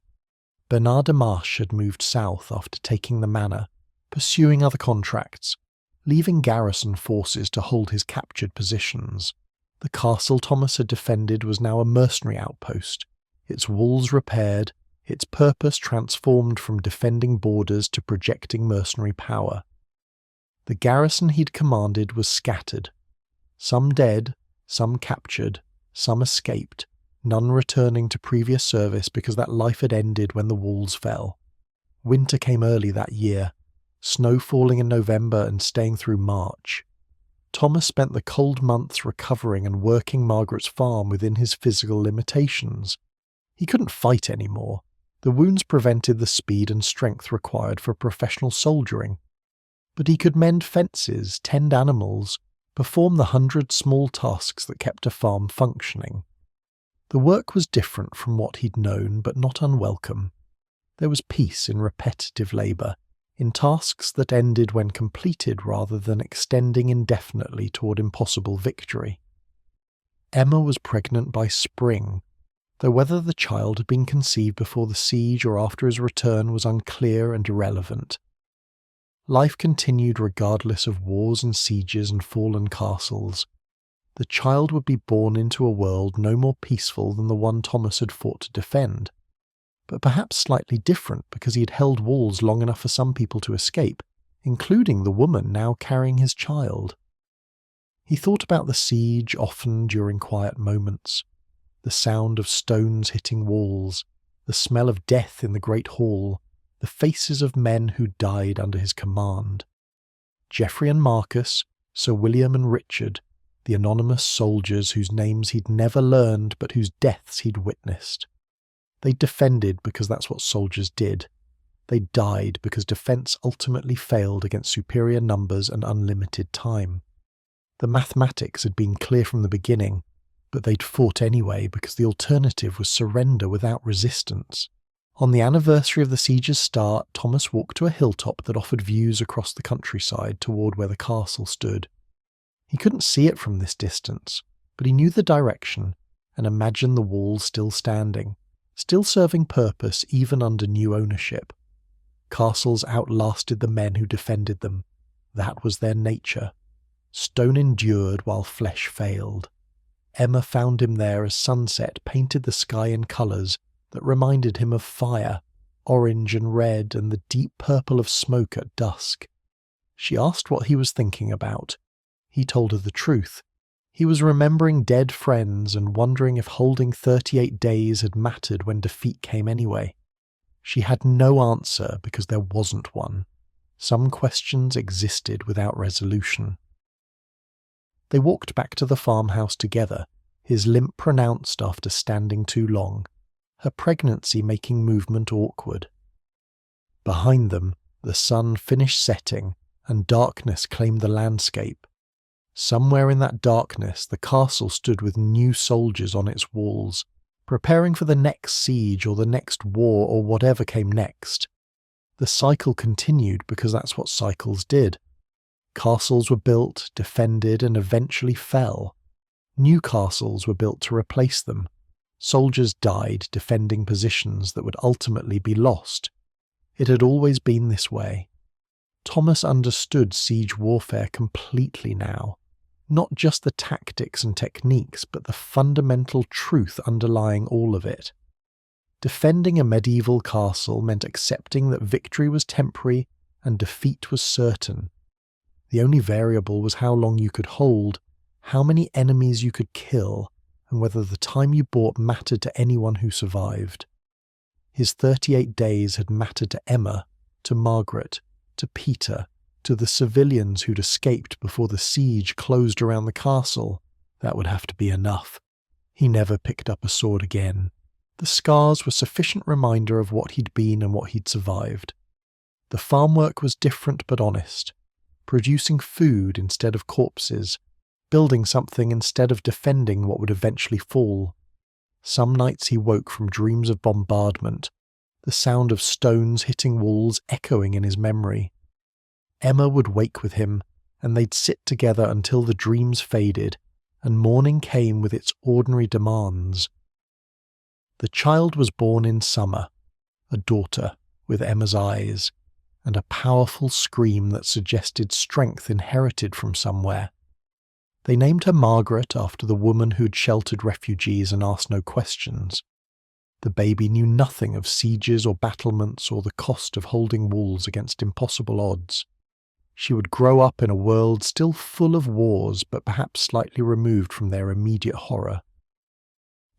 Bernard de Marche had moved south after taking the manor, pursuing other contracts, leaving garrison forces to hold his captured positions. The castle Thomas had defended was now a mercenary outpost, its walls repaired, its purpose transformed from defending borders to projecting mercenary power. The garrison he'd commanded was scattered, some dead, some captured, some escaped, none returning to previous service because that life had ended when the walls fell. Winter came early that year, snow falling in November and staying through March. Thomas spent the cold months recovering and working Margaret's farm within his physical limitations. He couldn't fight anymore. The wounds prevented the speed and strength required for professional soldiering. But he could mend fences, tend animals, perform the 100 small tasks that kept a farm functioning. The work was different from what he'd known, but not unwelcome. There was peace in repetitive labour, in tasks that ended when completed rather than extending indefinitely toward impossible victory. Emma was pregnant by spring, though whether the child had been conceived before the siege or after his return was unclear and irrelevant. Life continued regardless of wars and sieges and fallen castles. The child would be born into a world no more peaceful than the one Thomas had fought to defend, but perhaps slightly different because he had held walls long enough for some people to escape, including the woman now carrying his child. He thought about the siege often during quiet moments, the sound of stones hitting walls, the smell of death in the great hall, the faces of men who died under his command. Geoffrey and Marcus, Sir William and Richard, the anonymous soldiers whose names he'd never learned but whose deaths he'd witnessed. They defended because that's what soldiers did. They died because defence ultimately failed against superior numbers and unlimited time. The mathematics had been clear from the beginning, but they'd fought anyway because the alternative was surrender without resistance. On the anniversary of the siege's start, Thomas walked to a hilltop that offered views across the countryside toward where the castle stood. He couldn't see it from this distance, but he knew the direction and imagined the walls still standing, still serving purpose even under new ownership. Castles outlasted the men who defended them. That was their nature. Stone endured while flesh failed. Emma found him there as sunset painted the sky in colours that reminded him of fire, orange and red and the deep purple of smoke at dusk. She asked what he was thinking about. He told her the truth. He was remembering dead friends and wondering if holding 38 days had mattered when defeat came anyway. She had no answer because there wasn't one. Some questions existed without resolution. They walked back to the farmhouse together, his limp pronounced after standing too long, her pregnancy making movement awkward. Behind them, the sun finished setting and darkness claimed the landscape. Somewhere in that darkness, the castle stood with new soldiers on its walls, preparing for the next siege or the next war or whatever came next. The cycle continued because that's what cycles did. Castles were built, defended, and eventually fell. New castles were built to replace them. Soldiers died defending positions that would ultimately be lost. It had always been this way. Thomas understood siege warfare completely now. Not just the tactics and techniques, but the fundamental truth underlying all of it. Defending a medieval castle meant accepting that victory was temporary and defeat was certain. The only variable was how long you could hold, how many enemies you could kill, and whether the time you bought mattered to anyone who survived. His 38 days had mattered to Emma, to Margaret, to Peter, to the civilians who'd escaped before the siege closed around the castle. That would have to be enough. He never picked up a sword again. The scars were sufficient reminder of what he'd been and what he'd survived. The farm work was different but honest. Producing food instead of corpses, building something instead of defending what would eventually fall. Some nights he woke from dreams of bombardment, the sound of stones hitting walls echoing in his memory. Emma would wake with him, and they'd sit together until the dreams faded, and morning came with its ordinary demands. The child was born in summer, a daughter with Emma's eyes, and a powerful scream that suggested strength inherited from somewhere. They named her Margaret after the woman who'd sheltered refugees and asked no questions. The baby knew nothing of sieges or battlements or the cost of holding walls against impossible odds. She would grow up in a world still full of wars but perhaps slightly removed from their immediate horror.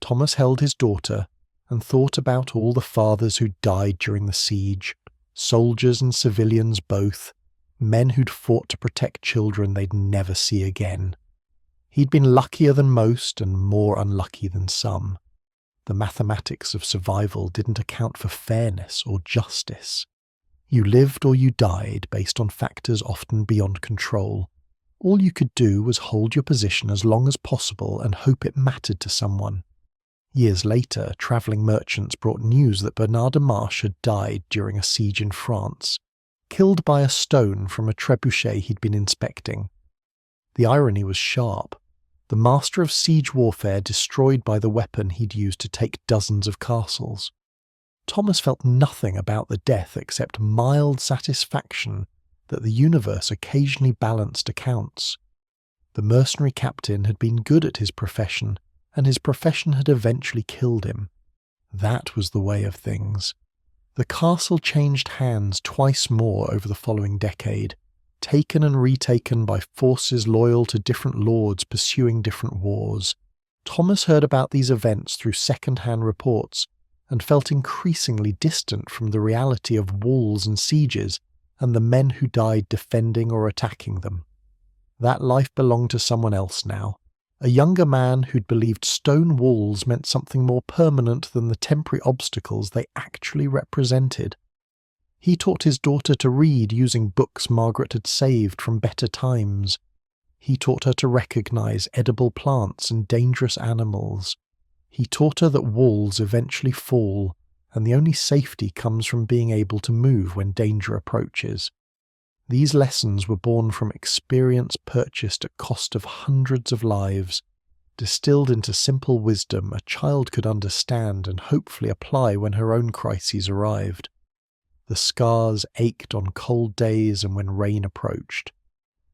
Thomas held his daughter and thought about all the fathers who'd died during the siege, soldiers and civilians both, men who'd fought to protect children they'd never see again. He'd been luckier than most and more unlucky than some. The mathematics of survival didn't account for fairness or justice. You lived or you died based on factors often beyond control. All you could do was hold your position as long as possible and hope it mattered to someone. Years later, travelling merchants brought news that Bernard de Marche had died during a siege in France. killed by a stone from a trebuchet he'd been inspecting. The irony was sharp. The master of siege warfare destroyed by the weapon he'd used to take dozens of castles. Thomas felt nothing about the death except mild satisfaction that the universe occasionally balanced accounts. The mercenary captain had been good at his profession, and his profession had eventually killed him. That was the way of things. The castle changed hands twice more over the following decade, taken and retaken by forces loyal to different lords pursuing different wars. Thomas heard about these events through second-hand reports and felt increasingly distant from the reality of walls and sieges and the men who died defending or attacking them. That life belonged to someone else now, a younger man who'd believed stone walls meant something more permanent than the temporary obstacles they actually represented. He taught his daughter to read using books Margaret had saved from better times. He taught her to recognize edible plants and dangerous animals. He taught her that walls eventually fall, and the only safety comes from being able to move when danger approaches. These lessons were born from experience purchased at cost of hundreds of lives, distilled into simple wisdom a child could understand and hopefully apply when her own crises arrived. The scars ached on cold days and when rain approached.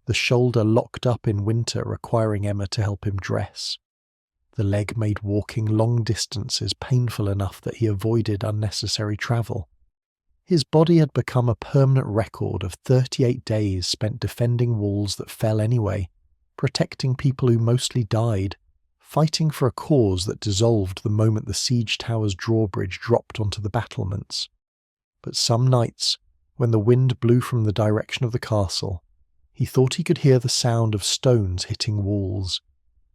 The shoulder locked up in winter, requiring Emma to help him dress. The leg made walking long distances painful enough that he avoided unnecessary travel. His body had become a permanent record of 38 days spent defending walls that fell anyway, protecting people who mostly died, fighting for a cause that dissolved the moment the siege tower's drawbridge dropped onto the battlements. But some nights, when the wind blew from the direction of the castle, he thought he could hear the sound of stones hitting walls,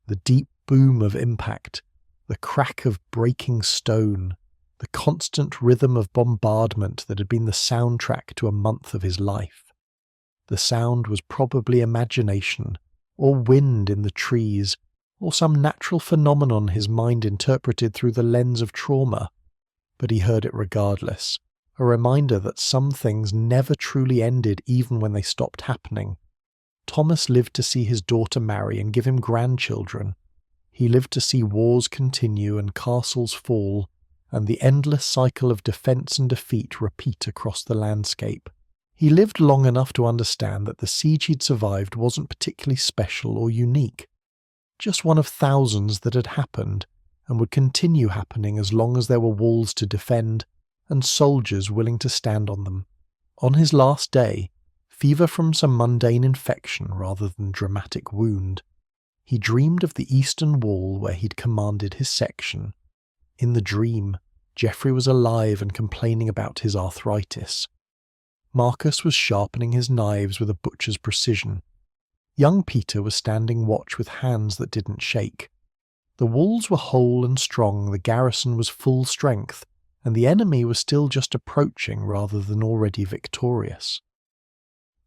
the deep boom of impact, the crack of breaking stone, the constant rhythm of bombardment that had been the soundtrack to a month of his life. The sound was probably imagination, or wind in the trees, or some natural phenomenon his mind interpreted through the lens of trauma, but he heard it regardless, a reminder that some things never truly ended even when they stopped happening. Thomas lived to see his daughter marry and give him grandchildren. He lived to see wars continue and castles fall, and the endless cycle of defence and defeat repeat across the landscape. He lived long enough to understand that the siege he'd survived wasn't particularly special or unique, just one of thousands that had happened and would continue happening as long as there were walls to defend and soldiers willing to stand on them. On his last day, fever from some mundane infection rather than dramatic wound, he dreamed of the eastern wall where he'd commanded his section. In the dream, Geoffrey was alive and complaining about his arthritis. Marcus was sharpening his knives with a butcher's precision. Young Peter was standing watch with hands that didn't shake. The walls were whole and strong, the garrison was full strength, and the enemy was still just approaching rather than already victorious.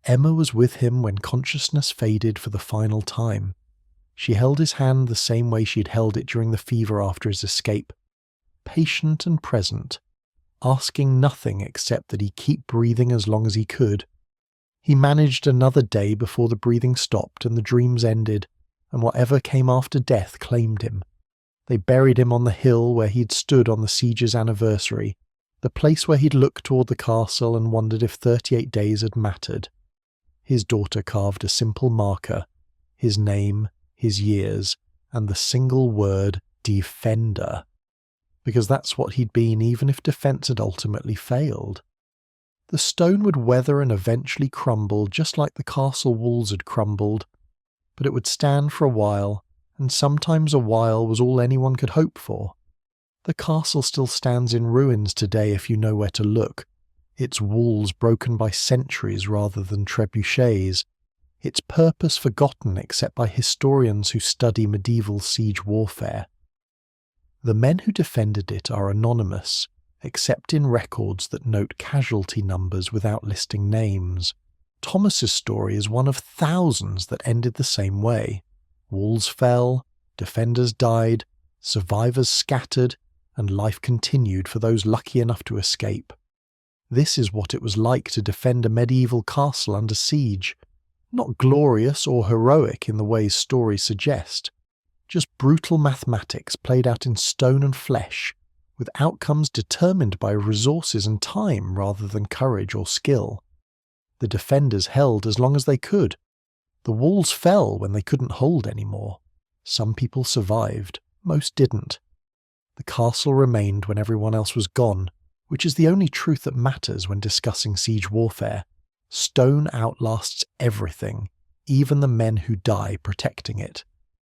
Emma was with him when consciousness faded for the final time. She held his hand the same way she'd held it during the fever after his escape, patient and present, asking nothing except that he keep breathing as long as he could. He managed another day before the breathing stopped and the dreams ended, and whatever came after death claimed him. They buried him on the hill where he'd stood on the siege's anniversary, the place where he'd looked toward the castle and wondered if 38 days had mattered. His daughter carved a simple marker, his name, his years, and the single word, Defender, because that's what he'd been even if defence had ultimately failed. The stone would weather and eventually crumble just like the castle walls had crumbled, but it would stand for a while, and sometimes a while was all anyone could hope for. The castle still stands in ruins today if you know where to look, its walls broken by centuries rather than trebuchets, its purpose forgotten except by historians who study medieval siege warfare. The men who defended it are anonymous, except in records that note casualty numbers without listing names. Thomas's story is one of thousands that ended the same way. Walls fell, defenders died, survivors scattered, and life continued for those lucky enough to escape. This is what it was like to defend a medieval castle under siege. Not glorious or heroic in the ways stories suggest, just brutal mathematics played out in stone and flesh, with outcomes determined by resources and time rather than courage or skill. The defenders held as long as they could. The walls fell when they couldn't hold anymore. Some people survived, most didn't. The castle remained when everyone else was gone, which is the only truth that matters when discussing siege warfare. Stone outlasts everything, even the men who die protecting it.